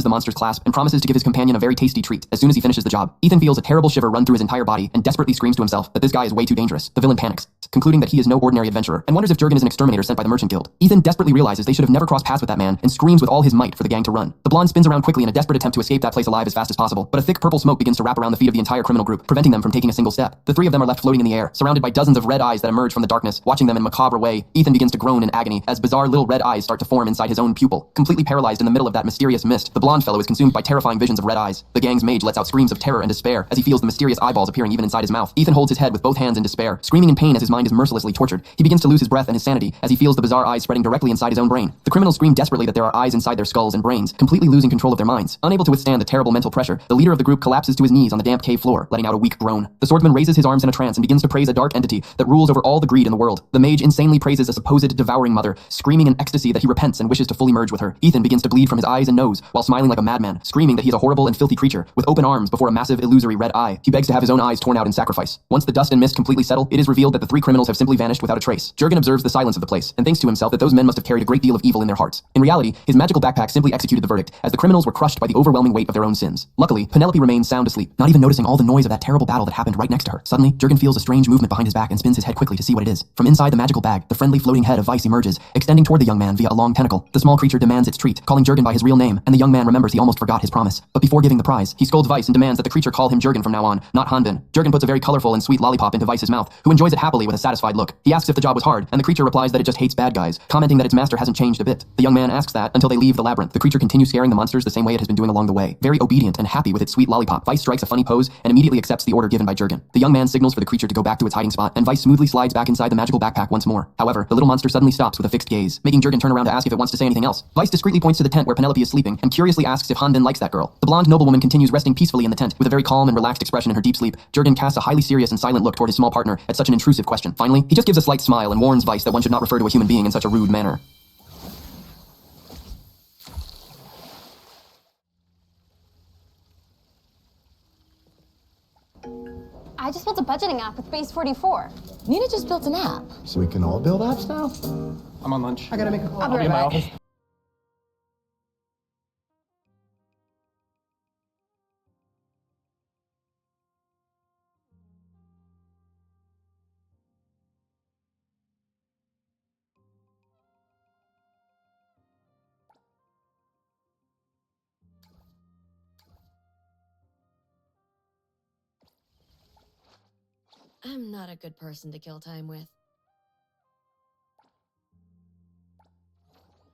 the monster's clasp and promises to give his companion a very tasty treat as soon as he finishes the job. Ethan feels a terrible shiver run through his entire body and desperately screams to himself that this guy is way too dangerous. The villain panics, concluding that he is no ordinary adventurer, and wonders if Jurgen is an exterminator sent by the Merchant Guild. Ethan desperately realizes they should have never crossed paths with that man and screams with all his might for the gang to run. The blonde spins around quickly in a desperate attempt to escape that place alive as fast as possible, but a thick purple smoke begins to wrap around the feet of the entire criminal group, preventing them from taking a single step. The three of them are left floating in the air, surrounded by dozens of red eyes that emerge from the darkness, watching them in a macabre way. Ethan begins to groan in agony as bizarre little red eyes start to form inside his own pupil. Completely paralyzed in the middle of that mysterious mist, the blonde fellow is consumed by terrifying visions of red eyes. The gang's mage lets out screams of terror and despair as he feels the mysterious eyeballs appearing even inside his mouth. Ethan holds his head with both hands in despair, screaming in pain as his mind is mercilessly tortured. He begins to lose his breath and his sanity as he feels the bizarre eyes spreading directly inside his own brain. The criminals scream desperately that there are eyes inside their skulls and brains, completely losing control of their minds. Unable to withstand the terrible mental pressure, the leader of the group collapses to his knees on the damp cave floor, letting out a weak groan. The swordsman raises his arms in a trance and begins to praise a dark entity that rules over all the greed in the world. The mage insanely praises a supposed devouring mother, screaming in ecstasy that he repents and wishes to fully merge with her. Ethan begins to bleed from his eyes and nose while smiling like a madman, screaming that he is a horrible and filthy creature with open arms before a massive illusory red eye. He begs to have his own eyes torn out in sacrifice. Once the dust and mist completely settle, it is revealed that the three criminals have simply vanished without a trace. Jurgen observes the silence of the place and thinks to himself that those men must have carried a great deal of evil in their hearts. In reality, his magical backpack simply executed the verdict, as the criminals were crushed by the overwhelming weight of their own sins. Luckily, Penelope remains sound asleep, not even noticing all the noise of that terrible battle that happened right next to her. Suddenly, Jurgen feels a strange movement behind his back and spins his head quickly to see what it is. From inside the magical bag, the friendly floating head of Vice emerges, extending toward the young man via a long tentacle. The small creature demands its treat, calling Jurgen by his real name, and the young man remembers he almost forgot his promise. But before giving the prize, he scolds Vice and demands that the creature call him Jurgen from now on, not Hanbin. Jurgen puts a very colorful and sweet lollipop into Vice's mouth, who enjoys it happily with a satisfied look. He asks if the job was hard, and the creature replies that it just hates bad guys, commenting that its master hasn't changed a bit. The young man asks that until they leave the labyrinth. The creature continues scaring the monsters the same way it has been doing along the way. Very obedient and happy with its sweet lollipop, Vice strikes a funny pose and immediately accepts the order given by Jurgen. The young man signals for the creature to go back to its hiding spot, and Vice smoothly slides back inside the magical backpack once more. However, the little monster suddenly stops with a fixed gaze, making Jurgen turn around to ask if it wants to say anything else. Vice discreetly points to the tent where Penelope is sleeping and curiously asks if Hanbin likes that girl. The blonde noblewoman continues resting peacefully in the tent with a very calm and relaxed expression in her deep sleep. Jurgen casts a highly serious and silent look toward his small partner at such an intrusive question. Finally, he just gives a slight smile and warns Vice that one should not refer to a human being in such a rude manner. I just built a budgeting app with Base 44. Nina just built an app. So we can all build apps now? I'm on lunch. I gotta make a call. I'll be right back. office. I'm not a good person to kill time with.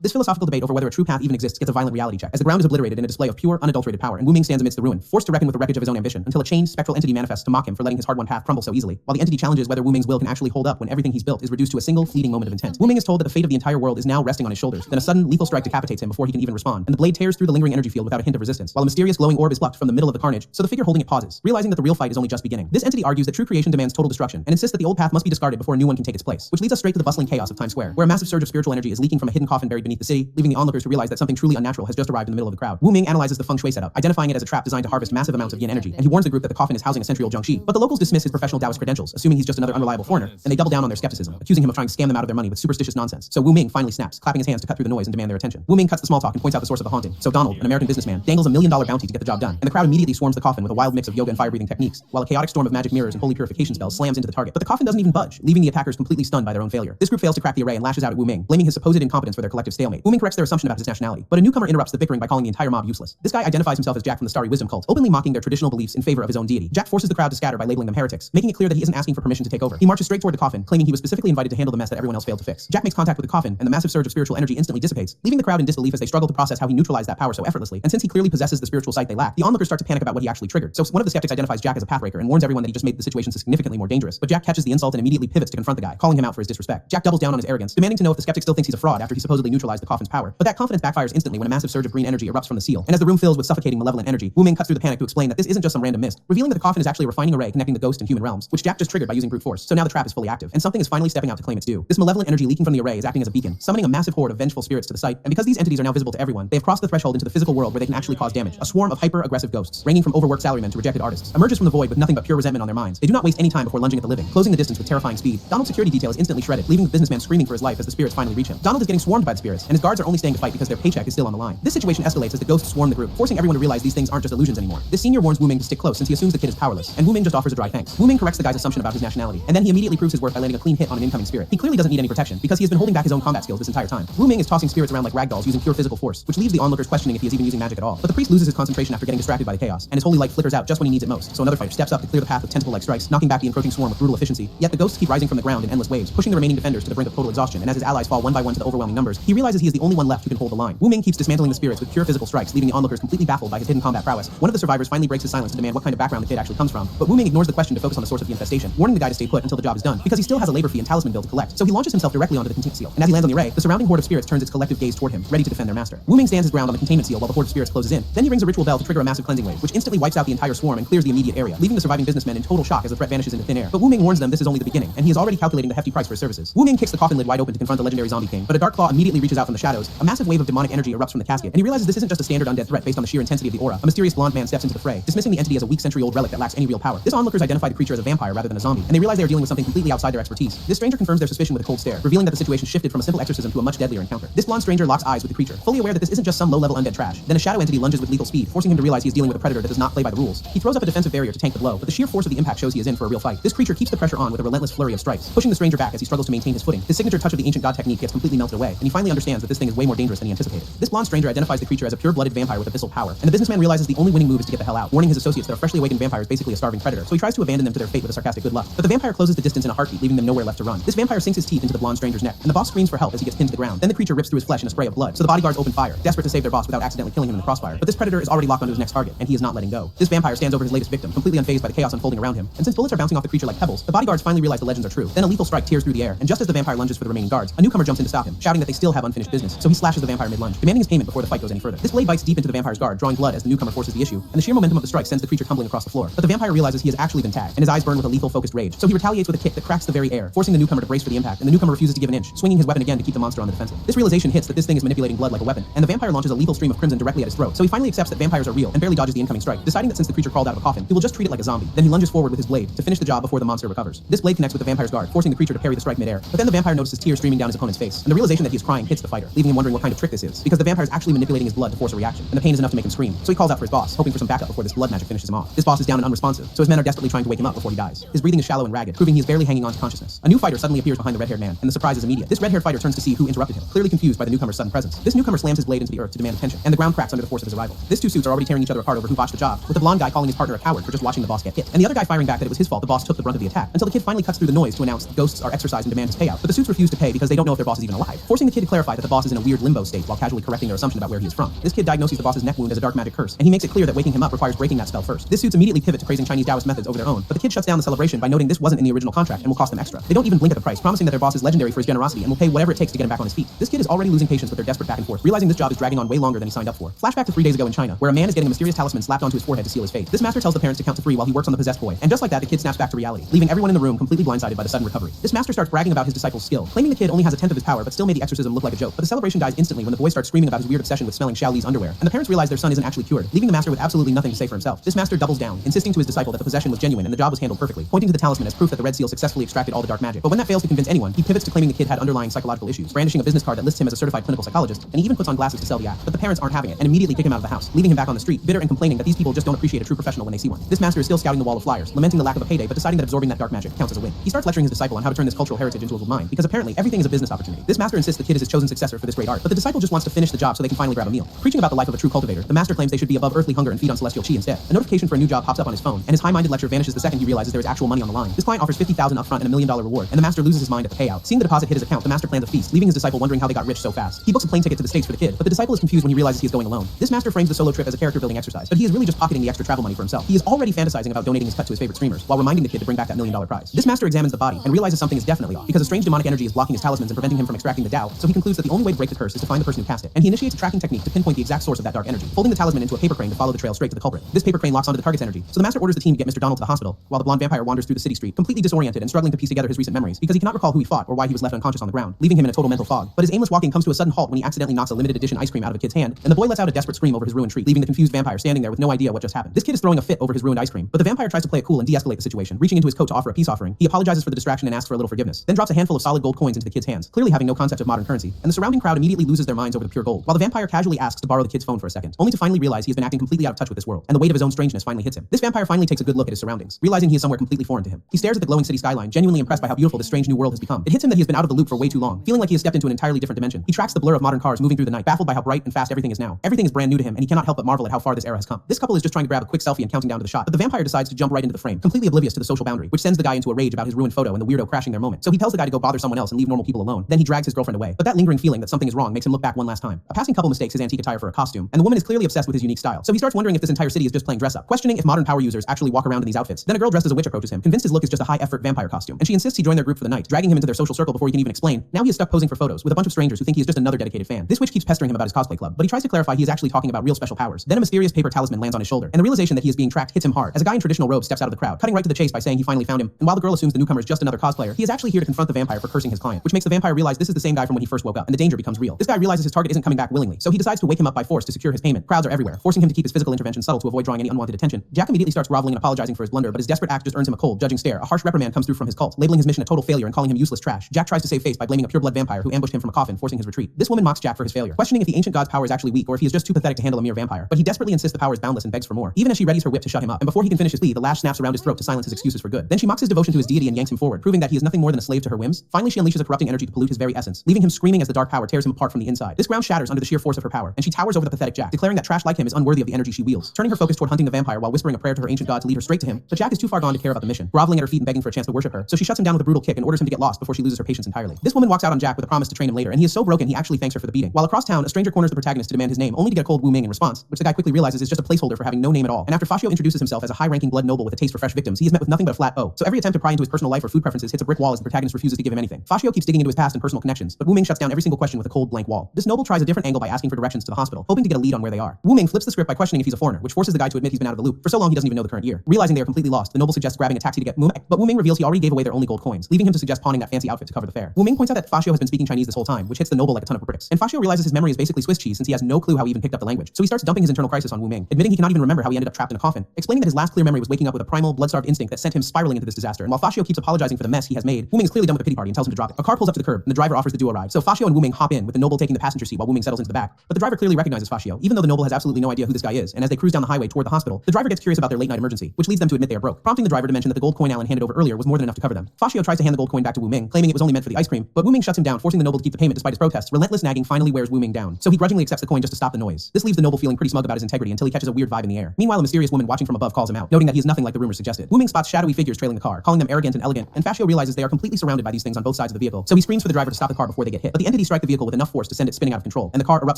This philosophical debate over whether a true path even exists gets a violent reality check, as the ground is obliterated in a display of pure, unadulterated power, and Wu Ming stands amidst the ruin, forced to reckon with the wreckage of his own ambition, until a changed, spectral entity manifests to mock him for letting his hard-won path crumble so easily. While the entity challenges whether Wu Ming's will can actually hold up when everything he's built is reduced to a single, fleeting moment of intent. Wu Ming is told that the fate of the entire world is now resting on his shoulders. Then a sudden, lethal strike decapitates him before he can even respond, and the blade tears through the lingering energy field without a hint of resistance, while a mysterious glowing orb is plucked from the middle of the carnage, so the figure holding it pauses, realizing that the real fight is only just beginning. This entity argues that true creation demands total destruction, and insists that the old path must be discarded before a new one can take its place, which leads us straight to the bustling chaos of Times Square, where a massive surge of spiritual energy is leaking from a hidden coffin buried beneath the city, leaving the onlookers to realize that something truly unnatural has just arrived in the middle of the crowd. Wu Ming analyzes the feng shui setup, identifying it as a trap designed to harvest massive amounts of yin energy, and he warns the group that the coffin is housing a century-old Zhongxi. But the locals dismiss his professional Taoist credentials, assuming he's just another unreliable foreigner, and they double down on their skepticism, accusing him of trying to scam them out of their money with superstitious nonsense. So Wu Ming finally snaps, clapping his hands to cut through the noise and demand their attention. Wu Ming cuts the small talk and points out the source of the haunting. So Donald, an American businessman, dangles $1 million bounty to get the job done, and the crowd immediately swarms the coffin with a wild mix of yoga and fire-breathing techniques, while a chaotic storm of magic mirrors and holy purification spells slams into the target. But the coffin doesn't even budge, leaving the attackers completely stunned by their own failure. This group fails to crack the array and lashes out at Wu Ming, blaming his supposed incompetence for their collective stalemate. Wu Ming corrects their assumption about his nationality, but a newcomer interrupts the bickering by calling the entire mob useless. This guy identifies himself as Jack from the Starry Wisdom cult, openly mocking their traditional beliefs in favor of his own deity. Jack forces the crowd to scatter by labeling them heretics, making it clear that he isn't asking for permission to take over. He marches straight toward the coffin, claiming he was specifically invited to handle the mess that everyone else failed to fix. Jack makes contact with the coffin, and the massive surge of spiritual energy instantly dissipates, leaving the crowd in disbelief as they struggle to process how he neutralized that power so effortlessly. And since he clearly possesses the spiritual sight they lack, the onlookers start to panic about what he actually triggered. So one of the skeptics identifies Jack as a pathbreaker and warns everyone that he just made the situation significantly more dangerous. But Jack catches the insult and immediately pivots to confront the guy, calling him out for his disrespect. Jack doubles down on his arrogance, demanding to know if the skeptic still thinks he's a fraud after he supposedly neutralized the coffin's power. But that confidence backfires instantly when a massive surge of green energy erupts from the seal, and as the room fills with suffocating malevolent energy, Wu Ming cuts through the panic to explain that this isn't just some random mist, revealing that the coffin is actually a refining array connecting the ghost and human realms, which Jack just triggered by using brute force. So now the trap is fully active, and something is finally stepping out to claim its due. This malevolent energy leaking from the array is acting as a beacon, summoning a massive horde of vengeful spirits to the site, and because these entities are now visible to everyone, they have crossed the threshold into the physical world where they can actually cause damage. A swarm of hyper-aggressive ghosts, ranging from overworked salarymen to rejected artists, emerges from the void with nothing but pure resentment on their minds. They do not waste any time before lunging at the living, closing the distance with terrifying speed. Donald's security detail is instantly shredded, leaving the businessman screaming for his life as the spirits finally reach him. Donald is getting swarmed by the spirits, spirits, and his guards are only staying to fight because their paycheck is still on the line. This situation escalates as the ghosts swarm the group, forcing everyone to realize these things aren't just illusions anymore. The senior warns Wu Ming to stick close since he assumes the kid is powerless, and Wu Ming just offers a dry thanks. Wu Ming corrects the guy's assumption about his nationality, and then he immediately proves his worth by landing a clean hit on an incoming spirit. He clearly doesn't need any protection because he has been holding back his own combat skills this entire time. Wu Ming is tossing spirits around like ragdolls using pure physical force, which leaves the onlookers questioning if he is even using magic at all. But the priest loses his concentration after getting distracted by the chaos, and his holy light flickers out just when he needs it most. So another fighter steps up to clear the path with tentacle-like strikes, knocking back the encroaching swarm with brutal efficiency. Yet the ghosts keep rising from the ground in endless waves, pushing the remaining defenders to the brink of total exhaustion. And as his allies fall one by one to the overwhelming numbers, he realizes he is the only one left who can hold the line. Wu Ming keeps dismantling the spirits with pure physical strikes, leaving the onlookers completely baffled by his hidden combat prowess. One of the survivors finally breaks his silence to demand what kind of background the kid actually comes from, but Wu Ming ignores the question to focus on the source of the infestation, warning the guy to stay put until the job is done, because he still has a labor fee and talisman bill to collect. So he launches himself directly onto the containment seal, and as he lands on the array, the surrounding horde of spirits turns its collective gaze toward him, ready to defend their master. Wu Ming stands his ground on the containment seal while the horde of spirits closes in. Then he rings a ritual bell to trigger a massive cleansing wave, which instantly wipes out the entire swarm and clears the immediate area, leaving the surviving businessmen in total shock as the threat vanishes into thin air. But Wu Ming warns them this is only the beginning, and he is already calculating the hefty price for his services. Wu Ming kicks the coffin lid wide open to confront the legendary zombie king, but a dark claw immediately reaches out from the shadows. A massive wave of demonic energy erupts from the casket, and he realizes this isn't just a standard undead threat based on the sheer intensity of the aura. A mysterious blonde man steps into the fray, dismissing the entity as a weak century-old relic that lacks any real power. This onlookers identify the creature as a vampire rather than a zombie, and they realize they are dealing with something completely outside their expertise. This stranger confirms their suspicion with a cold stare, revealing that the situation shifted from a simple exorcism to a much deadlier encounter. This blonde stranger locks eyes with the creature, fully aware that this isn't just some low-level undead trash. Then a shadow entity lunges with lethal speed, forcing him to realize he is dealing with a predator that does not play by the rules. He throws up a defensive barrier to tank the blow, but the sheer force of the impact shows he is in for a real fight. This creature keeps the pressure on with a relentless flurry of strikes, pushing the stranger back as he struggles to maintain his footing. His signature touch of the ancient god technique gets completely melted away, and he finally understands that this thing is way more dangerous than he anticipated. This blonde stranger identifies the creature as a pure-blooded vampire with abyssal power, and the businessman realizes the only winning move is to get the hell out, warning his associates that a freshly awakened vampire is basically a starving predator, so he tries to abandon them to their fate with a sarcastic good luck. But the vampire closes the distance in a heartbeat, leaving them nowhere left to run. This vampire sinks his teeth into the blonde stranger's neck, and the boss screams for help as he gets pinned to the ground. Then the creature rips through his flesh in a spray of blood, so the bodyguards open fire, desperate to save their boss without accidentally killing him in the crossfire. But this predator is already locked onto his next target, and he is not letting go. This vampire stands over his latest victim, completely unfazed by the chaos unfolding around him, and since bullets are bouncing off the creature like pebbles, the bodyguards finally realize the legends are true. Then a lethal strike tears through the air, and just as the vampire lunges for the remaining guards, a newcomer jumps in to stop him, shouting that they still have unfinished business, so he slashes the vampire mid-lunge, demanding his payment before the fight goes any further. This blade bites deep into the vampire's guard, drawing blood as the newcomer forces the issue, and the sheer momentum of the strike sends the creature tumbling across the floor. But the vampire realizes he has actually been tagged, and his eyes burn with a lethal focused rage, so he retaliates with a kick that cracks the very air, forcing the newcomer to brace for the impact, and the newcomer refuses to give an inch, swinging his weapon again to keep the monster on the defensive. This realization hits that this thing is manipulating blood like a weapon, and the vampire launches a lethal stream of crimson directly at his throat, so he finally accepts that vampires are real and barely dodges the incoming strike, deciding that since the creature crawled out of a coffin, he will just treat it like a zombie. Then he lunges forward with his blade to finish the job before the monster recovers. This blade connects with the vampire's guard, forcing the creature to parry the strike midair, but then the vampire notices tears streaming down his opponent's face, and the realization that he is crying hits the fighter, leaving him wondering what kind of trick this is, because the vampire is actually manipulating his blood to force a reaction, and the pain is enough to make him scream, so he calls out for his boss, hoping for some backup before this blood magic finishes him off. This boss is down and unresponsive, so his men are desperately trying to wake him up before he dies. His breathing is shallow and ragged, proving he is barely hanging on to consciousness. A new fighter suddenly appears behind the red-haired man, and the surprise is immediate. This red-haired fighter turns to see who interrupted him, clearly confused by the newcomer's sudden presence. This newcomer slams his blade into the earth to demand attention, and the ground cracks under the force of his arrival. These two suits are already tearing each other apart over who botched the job, with the blonde guy calling his partner a coward for just watching the boss get hit, and the other guy firing back that it was his fault the boss took the brunt of the attack, until the kid finally cuts through the noise to announce that ghosts are exorcised and demand his payout. But the suits refuse to pay because they don't know if their boss is even alive, forcing the kid to clarify that the boss is in a weird limbo state while casually correcting their assumption about where he is from. This kid diagnoses the boss's neck wound as a dark magic curse, and he makes it clear that waking him up requires breaking that spell first. This suits immediately pivot to praising Chinese Taoist methods over their own, but the kid shuts down the celebration by noting this wasn't in the original contract and will cost them extra. They don't even blink at the price, promising that their boss is legendary for his generosity and will pay whatever it takes to get him back on his feet. This kid is already losing patience with their desperate back and forth, realizing this job is dragging on way longer than he signed up for. Flashback to 3 days ago in China, where a man is getting a mysterious talisman slapped onto his forehead to seal his fate. This master tells the parents to count to 3 while he works on the possessed boy, and just like that, the kid snaps back to reality, leaving everyone in the room completely blindsided by the sudden recovery. This master starts bragging about his disciple's skill, claiming the kid only has a tenth of his power, but still made the exorcism look like a joke. But the celebration dies instantly when the boy starts screaming about his weird obsession with smelling Xiao Li's underwear, and the parents realize their son isn't actually cured, leaving the master with absolutely nothing to say for himself. This master doubles down, insisting to his disciple that the possession was genuine and the job was handled perfectly, pointing to the talisman as proof that the red seal successfully extracted all the dark magic. But when that fails to convince anyone, he pivots to claiming the kid had underlying psychological issues, brandishing a business card that lists him as a certified clinical psychologist, and he even puts on glasses to sell the act. But the parents aren't having it, and immediately kick him out of the house, leaving him back on the street, bitter and complaining that these people just don't appreciate a true professional when they see one. This master is still scouting the wall of flyers, lamenting the lack of a payday, but deciding that absorbing that dark magic counts as a win. He starts lecturing his disciple on how to turn this cultural heritage into a gold mine, because apparently everything is a business opportunity. This master insists the kid is his chosen successor for this great art, but the disciple just wants to finish the job so they can finally grab a meal. Preaching about the life of a true cultivator, the master claims they should be above earthly hunger and feed on celestial chi instead. A notification for a new job pops up on his phone, and his high-minded lecture vanishes the second he realizes there is actual money on the line. This client offers $50,000 upfront and $1 million reward, and the master loses his mind at the payout. Seeing the deposit hit his account, the master plans a feast, leaving his disciple wondering how they got rich so fast. He books a plane ticket to the States for the kid, but the disciple is confused when he realizes he is going alone. This master frames the solo trip as a character-building exercise, but he is really just pocketing the extra travel money for himself. He is already fantasizing about donating his cut to his favorite streamers, while reminding the kid to bring back that $1 million prize. This master examines the body and realizes something is definitely off, because a strange demonic energy is blocking his talismans and preventing him from extracting the Tao, so he concludes that the only way to break the curse is to find the person who cast it, and he initiates a tracking technique to pinpoint the exact source of that dark energy, folding the talisman into a paper crane to follow the trail straight to the culprit. This paper crane locks onto the target's energy, so the master orders the team to get Mr. Donald to the hospital, while the blonde vampire wanders through the city street, completely disoriented and struggling to piece together his recent memories, because he cannot recall who he fought or why he was left unconscious on the ground, leaving him in a total mental fog. But his aimless walking comes to a sudden halt when he accidentally knocks a limited edition ice cream out of a kid's hand, and the boy lets out a desperate scream over his ruined treat, leaving the confused vampire standing there with no idea what just happened. This kid is throwing a fit over his ruined ice cream, but the vampire tries to play it cool and de-escalate the situation, reaching into his coat to offer a peace offering. He apologizes for the distraction and asks for a little forgiveness, then drops a handful of solid gold coins into the kid's hands, clearly having no concept of modern currency, and the surrounding crowd immediately loses their minds over the pure gold, while the vampire casually asks to borrow the kid's phone for a second, only to finally realize he has been acting completely out of touch with this world, and the weight of his own strangeness finally hits him. This vampire finally takes a good look at his surroundings, realizing he is somewhere completely foreign to him. He stares at the glowing city skyline, genuinely impressed by how beautiful this strange new world has become. It hits him that he has been out of the loop for way too long, feeling like he has stepped into an entirely different dimension. He tracks the blur of modern cars moving through the night, baffled by how bright and fast everything is now. Everything is brand new to him, and he cannot help but marvel at how far this era has come. This couple is just trying to grab a quick selfie and counting down to the shot, but the vampire decides to jump right into the frame, completely oblivious to the social boundary, which sends the guy into a rage about his ruined photo and the weirdo crashing their moment. So he tells the guy to go bother someone else and leave normal people alone. Then he drags his girlfriend away. But that lingering feeling that something is wrong makes him look back one last time. A passing couple mistakes his antique attire for a costume, and the woman is clearly obsessed with his unique style. So he starts wondering if this entire city is just playing dress up, questioning if modern power users actually walk around in these outfits. Then a girl dressed as a witch approaches him, convinced his look is just a high-effort vampire costume, and she insists he join their group for the night, dragging him into their social circle before he can even explain. Now he is stuck posing for photos with a bunch of strangers who think he is just another dedicated fan. This witch keeps pestering him about his cosplay club, but he tries to clarify he is actually talking about real special powers. Then a mysterious paper talisman lands on his shoulder, and the realization that he is being tracked hits him hard as a guy in traditional robes steps out of the crowd, cutting right to the chase by saying he finally found him. And while the girl assumes the newcomer is just another cosplayer, he is actually here to confront the vampire for cursing his client, which makes the vampire realize this is the same guy from when he first woke up, and the danger becomes real. This guy realizes his target isn't coming back willingly, so he decides to wake him up by force to secure his payment. Crowds are everywhere, forcing him to keep his physical intervention subtle to avoid drawing any unwanted attention. Jack immediately starts groveling and apologizing for his blunder, but his desperate act just earns him a cold, judging stare. A harsh reprimand comes through from his cult, labeling his mission a total failure and calling him useless trash. Jack tries to save face by blaming a pureblood vampire who ambushed him from a coffin, forcing his retreat. This woman mocks Jack for his failure, questioning if the ancient god's power is actually weak or if he is just too pathetic to handle a mere vampire. But he desperately insists the power is boundless and begs for more, even as she readies her whip to shut him up. And before he can finish his plea, the lash snaps around his throat to silence his excuses for good. Then she mocks his devotion to his deity and yanks him forward, proving that he is nothing more than a slave to her whims. Finally, she unleashes a corrupting energy to pollute his very essence, leaving him screaming as the dark power tears him apart from the inside. This ground shatters under the sheer force of her power, and she towers over the pathetic Jack, declaring that trash like him is unworthy of the energy she wields, turning her focus toward hunting the vampire while whispering a prayer to her ancient god to lead her straight to him. But Jack is too far gone to care about the mission, groveling at her feet and begging for a chance to worship her. So she shuts him down with a brutal kick and orders him to get lost before she loses her patience entirely. This woman walks out on Jack with a promise to train him later, and he is so broken he actually thanks her for the beating. While across town, a stranger corners the protagonist to demand his name, only to get a cold Wu Ming in response, which the guy quickly realizes is just a placeholder for having no name at all. And after Fashio introduces himself as a high-ranking blood noble with a taste for fresh victims, he is met with nothing but a flat O. So every attempt to pry into his personal life or food preferences hits a brick wall as the protagonist refuses to give him anything. Fashio keeps digging into his past and personal connections, but Wu Ming shuts down every single question with a cold blank wall. This noble tries a different angle by asking for directions to the hospital, hoping to get a lead on where they are. Wu Ming flips the script by questioning if he's a foreigner, which forces the guy to admit he's been out of the loop. For so long he doesn't even know the current year. Realizing they are completely lost, the noble suggests grabbing a taxi to get Wu Ming, but Wu Ming reveals he already gave away their only gold coins, leaving him to suggest pawning that fancy outfit to cover the fare. Wu Ming points out that Fashio has been speaking Chinese this whole time, which hits the noble like a ton of bricks. And Fashio realizes his memory is basically Swiss cheese since he has no clue how he even picked up the language. So he starts dumping his internal crisis on Wu Ming, admitting he cannot even remember how he ended up trapped in a coffin, explaining that his last clear memory was waking up with a primal, blood-starved instinct that sent him spiraling into this disaster. And while Fashio keeps apologizing for the mess he has made, Wu Ming is clearly done with the pity party and tells him to drop it. A car pulls up to the curb, and the driver offers the duo ride. So Fashio and Wu Ming hop in, with the noble taking the passenger seat while Wu Ming settles into the back. But the driver clearly recognizes Fashio, even though the noble has absolutely no idea who this guy is. And as they cruise down the highway toward the hospital, the driver gets curious about their late-night emergency, which leads them to admit they are broke, prompting the driver to mention that the gold coin Alan handed over earlier was more than enough to cover them. Fashio tries to hand the gold coin back to Wu Ming, claiming it was only meant for the ice cream, but Wu Ming shuts him down, forcing the noble to keep the payment despite his protests. Relentless nagging finally wears Wu Ming down, so he grudgingly accepts the coin just to stop the noise. This leaves the noble feeling pretty smug about his integrity until he catches a weird vibe in the air. Meanwhile, a mysterious woman watching from above calls him out, noting that he is nothing like the rumors suggested. Wu Ming spots shadowy figures trailing the car, calling them arrogant and elegant, and Fashio realizes they are completely surrounded by these things on both sides of the vehicle, so he screams for the driver to stop the car before they get hit. But the entities strike the vehicle with enough force to send it spinning out of control, and the car erupts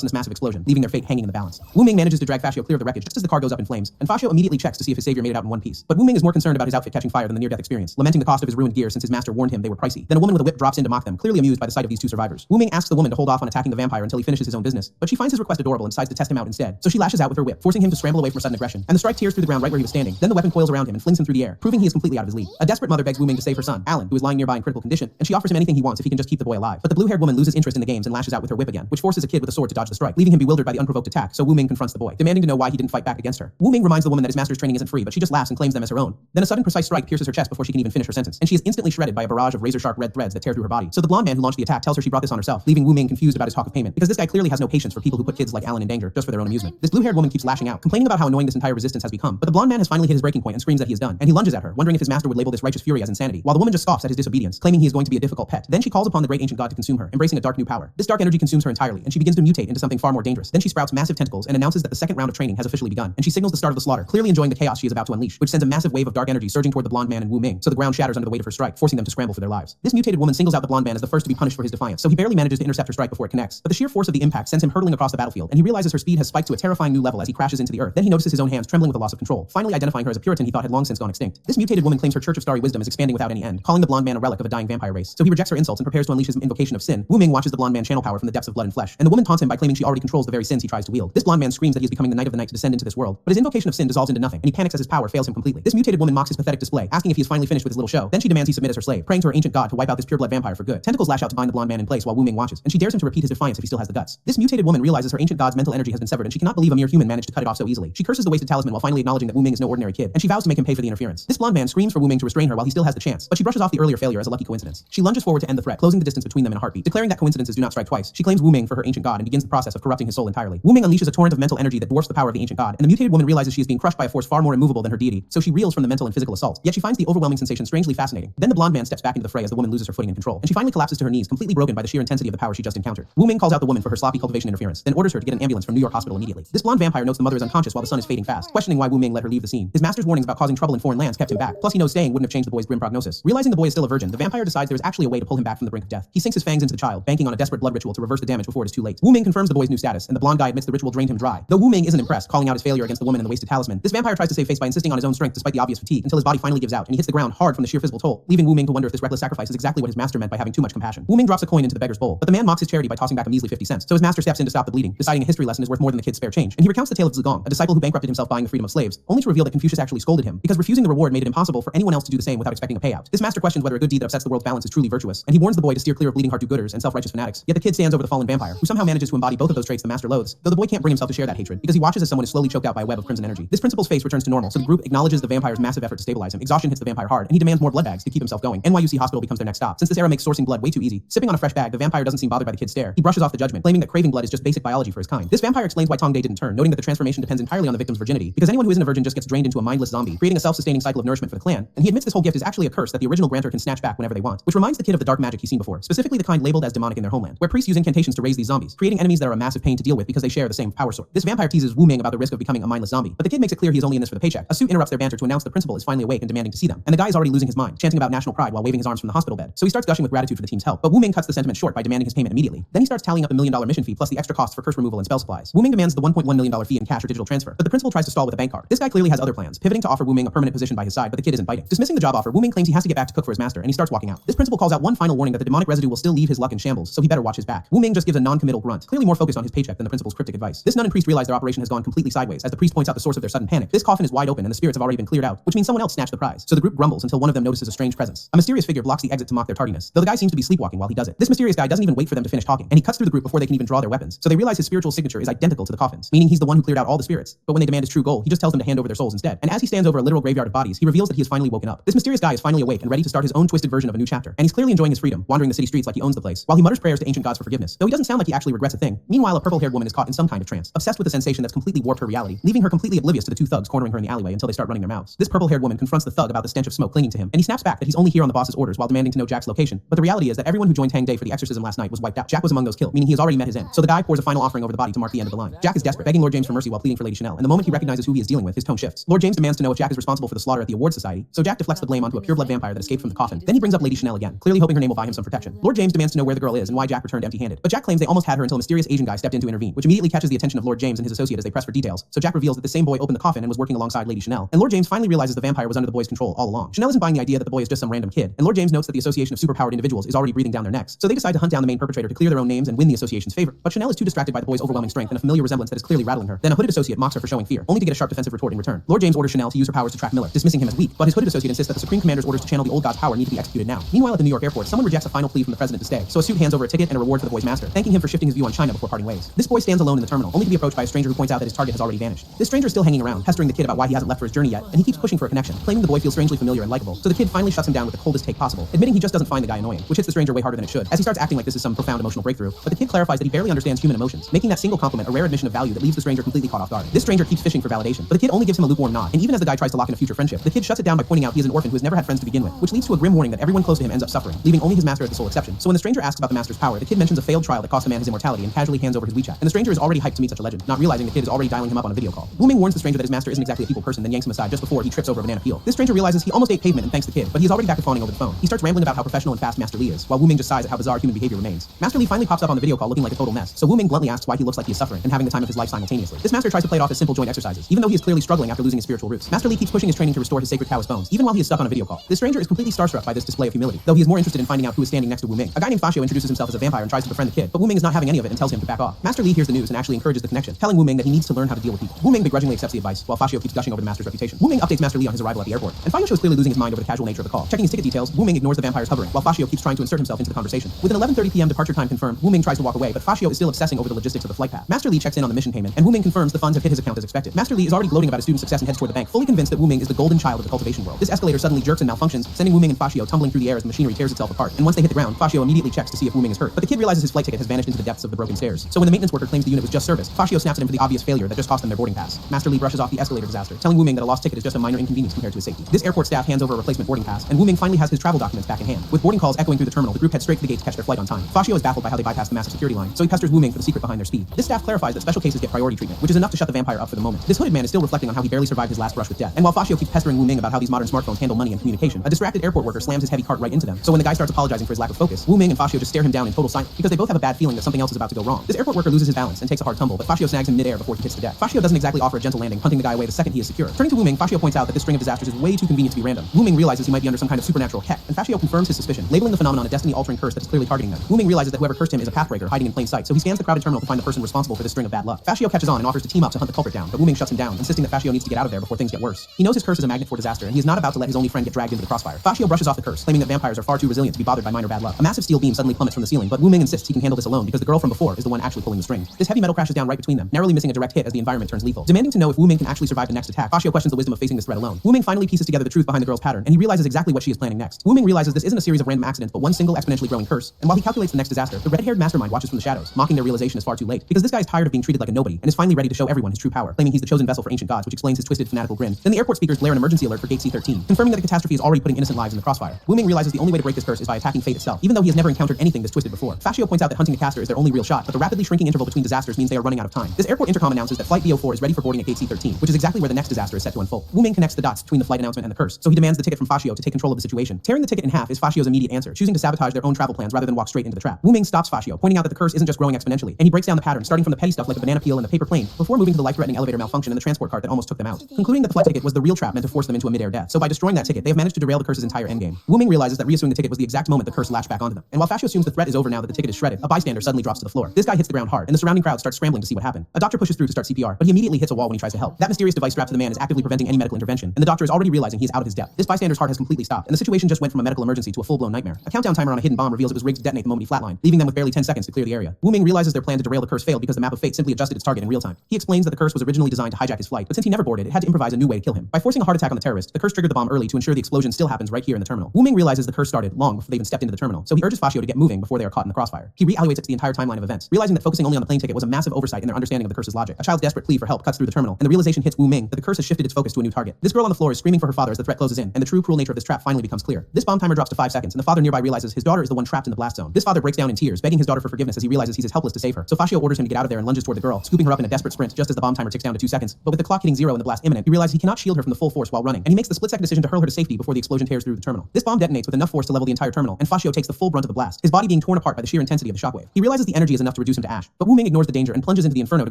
in this massive explosion, leaving their fate hanging in the balance. Wu Ming manages to drag Fashio clear of the wreckage just as the car goes up in flames, and Fashio immediately checks to see if his savior made it out in one piece. But Wu Ming is more concerned about his outfit catching fire than the near-death experience, lamenting the cost of his ruined gear since his master warned him they were pricey. Then a woman with a whip drops in to mock them, clearly amused by the sight of these two survivors. Wu Ming asks the woman to hold off on attacking the vampire until he finishes his own business, but she finds his request adorable and decides to test him out instead. So she lashes out with her whip, forcing him to scramble away from a sudden aggression, and the strike tears through the ground right where he was standing. Then the weapon coils around him and flings him through the air, proving he is completely out of his league. A desperate mother begs Wu Ming to save her son, Alan, who is lying nearby in critical condition, and she offers him anything he wants if he can just keep the boy alive. But the blue-haired woman loses interest in the games and lashes out with her whip again, which forces a kid with a sword to dodge the strike, leaving him bewildered by the unprovoked attack. So Wu Ming confronts the boy, demanding to know why he didn't fight back against her. Wu Ming reminds the woman that his master's training isn't free, but she just laughs and claims them as her own. Then a sudden precise strike pierces her chest before she can even finish her sentence, and she is instantly shredded by a barrage of razor-sharp red threads that tear through her body. So the blonde man who launched the attack tells her she brought this on herself, leaving Wu Ming confused about his talk of payment, because this guy clearly has no patience for people who put kids like Alan in danger just for their own amusement. This blue-haired woman keeps lashing out, complaining about how annoying this entire resistance has become, but the blonde man has finally hit his breaking point and screams that he is done, and he lunges at her, wondering if his master would label this righteous fury as insanity, while the woman just scoffs at his disobedience, claiming he is going to be a difficult pet. Then she calls upon the great ancient god to consume her, embracing a dark new power. This dark energy consumes her entirely, and she begins to mutate into something far more dangerous. Then she sprouts massive tentacles and announces that the second round of training has officially begun, and she signals the start of the slaughter, clearly enjoying the chaos she is about to unleash, which sends a massive wave of dark energy surging toward the blonde man and Wu Ming, so the ground shatters under the weight of her strike, forcing them to scramble for their lives. This mutated woman singles out the blonde man as the first to be punished for his defiance, so he barely manages to intercept her strike before it connects, but the sheer force of the impact sends him hurtling across the battlefield, and he realizes her speed has spiked to a terrifying new level as he crashes into the earth. Then he notices his own hands trembling with the loss of control, finally identifying her as a Puritan he thought had long since gone extinct. This mutated woman claims her Church of Starry Wisdom is expanding without any end, calling the blonde man a relic of a dying vampire race, so he rejects her insults and prepares to unleash his invocation of sin. Wu Ming watches the blonde man channel power from the depths of blood and flesh, and the woman taunts him by claiming she already controls the very sins he tries to wield. This blonde man screams that he is becoming the knight of the night to descend into this world, but his invocation of sin dissolves into nothing, and he panics as his power fails him completely. This mutated woman mocks his pathetic display, asking if he is finally finished with his little show. Then she demands he submit as her slave, praying to her ancient god to wipe out this pureblood vampire for good. Tentacles lash out to bind the blonde man in place while Wu Ming watches, and she dares him to repeat his defiance if he still has the guts. This mutated woman realizes her ancient god's mental energy has been severed, and she cannot believe a mere human managed to cut it off so easily. She curses the wasted talisman while finally acknowledging that Wu Ming is no ordinary kid, and she vows to make him pay for the interference. This blonde man screams for Wu Ming to restrain her while he still has the chance, but she brushes off the earlier failure as a lucky coincidence. She lunges forward to end the threat, closing the distance between them in a heartbeat, declaring that coincidence coincidences do not strike twice. She claims Wu Ming for her ancient god and begins the process of corrupting his soul entirely. Wu Ming unleashes a torrent of mental energy that dwarfs the power of the ancient god, and the mutated woman realizes she is being crushed by a force far more immovable than her deity, so she reels from the mental and physical assault. Yet she finds the overwhelming sensation strangely fascinating. Then the blonde man steps back into the fray as the woman loses her footing and control, and she finally collapses to her knees, completely broken by the sheer intensity of the power she just encountered. Wu Ming calls out the woman for her sloppy cultivation interference, then orders her to get an ambulance from New York Hospital immediately. This blonde vampire notes the mother is unconscious while the son is fading fast, questioning why Wu Ming let her leave the scene. His master's warnings about causing trouble in foreign lands kept him back, plus he knows staying wouldn't have changed the boy's grim prognosis. Realizing the boy is still a virgin, the vampire decides there is actually a way to pull him back from the brink of death. He sinks his fangs into the child, banking on a desperate blood ritual to reverse the damage before it is too late. Wu Ming confirms the boy's new status, and the blonde guy admits the ritual drained him dry. Though Wu Ming isn't impressed, calling out his failure against the woman and the wasted talisman, this vampire tries to save face by insisting on his own strength despite the obvious fatigue, until his body finally gives out and he hits the ground hard from the sheer physical toll, leaving Wu Ming to wonder if this reckless sacrifice is exactly what his master meant by having too much compassion. Wu Ming drops a coin into the beggar's bowl, but the man mocks his charity by tossing back a measly 50 cents, so his master steps in to stop the bleeding, deciding a history lesson is worth more than the kid's spare change, and he recounts the tale of Zigong, a disciple who bankrupted himself buying the freedom of slaves, only to reveal that Confucius actually scolded him, because refusing the reward made it impossible for anyone else to do the same without expecting a payout. This master questions whether a good deed that upsets the world's balance is truly virtuous, and he warns the boy to steer clear of bleeding heart do-gooders and self-righteous fanatics. Yet the kid stands over the fallen vampire, who somehow manages to embody both of those traits the master loathes, though the boy can't bring himself to share that hatred, because he watches as someone is slowly choked out by a web of crimson energy. This principal's face returns to normal, so the group acknowledges the vampire's massive effort to stabilize him. Exhaustion hits the vampire hard, and he demands more blood bags to keep himself going. NYUC Hospital becomes their next stop, since this era makes sourcing blood way too easy. Sipping on a fresh bag, the vampire doesn't seem bothered by the kid's stare. He brushes off the judgment, claiming that craving blood is just basic biology for his kind. This vampire explains why Tong Day didn't turn, noting that the transformation depends entirely on the victim's virginity, because anyone who isn't a virgin just gets drained into a mindless zombie, creating a self-sustaining cycle of nourishment for the clan. And he admits this whole gift is actually a curse that the original grantor can snatch back whenever they want, which reminds the kid of the dark magic he's seen before, specifically the kind labeled as demonic in their homeland, where priests use incantations to raise these zombies, creating enemies that are a massive pain to deal with because they share the same power source. This vampire teases Wu Ming about the risk of becoming a mindless zombie, but the kid makes it clear he is only in this for the paycheck. A suit interrupts their banter to announce the principal is finally awake and demanding to see them, and the guy is already losing his mind, chanting about national pride while waving his arms from the hospital bed. So he starts gushing with gratitude for the team's help, but Wu Ming cuts the sentiment short by demanding his payment immediately. Then he starts tallying up the $1 million mission fee plus the extra costs for curse removal and spell supplies. Wu Ming demands the $1.1 million fee in cash or digital transfer, but the principal tries to stall with a bank card. This guy clearly has other plans, pivoting to offer Wu Ming a permanent position by his side, but the kid isn't biting. Dismissing the job offer, Wu Ming claims he has to get back to cook for his master, and he starts walking out. This principal calls out one final warning that the demonic residue will still leave his luck in shambles, so he better watch his back. Wu Ming just gives a non-committal grunt, clearly more focused on his paycheck than the principal's cryptic advice. This nun and priest realize their operation has gone completely sideways, as the priest points out the source of their sudden panic. This coffin is wide open and the spirits have already been cleared out, which means someone else snatched the prize. So the group grumbles until one of them notices a strange presence. A mysterious figure blocks the exit to mock their tardiness, though the guy seems to be sleepwalking while he does it. This mysterious guy doesn't even wait for them to finish talking, and he cuts through the group before they can even draw their weapons, so they realize his spiritual signature is identical to the coffin's, meaning he's the one who cleared out all the spirits. But when they demand his true goal, he just tells them to hand over their souls instead. And as he stands over a literal graveyard of bodies, he reveals that he has finally woken up. This mysterious guy is finally awake and ready to start his own twisted version of a new chapter, and he's clearly enjoying his freedom, wandering the city streets like he owns the place, while he mutters prayers to ancient gods for forgiveness, though he doesn't sound like he actually regrets a thing. Meanwhile, a purple-haired woman is caught in some kind of trance, obsessed with a sensation that's completely warped her reality, leaving her completely oblivious to the two thugs cornering her in the alleyway until they start running their mouths. This purple-haired woman confronts the thug about the stench of smoke clinging to him, and he snaps back that he's only here on the boss's orders while demanding to know Jack's location. But the reality is that everyone who joined Tang Day for the exorcism last night was wiped out. Jack was among those killed, meaning he has already met his end. So the guy pours a final offering over the body to mark the end of the line. Jack is desperate, begging Lord James for mercy while pleading for Lady Chanel, and the moment he recognizes who he is dealing with, his tone shifts. Lord James demands to know if Jack is responsible for the slaughter at the Award Society, so Jack deflects the blame onto a pure-blood vampire that escaped from the coffin. Then he brings up Lady Chanel again, clearly hoping her name will buy him some protection. Lord James demands to know where the girl is and why Jack returned empty-handed, but Jack claims they almost had her until a mysterious Asian guy stepped in to intervene, which immediately catches the attention of Lord James and his associate as they press for details. So Jack reveals that the same boy opened the coffin and was working alongside Lady Chanel, and Lord James finally realizes the vampire was under the boy's control all along. Chanel isn't buying the idea that the boy is just some random kid, and Lord James notes that the association of superpowered individuals is already breathing down their necks, so they decide to hunt down the main perpetrator to clear their own names and win the association's favor. But Chanel is too distracted by the boy's overwhelming strength and a familiar resemblance that is clearly rattling her. Then a hooded associate mocks her for showing fear, only to get a sharp defensive retort in return. Lord James orders Chanel to use her powers to track Miller, dismissing him as weak, but his hooded associate insists that the Supreme Commander's orders to channel the old god's power need to be executed now. Meanwhile, at the New York airport, someone rejects a final plea from the president to stay, so a suit hands over a ticket and a reward for the boy's master, thanking him for shifting his view on China before parting ways. This boy stands alone in the terminal, only to be approached by a stranger who points out that his target has already vanished. This stranger is still hanging around, pestering the kid about why he hasn't left for his journey yet, and he keeps pushing for a connection, claiming the boy feels strangely familiar and likable. So the kid finally shuts him down with the coldest take possible, admitting he just doesn't find the guy annoying, which hits the stranger way harder than it should, as he starts acting like this is some profound emotional breakthrough. But the kid clarifies that he barely understands human emotions, making that single compliment a rare admission of value that leaves the stranger completely caught off guard. This stranger keeps fishing for validation, but the kid only gives him a lukewarm nod, and even as the guy tries to lock in a future friendship, the kid shuts it down by pointing out he is an orphan who has never had friends to begin with, which leads to a grim warning that everyone close to him ends up suffering, leaving only his master as the sole exception. So when the stranger asks about the master's power, the kid mentions a failed trial that cost the man his immortality and casually hands over his WeChat, and the stranger is already hyped to meet such a legend, not realizing the kid is already dialing him up on a video call. Wu Ming warns the stranger that his master isn't exactly a people person, then yanks him aside just before he trips over a banana peel. This stranger realizes he almost ate pavement and thanks the kid, but he's already back to fawning over the phone. He starts rambling about how professional and fast Master Li is, while Wu Ming just sighs at how bizarre human behavior remains. Master Li finally pops up on the video call looking like a total mess, so Wu Ming bluntly asks why he looks like he is suffering and having the time of his life simultaneously. This master tries to play it off as simple joint exercises, even though he is clearly struggling after losing his spiritual roots. Master Li keeps pushing his training to restore his sacred Taoist bones, even while he is stuck on a video call. This stranger is completely starstruck by this display of humility, though he is more interested in finding out who is standing next to Wu Ming. A guy named Fashio introduces himself as a vampire and tries to befriend the kid, but Wu Ming is not having any of it and tells him to back off. Master Li hears the news and actually encourages the connection, telling Wu Ming that he needs to learn how to deal with people. Wu Ming begrudgingly accepts the advice, while Fashio keeps gushing over the master's reputation. Wu Ming updates Master Li on his arrival at the airport, and Fashio is clearly losing his mind over the casual nature of the call. Checking his ticket details, Wu Ming ignores the vampire's hovering, while Fashio keeps trying to insert himself into the conversation. With an 11:30 p.m. departure time confirmed, Wu Ming tries to walk away, but Fashio is still obsessing over the logistics of the flight path. Master Li checks in on the mission payment, and Wu Ming confirms the funds have hit his account as expected. Master Li is already gloating about his student's success and heads toward the bank, fully convinced that Wu Ming is the golden child of the cultivation world. This escalator suddenly jerks and malfunctions, sending Wu Ming and Fashio tumbling through the air as the machinery tears itself apart. And once they hit the ground, Fashio immediately checks to see if Wu Wu Ming is hurt, but the kid realizes his flight ticket has vanished into the depths of the broken stairs. So when the maintenance worker claims the unit was just service, Fashio snaps at him for the obvious failure that just cost them their boarding pass. Master Li brushes off the escalator disaster, telling Wu Ming that a lost ticket is just a minor inconvenience compared to his safety. This airport staff hands over a replacement boarding pass, and Wu Ming finally has his travel documents back in hand. With boarding calls echoing through the terminal, the group heads straight to the gate to catch their flight on time. Fashio is baffled by how they bypassed the massive security line, so he pesters Wu Ming for the secret behind their speed. This staff clarifies that special cases get priority treatment, which is enough to shut the vampire up for the moment. This hooded man is still reflecting on how he barely survived his last brush with death. And while Fashio keeps pestering Wu Ming about how these modern smartphones handle money and communication, a distracted airport worker slams his heavy cart right into them. So when the guy starts apologizing for his lack of focus, Wu Ming and Fashio just stare him down in total silence because they both have a bad feeling that something else is about to go wrong. This airport worker loses his balance and takes a hard tumble, but Fashio snags him midair before he hits the deck. Fashio doesn't exactly offer a gentle landing, hunting the guy away the second he is secure. Turning to Wu Ming, Fashio points out that this string of disasters is way too convenient to be random. Wu Ming realizes he might be under some kind of supernatural heck, and Fashio confirms his suspicion, labeling the phenomenon a destiny-altering curse that is clearly targeting them. Wu Ming realizes that whoever cursed him is a pathbreaker hiding in plain sight, so he scans the crowded terminal to find the person responsible for this string of bad luck. Fashio catches on and offers to team up to hunt the culprit down, but Wu Ming shuts him down, insisting that Fashio needs to get out of there before things get worse. He knows his curse is a magnet for disaster, and he is not about to let his only friend get dragged into the crossfire. Fashio brushes off the curse, claiming that vampires are far too resilient to be bothered by minor bad luck. A massive steel beam suddenly plummets from the ceiling, but Wu Ming insists he can handle this alone because the girl from before is the one actually pulling the string. This heavy metal crashes down right between them, narrowly missing a direct hit as the environment turns lethal. Demanding to know if Wu Ming can actually survive the next attack, Fashio questions the wisdom of facing this threat alone. Wu Ming finally pieces together the truth behind the girl's pattern, and he realizes exactly what she is planning next. Wu Ming realizes this isn't a series of random accidents, but one single exponentially growing curse, and while he calculates the next disaster, the red-haired mastermind watches from the shadows, mocking their realization is far too late, because this guy is tired of being treated like a nobody, and is finally ready to show everyone his true power, claiming he's the chosen vessel for ancient gods, which explains his twisted, fanatical grin. Then the airport speakers blare an emergency alert for Gate C-13, confirming that the catastrophe is already putting innocent lives in the crossfire. Wu Ming realizes the only way to break this curse is by attacking fate itself, even though he has never encountered anything this twisted before. Fashio points out that hunting a caster is their only real shot, but the rapidly shrinking interval between disasters means they are running out of time. This airport intercom announces that Flight B04 is ready for boarding at Gate C-13, which is exactly where the next disaster is set to unfold. Wu Ming connects the dots between the flight announcement and the curse, so he demands the ticket from Fashio to take control of the situation. Tearing the ticket in half is Fashio's immediate answer, choosing to sabotage their own travel plans rather than walk straight into the trap. Wu Ming stops Fashio, pointing out that the curse isn't just growing exponentially, and he breaks down the pattern, starting from the petty stuff like the banana peel and the paper plane, before moving to the life-threatening elevator malfunction and the transport cart that almost took them out, concluding that the flight ticket was the real trap meant to force them into a mid-air death. So by destroying that ticket, they have managed to derail the curse's entire endgame. Wu Ming realizes that reissuing the ticket was the exact moment the curse latched back onto them. And while Fashio assumes the threat is over now that the ticket is shredded, a bystander suddenly drops to the floor. This guy hits the ground hard, and the surrounding crowd starts scrambling to see what happened. A doctor pushes through to start CPR, but he immediately hits a wall when he tries to help. That mysterious device strapped to the man is actively preventing any medical intervention, and the doctor is already realizing he is out of his depth. This bystander's heart has completely stopped, and the situation just went from a medical emergency to a full-blown nightmare. A countdown timer on a hidden bomb reveals it was rigged to detonate the moment he flatlined, leaving them with barely 10 seconds to clear the area. Wu Ming realizes their plan to derail the curse failed because the map of fate simply adjusted its target in real time. He explains that the curse was originally designed to hijack his flight, but since he never boarded, it had to improvise a new way to kill him. By forcing a heart attack on the terrorist, the curse triggered the bomb early to ensure the explosion still happens right here in the terminal. Wu Ming realizes the curse started long before they even stepped into the terminal, so he urges Fashio to get moving before they are caught in the crossfire. He reevaluates the entire timeline of events, realizing that focusing only on the plane ticket was a massive oversight in their understanding of the curse's logic. A child's desperate plea for help cuts through the terminal, and the realization hits Wu Ming that the curse has shifted its focus to a new target. This girl on the floor is screaming for her father as the threat closes in, and the true cruel nature of this trap finally becomes clear. This bomb timer drops to 5 seconds, and the father nearby realizes his daughter is the one trapped in the blast zone. This father breaks down in tears, begging his daughter for forgiveness as he realizes he's as helpless to save her. So Fashio orders him to get out of there and lunges toward the girl, scooping her up in a desperate sprint just as the bomb timer ticks down to 2 seconds. But with the clock hitting 0 and the blast imminent, he realizes he cannot shield her from the full force while running, and he makes the split-second decision to hurl her to safety before the explosion tears through the terminal. This bomb detonates with enough force to level the entire terminal, and Fashio takes the full brunt of the blast, his body being torn apart by the sheer intensity of the shockwave. He realizes the energy is enough to reduce him to ash, but Wu Ming ignores the danger and plunges into the inferno to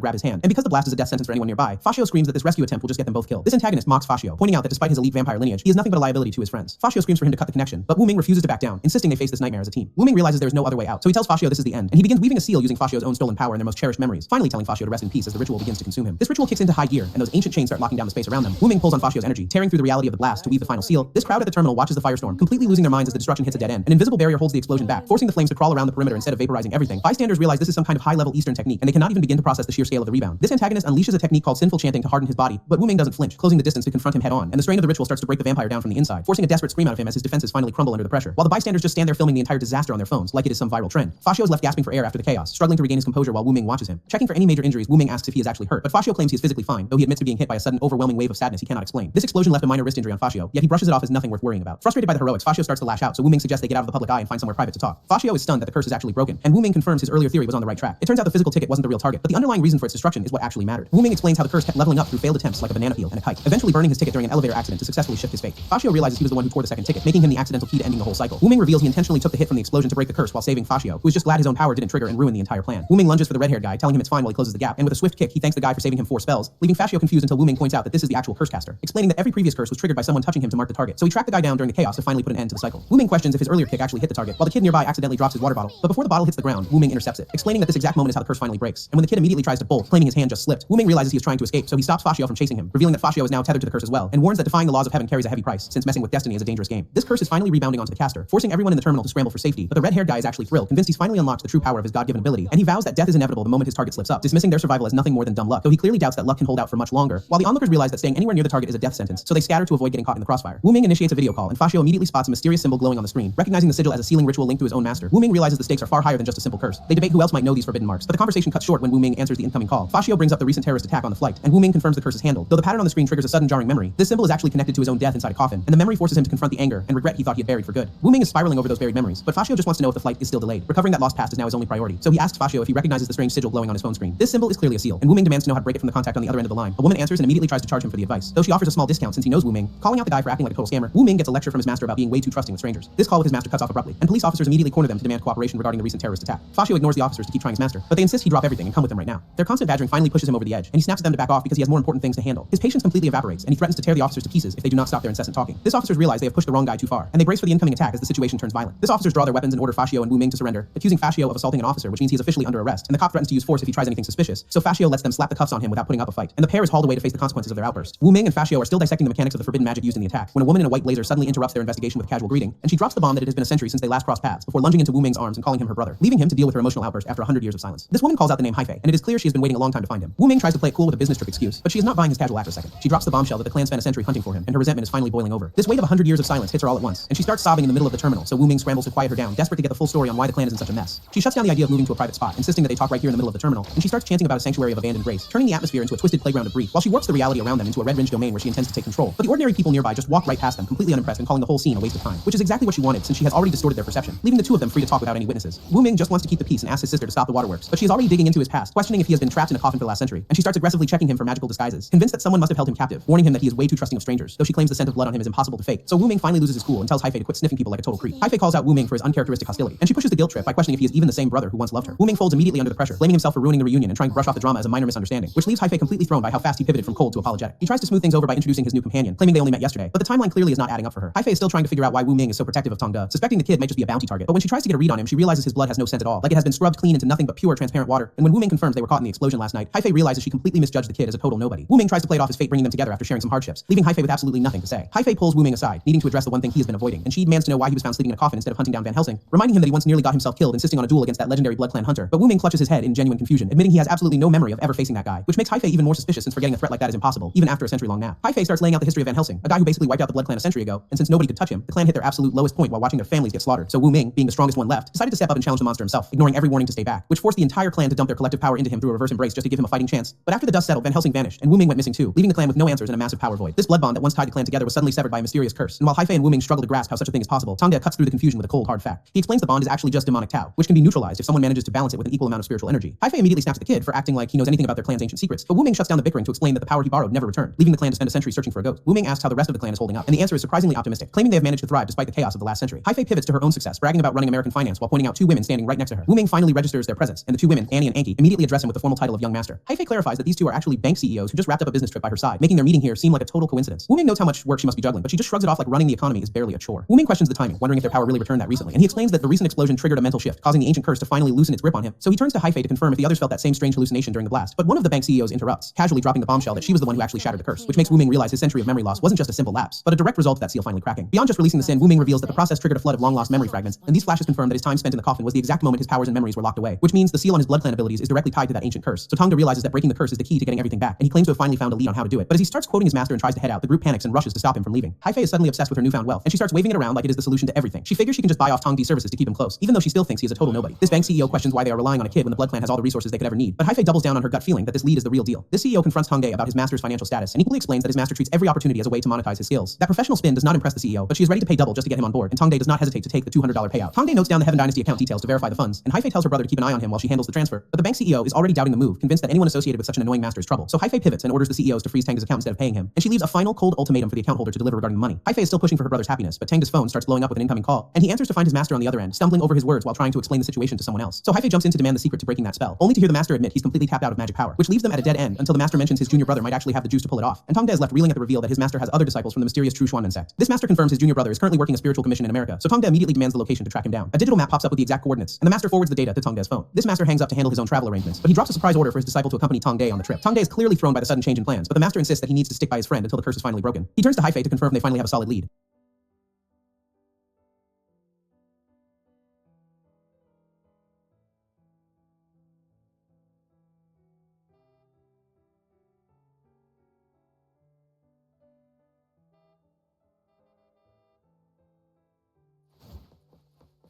grab his hand. And because the blast is a death sentence for anyone nearby, Fashio screams that this rescue attempt will just get them both killed. This antagonist mocks Fashio, pointing out that despite his elite vampire lineage, he is nothing but a liability to his friends. Fashio screams for him to cut the connection, but Wu Ming refuses to back down, insisting they face this nightmare as a team. Wu Ming realizes there is no other way out, so he tells Fashio this is the end, and he begins weaving a seal using Fashio's own stolen power and their most cherished memories, finally telling Fashio to rest in peace as the ritual begins to consume him. This ritual kicks into high gear, and those ancient chains start locking down the space around them. Wu Ming pulls on Fashio's energy, tearing through the reality of the blast to weave the final seal. This crowd at the terminal watches the firestorm, completely losing their minds as the destruction hits a dead end. An invisible barrier holds the explosion back, forcing the flames to crawl around the perimeter instead of vaporizing everything. Bystanders realize this is some kind of high-level Eastern technique, and they cannot even begin to process the sheer scale of the rebound. This antagonist unleashes a technique called sinful chanting to harden his body, but Wu Ming doesn't flinch, closing the distance to confront him head on, and the strain of the ritual starts to break the vampire down from the inside, forcing a desperate scream out of him as his defenses finally crumble under the pressure. While the bystanders just stand there filming the entire disaster on their phones, like it is some viral trend. Fashio is left gasping for air after the chaos, struggling to regain his composure while Wu Ming watches him. Checking for any major injuries, Wu Ming asks if he is actually hurt, but Fashio claims he is physically fine, though he admits to being hit by a sudden, overwhelming wave of sadness he cannot explain. This explosion left a minor wrist injury on Fashio, yet he brushes it off as nothing worth worrying about. Frustrated by the heroics, Fashio starts to lash out, so Wu Ming suggests they get out of the public eye and find somewhere private to talk. Fashio is stunned that the curse is actually broken, and Wu Ming confirms his earlier theory was on the right track. It turns out the physical ticket wasn't the real target, but the underlying reason for its destruction is what actually mattered. Wu Ming explains how the curse kept leveling up through failed attempts like a banana peel and a kite, eventually burning his ticket during an elevator accident to successfully shift his fate. Fashio realizes he was the one who tore the second ticket, making him the accidental key to ending the whole cycle. Wu Ming reveals he intentionally took the hit from the explosion to break the curse while saving Fashio, who is just glad his own power didn't trigger and ruin the entire plan. Wu Ming lunges for the red-haired guy, telling him it's fine while he closes the gap, and with a swift kick, he thanks the guy for saving him 4 spells, leaving Fashio confused until Wu Ming points out that this is the actual curse caster, explaining that every previous curse was triggered by someone touching him to mark the target. So he tracked the guy down during the chaos to finally put an end to the cycle. Wu Ming questions if his earlier kick actually hit the target, while the kid nearby accidentally drops his water bottle. But before the bottle hits the ground, Wu Ming intercepts it, explaining that this exact moment is how the curse finally breaks. And when the kid immediately tries to bolt, claiming his hand just slipped, Wu Ming realizes he is trying to escape, so he stops Fashio from chasing him, revealing that Fashio is now tethered to the curse as well, and warns that defying the laws of heaven carries a heavy price, since messing with destiny is a dangerous game. This curse is finally rebounding onto the caster, forcing everyone in the terminal to scramble for safety, but the red-haired guy is actually thrilled, convinced he's finally unlocked the true power of his God-given ability, and he vows that death is inevitable the moment his target slips up, dismissing their survival as nothing more than dumb luck, though he clearly doubts that luck can hold out for much longer. While the onlookers realize that staying anywhere near the target is a death sentence, so they scatter to avoid getting caught in the crossfire. Wu Ming initiates a video call, and Fashio immediately spots a mysterious symbol glowing on the screen, recognizing the sigil as a sealing ritual linked to his own master. Wu Wu Ming realizes the stakes are far higher than just a simple curse. They debate who else might know these forbidden marks, but the conversation cuts short when Wu Ming answers the incoming call. Fashio brings up the recent terrorist attack on the flight, and Wu Ming confirms the curse is handled. Though the pattern on the screen triggers a sudden jarring memory, this symbol is actually connected to his own death inside a coffin, and the memory forces him to confront the anger and regret he thought he had buried for good. Wu Ming is spiraling over those buried memories, but Fashio just wants to know if the flight is still delayed. Recovering that lost past is now his only priority, so he asks Fashio if he recognizes the strange sigil glowing on his phone screen. This symbol is clearly a seal, and Wu Ming demands to know how to break it from the contact on the other end of the line. A woman answers and immediately tries to charge him for the advice, though she offers a small discount since he knows Wu Ming. Calling out the guy for acting like a total scammer, Wu Ming gets a lecture from his master about being way too trusting with strangers. This call with his master cuts off abruptly, and police officers immediately corner them to demand cooperation regarding the recent terrorist attack. Fashio ignores the officers to keep trying his master, but they insist he drop everything and come with them right now. Their constant badgering finally pushes him over the edge, and he snaps at them to back off because he has more important things to handle. His patience completely evaporates, and he threatens to tear the officers to pieces if they do not stop their incessant talking. This officers realize they have pushed the wrong guy too far, and they brace for the incoming attack as the situation turns violent. This officers draw their weapons and order Fashio and Wu Ming to surrender, accusing Fashio of assaulting an officer, which means he is officially under arrest, and the cop threatens to use force if he tries anything suspicious, so Fashio lets them slap the cuffs on him without putting up a fight, and the pair is hauled away to face the consequences of their outburst. Wu Ming and Fashio are still dissecting the mechanics of the forbidden magic used in the attack when a woman in a white blazer suddenly interrupts their investigation with a casual greeting, and she drops the bomb that it has been a century since they last crossed paths before lunging into Wu Ming's arms and calling him her brother, leaving him to deal with her emotional outburst after 100 years of silence. This woman calls out the name Haifei, and it is clear she has been waiting a long time to find him. Wu Ming tries to play it cool with a business trip excuse, but she is not buying his casual act for a second. She drops the bombshell that the clan spent a century hunting for him, and her resentment is finally boiling over. This weight of 100 years of silence hits her all at once, and she starts sobbing in the middle of the terminal, so Wu Ming scrambles to quiet her down, desperate to get the full story on why the clan is in such a mess. She shuts down the idea of moving to a private spot, insisting that they talk right here in the middle of the terminal, and she starts chanting about a sanctuary of abandoned grace, turning the atmosphere into a twisted playground of grief, while she warps the reality around them into a red ridge domain where she intends to take control. But the ordinary people nearby just walk right past them, completely unimpressed and calling the whole scene a waste of time, which is exactly what she wanted since she has already distorted their perception, leaving the two of them free to talk without any witnesses. Wu Ming just wants to keep the peace and asks his sister to stop the waterworks, but she is already digging into his past, questioning if he has been trapped in a coffin for the last century, and she starts aggressively checking him for magical disguises, convinced that someone must have held him captive, warning him that he is way too trusting of strangers, though she claims the scent of blood on him is impossible to fake. So Wu Ming finally loses his cool and tells Haifei to quit sniffing people like a total creep. Haifei calls out Wu Ming for his uncharacteristic hostility, and she pushes the guilt trip by questioning if he is even the same brother who once loved her. Wu Ming folds immediately under the pressure, blaming himself for ruining the reunion and trying to brush off the drama as a minor misunderstanding, which leaves Haifei completely thrown by how fast he pivoted from cold to apologetic. He tries to smooth things over by introducing his new companion, claiming they only met yesterday, but the timeline clearly is not adding up for her. Haifei is still trying to figure out why Wu Ming is so protective of Tongde, suspecting the kid may just be a bounty target, but when she tries to get a read on him, she realizes his blood has no scent at all, like it has been scrubbed clean into nothing but pure, transparent water, and when Wu Ming confirms they were caught in the explosion last night, Haifei realizes she completely misjudged the kid as a total nobody. Wu Ming tries to play it off his fate bringing them together after sharing some hardships, leaving Haifei with absolutely nothing to say. Haifei pulls Wu Ming aside, needing to address the one thing he has been avoiding, and she demands to know why he was found sleeping in a coffin instead of hunting down Van Helsing, reminding him that he once nearly got himself killed insisting on a duel against that legendary Blood Clan hunter. But Wu Ming clutches his head in genuine confusion, admitting he has absolutely no memory of ever facing that guy, which makes Haifei even more suspicious since forgetting a threat like that is impossible, even after a century-long nap. Haifei starts laying out the history of Van Helsing, a guy who basically wiped out the Blood Clan a century ago, and since nobody could touch him, the clan hit their absolute lowest point while watching their families get slaughtered. So Wu Ming, being the strongest one left, decided to step up and challenge the monster himself, ignoring every warning to stay back, which forced the entire clan to dump their collective power into him through a reverse embrace just to give him a fighting chance. But after the dust settled, Van Helsing vanished, and Wu Ming went missing too, leaving the clan with no answers and a massive power void. This blood bond that once tied the clan together was suddenly severed by a mysterious curse, and while Haifei and Wu Ming struggle to grasp how such a thing is possible, Tongde cuts through the confusion with a cold, hard fact. He explains the bond is actually just demonic Tao, which can be neutralized if someone manages to balance it with an equal amount of spiritual energy. Haifei immediately snaps at the kid for acting like he knows anything about their clan's ancient secrets, but Wu Ming shuts down the bickering to explain that the power he borrowed never returned, leaving the clan to spend a century searching for a ghost. Wu Ming asks how the rest of the clan is holding up, and the answer is surprisingly optimistic, claiming they have managed to thrive despite the chaos of the last century. Haifei pivots to her own success, bragging about running American finance while pointing out two women standing right next to her. Wu Ming finally registers their presence, and the two women, Annie and Anki, immediately address him with the formal title of young master. Haifei clarifies that these two are actually bank CEOs who just wrapped up a business trip by her side, making their meeting here seem like a total coincidence. Wu Ming knows how much work she must be juggling, but she just shrugs it off like running the economy is barely a chore. Wu Ming questions the timing, wondering if their power really returned that recently, and he explains that the recent explosion triggered a mental shift, causing the ancient curse to finally loosen its grip on him. So he turns to Haifei to confirm if the others felt that same strange hallucination during the blast, but one of the bank CEOs interrupts, casually dropping the bombshell that she was the one who actually shattered the curse, which makes Wu Ming realize his century of memory loss wasn't just a simple lapse, but a direct result of that seal finally cracking. Beyond just releasing the sin, Wu Ming reveals that the process triggered a flood of long-lost memory fragments, and these flashes confirm that his time spent in the coffin was the exact moment his powers and memories were locked away, which means the seal on his Blood Clan abilities is directly tied to that ancient curse. So Tongde realizes that breaking the curse is the key to getting everything back, and he claims to have finally found a lead on how to do it. But as he starts quoting his master and tries to head out, the group panics and rushes to stop him from leaving. Haifei is suddenly obsessed with her newfound wealth, and she starts waving it around like it is the solution to everything. She figures she can just buy off Tongde's services to keep him close, even though she still thinks he is a total nobody. This bank CEO questions why they are relying on a kid when the Blood Clan has all the resources they could ever need, but Haifei doubles down on her gut feeling that this lead is the real deal. This CEO confronts Tongde about his master's financial status, and equally explains that his master treats every opportunity as a way to monetize his skills. That professional spin does not impress the CEO, but she is ready to pay double just to get him on board, and Tongde does not hesitate to take the $200 payout. Tongde notes down the Heaven Dynasty account details to verify the funds, and Haifei tells her brother to keep an eye on him while she handles the transfer, but the bank CEO is already doubting the move, convinced that anyone associated with such an annoying master is trouble. So Haifei pivots and orders the CEOs to freeze Tang's account instead of paying him, and she leaves a final cold ultimatum for the account holder to deliver regarding the money. Haifei is still pushing for her brother's happiness, but Tang's phone starts blowing up with an incoming call, and he answers to find his master on the other end, stumbling over his words while trying to explain the situation to someone else. So Haifei jumps in to demand the secret to breaking that spell, only to hear the master admit he's completely tapped out of magic power, which leaves them at a dead end until the master mentions his junior brother might actually have the juice to pull it off, and Tongde is left reeling at the reveal that his master has other disciples from the mysterious True Xuanmen sect. This master confirms his junior brother is currently working a spiritual commission in America, so Tongde immediately demands the location to track him down. A digital map pops up with the exact coordinates, and the master forwards the data to Tongde's phone. This master hangs up to handle his own travel arrangements, but he drops a surprise order for his disciple to accompany Tongde on the trip. Tongde is clearly thrown by the sudden change in plans, but the master insists that he needs to stick by his friend until the curse is finally broken. He turns to Haifei to confirm they finally have a solid lead.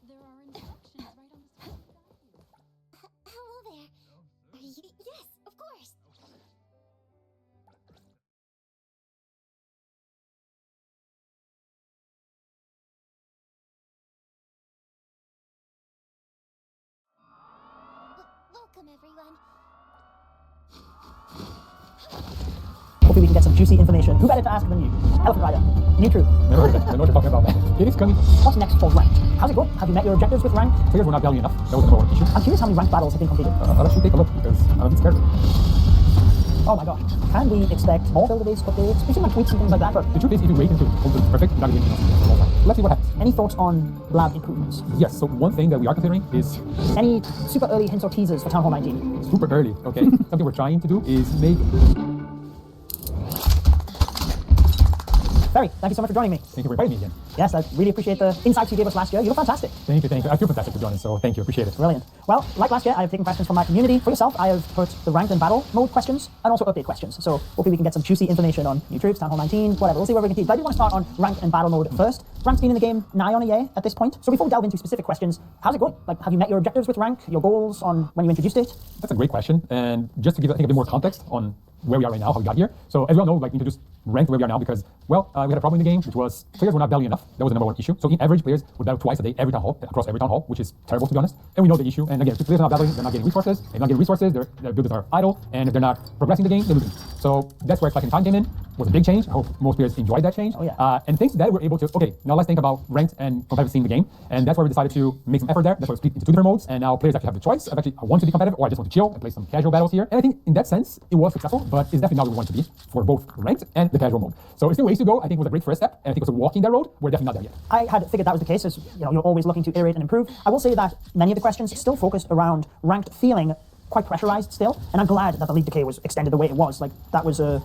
There are instructions right Welcome, everyone. Hopefully we can get some juicy information. Who better to ask than you? Elephant Rider. New truth. Never heard of it. I know what you're talking about, man. It is coming. What's next for ranked? How's it going? Have you met your objectives with ranked? Players were not valued enough. That was the number one issue. I'm curious how many ranked battles have been completed. I'll let you take a look because I'm a bit scared of it. Oh my gosh. Can we expect more build-a-days, updates? We've seen like tweets and things like that, but The truth is, if you wait until it's perfect, you're not going to get anything else for a long time. Let's see what happens. any thoughts on lab improvements? Yes, so one thing that we are considering is Any super early hints or teasers for Town Hall 19? super early, okay? Something we're trying to do is make... Ferry, thank you so much for joining me. Thank you for inviting me again. Yes, I really appreciate the insights you gave us last year. You look fantastic. Thank you, thank you. I feel fantastic to be honest, so thank you, appreciate it. Brilliant. Well, like last year, I have taken questions from my community. For yourself, I have put the ranked and battle mode questions and also update questions. So hopefully we can get some juicy information on new troops, Town Hall 19, whatever. We'll see where we can teach. But I do want to start on ranked and battle mode first. Rank's been in the game nigh on a year at this point. So before we delve into specific questions, how's it going? Like, have you met your objectives with rank, your goals on when you introduced it? That's a great question, and just to give I think a bit more context on where we are right now, how we got here. So as we all know, like we introduced ranked where we are now because, well, we had a problem in the game, which was players were not battling enough. That was the number one issue. So in average, players would battle twice a day, every town hall, across every town hall, which is terrible to be honest. And we know the issue. And again, if players are not battling, they're not getting resources. If they're not getting resources, their builders are idle. And if they're not progressing the game, they're losing. So that's where collecting time came in. Was a big change. I hope most players enjoyed that change. Oh, yeah. And thanks to that, we're able to, okay, now let's think about ranked and competitive scene in the game. And that's why we decided to make some effort there. That's why we split into two different modes. And now players actually have the choice of actually, I want to be competitive or I just want to chill and play some casual battles here. And I think in that sense, it was successful, but it's definitely not where we want to be for both ranked and the casual mode. So it's still ways to go. I think it was a great first step. And I think it was walking that road. We're definitely not there yet. I had figured that was the case, as you know, you're always looking to iterate and improve. I will say that many of the questions still focused around ranked feeling quite pressurized still, and I'm glad that the league decay was extended the way it was. Like, that was a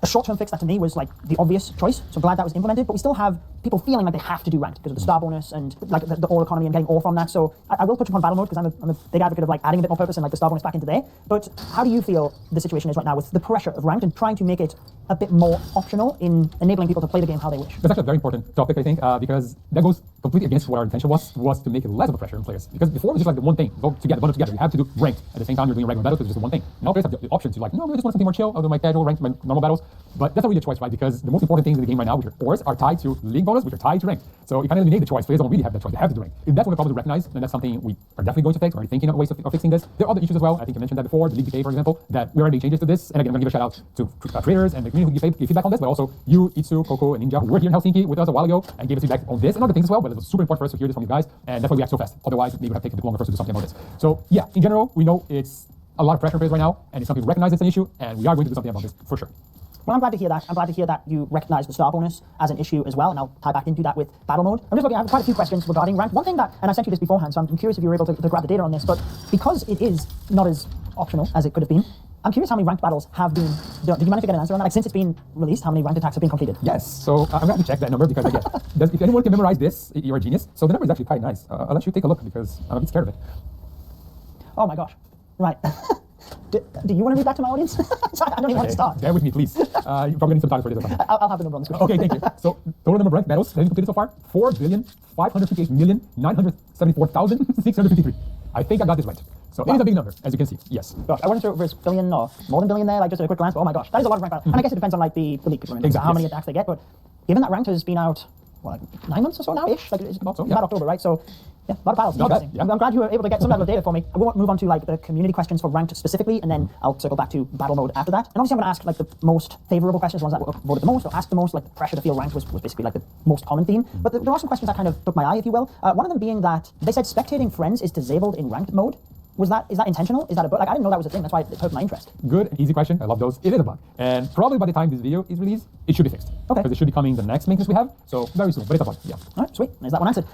short-term fix that to me was like the obvious choice, so I'm glad that was implemented, but we still have people feeling like they have to do ranked because of the star bonus and like the ore economy and getting ore from that. So I will touch upon battle mode because I'm a big advocate of like adding a bit more purpose and like the star bonus back into there. But how do you feel the situation is right now with the pressure of ranked and trying to make it a bit more optional in enabling people to play the game how they wish? That's actually a very important topic, I think, because that goes completely against what our intention was to make it less of a pressure on players. Because before it was just like the one thing, go together, bundle together. You have to do ranked at the same time you're doing regular battles because it's just the one thing. Now players have the option to like, no, I just want something more chill. I'll do my casual ranked, my normal battles. But that's not really a choice, right? Because the most important things in the game right now, which are ores, are tied to league bonus, which are tied to ranked. So if I eliminate the choice, players don't really have that choice. They have to do ranked. If that's one of the problems to recognize, then that's something we are definitely going to fix. We're already thinking of ways of fixing this. There are other issues as well. I think I mentioned that before, the league decay, for example, that we're already making changes to this. And again, I'm going to give a shout out to creators and the community who gave feedback on this, but also you, Itsu, Coco, and Ninja, who were here in Helsinki with us a while ago and gave us feedback on this and other things as well. But it was super important for us to hear this from you guys, and that's why we act so fast. Otherwise, it would have taken a bit longer for us to do something about this. So yeah, in general, we know it's a lot of pressure on players right now, and it's something we recognize it's an issue, and we are going to do something about this for sure. Well, I'm glad to hear that. I'm glad to hear that you recognize the star bonus as an issue as well, and I'll tie back into that with battle mode. I'm just looking, I have quite a few questions regarding rank. One thing that, and I sent you this beforehand, so I'm curious if you were able to grab the data on this, but because it is not as optional as it could have been, I'm curious how many ranked battles have been done. Did you manage to get an answer on that? Like, since it's been released, how many ranked attacks have been completed? Yes, so I'm going to check that number because again, if anyone can memorize this, you're a genius. So the number is actually quite nice. I'll let you take a look because I'm a bit scared of it. Oh my gosh. Right. Do you want to read that to my audience? I don't even want to start. Bear with me, please. You probably need some time for this or something. I'll have the number on the screen. Okay, thank you. So total number of ranked battles that have been completed so far, 4,558,974,653. I think I got this right. So it is a big number, as you can see. Yes. Gosh, I wasn't sure if it was billion or more than billion there, like just at a quick glance, but oh my gosh, that is a lot of ranked battles. And I guess it depends on like the league people are in, exactly, how many attacks they get, but given that ranked has been out, what, like 9 months or so now-ish? Like it's about so, about October, right? So yeah, a lot of battles. Not bad, Interesting. I'm glad you were able to get some level of data for me. I won't move on to like the community questions for ranked specifically, and then I'll circle back to battle mode after that. And obviously I'm going to ask like the most favorable questions, ones that were voted the most or asked the most. Like the pressure to feel ranked was basically like the most common theme. But there are some questions that kind of took my eye, if you will. One of them being that they said spectating friends is disabled in ranked mode. Is that intentional? Is that a bug? Like, I didn't know that was a thing. That's why it took my interest. Good and easy question. I love those. It is a bug. And probably by the time this video is released, it should be fixed. Okay. Because it should be coming the next maintenance we have. So very soon, but it's a bug. Yeah. All right, sweet. There's that one answered.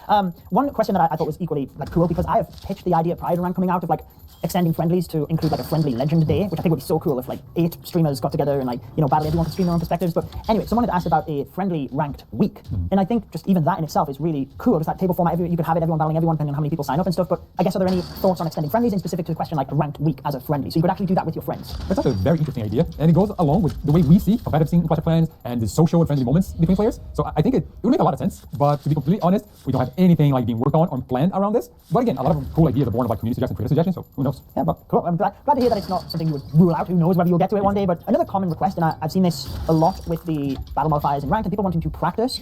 One question that I thought was equally like cool because I have pitched the idea prior to rank coming out of like extending friendlies to include like a friendly legend day, which I think would be so cool if like 8 streamers got together and like, you know, battle everyone could stream their own perspectives. But anyway, someone had asked about a friendly ranked week. And I think just even that in itself is really cool. Just that table format, you could have it, everyone battling everyone, depending on how many people sign up and stuff. But I guess are there any thoughts on extending friendlies in specific to the question like a ranked week as a friendly? So you could actually do that with your friends. That's actually a very interesting idea. And it goes along with the way we see competitive scene in Clash of Clans and the social and friendly moments between players. So I think it would make a lot of sense. But to be completely honest, we don't have anything like being worked on or planned around this. But again, a lot of cool ideas are born of like community suggestions, creator suggestions. So who knows? Yeah, but cool. I'm glad to hear that it's not something you would rule out. Who knows whether you'll get to it one day. But another common request, and I've seen this a lot with the battle modifiers in ranked and people wanting to practice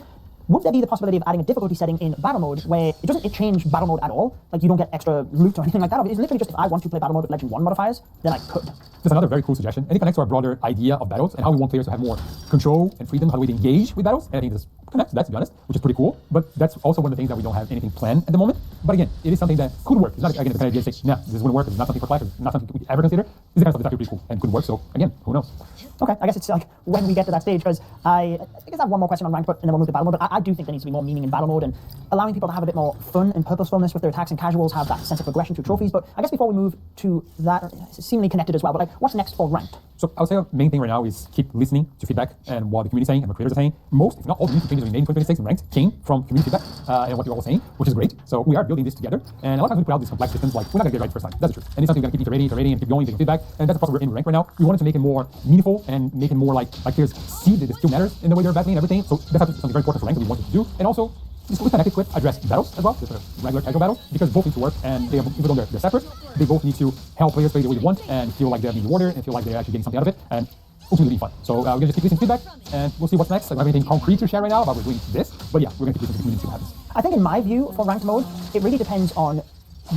would there be the possibility of adding a difficulty setting in battle mode where it doesn't change battle mode at all? Like you don't get extra loot or anything like that? It's literally just if I want to play battle mode with Legend 1 modifiers, then I could. That's another very cool suggestion, and it connects to our broader idea of battles and how we want players to have more control and freedom, how we engage with battles. And I think this connects to that, to be honest, which is pretty cool. But that's also one of the things that we don't have anything planned at the moment. But again, it is something that could work. It's not, again, the kind of idea to say, nah, this wouldn't work, it's not something for Clash, it's not something we ever consider. This is the kind of stuff that's actually pretty cool and could work. So again, who knows? Okay, I guess it's like when we get to that stage, because I guess I have one more question on ranked, and then we'll move to battle mode. But I do think there needs to be more meaning in battle mode and allowing people to have a bit more fun and purposefulness with their attacks, and casuals have that sense of progression through trophies. But I guess before we move to that, it's seemingly connected as well, but like what's next for ranked? So I would say the main thing right now is keep listening to feedback and what the community is saying and what creators are saying. Most, if not all, the new changes we made in 2026 in ranked came from community feedback and what you're all saying, which is great. So we are building this together. And a lot of times we put out these complex systems like we're not gonna get it right the first time. That's the truth. And it's something we're gonna keep iterating and keep going, getting feedback. And that's the process we're in ranked right now. We wanted to make it more meaningful and make it more like players see that the skill matters in the way they're battling and everything. So that's something very important for ranked that we wanted to do. And also it's connected with address battles as well, just a regular casual battle, because both need to work, and they, even though they're separate, they both need to help players play the way they want and feel like they're being rewarded and feel like they're actually getting something out of it, and ultimately be fun. So we're gonna just keep listening to feedback, and we'll see what's next. I don't have anything concrete to share right now about we're doing this, but yeah, we're gonna keep listening to the community and see what happens. I think in my view for ranked mode, it really depends on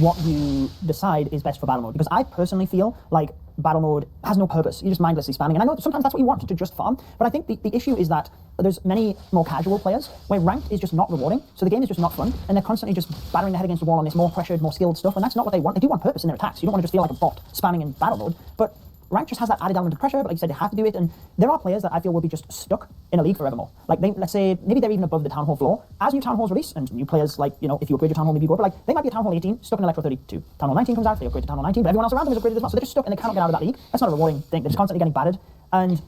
what you decide is best for battle mode, because I personally feel like battle mode has no purpose. You're just mindlessly spamming, and I know sometimes that's what you want, to just farm, but I think the issue is that there's many more casual players where ranked is just not rewarding, so the game is just not fun, and they're constantly just battering their head against the wall on this more pressured, more skilled stuff, and that's not what they want. They do want purpose in their attacks. You don't want to just feel like a bot spamming in battle mode, but ranked just has that added element of pressure, but like you said, they have to do it, and there are players that I feel will be just stuck in a league forevermore. Like, let's say, maybe they're even above the Town Hall floor. As new Town Halls release, and new players, like, you know, if you upgrade your Town Hall, maybe you go up, but like, they might be a Town Hall 18, stuck in Electro 32. Town Hall 19 comes out, they upgrade to Town Hall 19, but everyone else around them is upgraded as well, so they're just stuck, and they cannot get out of that league. That's not a rewarding thing. They're just constantly getting battered, and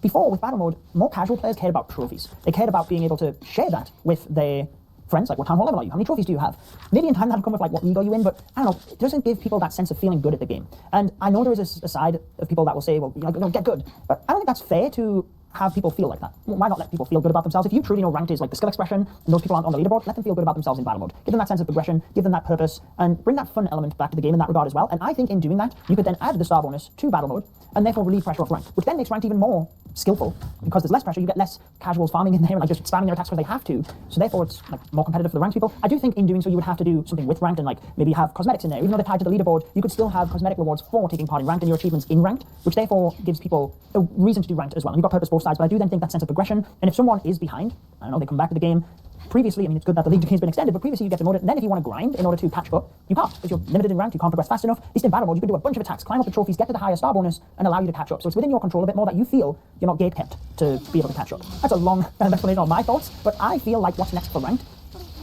before, with battle mode, more casual players cared about trophies. They cared about being able to share that with their friends, like what Town Hall level are you? How many trophies do you have? Maybe in time that'll come with like what league are you in, but I don't know, it doesn't give people that sense of feeling good at the game. And I know there is a side of people that will say, well, you know, get good, but I don't think that's fair to have people feel like that. Why not let people feel good about themselves? If you truly know ranked is like the skill expression, and those people aren't on the leaderboard, let them feel good about themselves in battle mode. Give them that sense of progression, give them that purpose, and bring that fun element back to the game in that regard as well. And I think in doing that, you could then add the star bonus to battle mode, and therefore relieve pressure off ranked, which then makes ranked even more skillful, because there's less pressure, you get less casuals farming in there and like just spamming their attacks because they have to. So therefore it's like more competitive for the ranked people. I do think in doing so you would have to do something with ranked and like maybe have cosmetics in there. Even though they're tied to the leaderboard, you could still have cosmetic rewards for taking part in ranked and your achievements in ranked, which therefore gives people a reason to do ranked as well. And you've got purpose both sides, but I do then think that sense of progression. And if someone is behind, I don't know, they come back to the game. Previously, I mean, it's good that the league has been extended, but previously you get demoted, and then if you want to grind in order to catch up, you can't, because you're limited in ranked, you can't progress fast enough. At least in battle mode, you can do a bunch of attacks, climb up the trophies, get to the higher star bonus, and allow you to catch up. So it's within your control a bit more that you feel you're not gate-kept to be able to catch up. That's a long explanation on my thoughts, but I feel like what's next for ranked,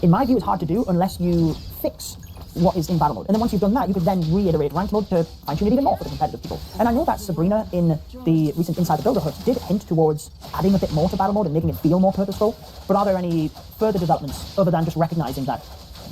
in my view, is hard to do unless you fix what is in battle mode. And then once you've done that, you could then reiterate ranked mode to fine-tune it even more for the competitive people. And I know that Sabrina in the recent Inside the Builder Hut did hint towards adding a bit more to battle mode and making it feel more purposeful, but are there any further developments other than just recognizing that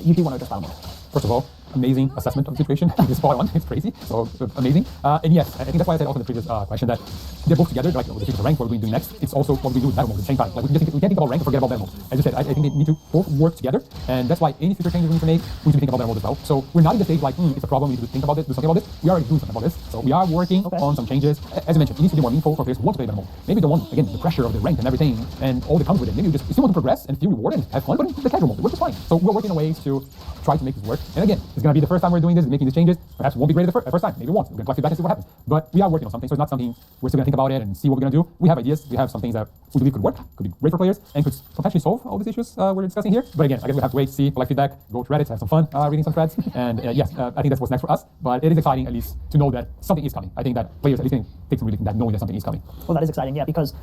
you do want to address battle mode? First of all, amazing assessment of the situation. It's spot on. It's crazy. So amazing. And yes, I think that's why I said also in the previous question that they're both together. Like the rank, what we're doing next, it's also what we do with battle mode at the same time. Like we can't think about rank and forget about battle mode. As you said, I think they need to both work together, and that's why any future changes we need to make, we need to think about battle mode as well. So we're not in the stage like it's a problem. We need to think about it, do something about this. We are already doing something about this. So we are working on some changes. As I mentioned, it needs to be more meaningful for players who want to play battle mode. Maybe the one again the pressure of the rank and everything and all that comes with it. Maybe you still want to progress and feel rewarded and have fun, but in the casual mode, which is fine. So we're working on ways to try to make this work. And again, it's going to be the first time we're doing this, making these changes. Perhaps it won't be great the first time. Maybe it won't. We're going to collect feedback and see what happens. But we are working on something, so it's not something we're still going to think about it and see what we're going to do. We have ideas. We have some things that we believe could work, could be great for players, and could potentially solve all these issues we're discussing here. But again, I guess we have to wait, see, collect feedback, go to Reddit, have some fun reading some threads. And yes, I think that's what's next for us. But it is exciting, at least, to know that something is coming. I think that players at least can take some relief in that, knowing that something is coming. Well, that is exciting, yeah, because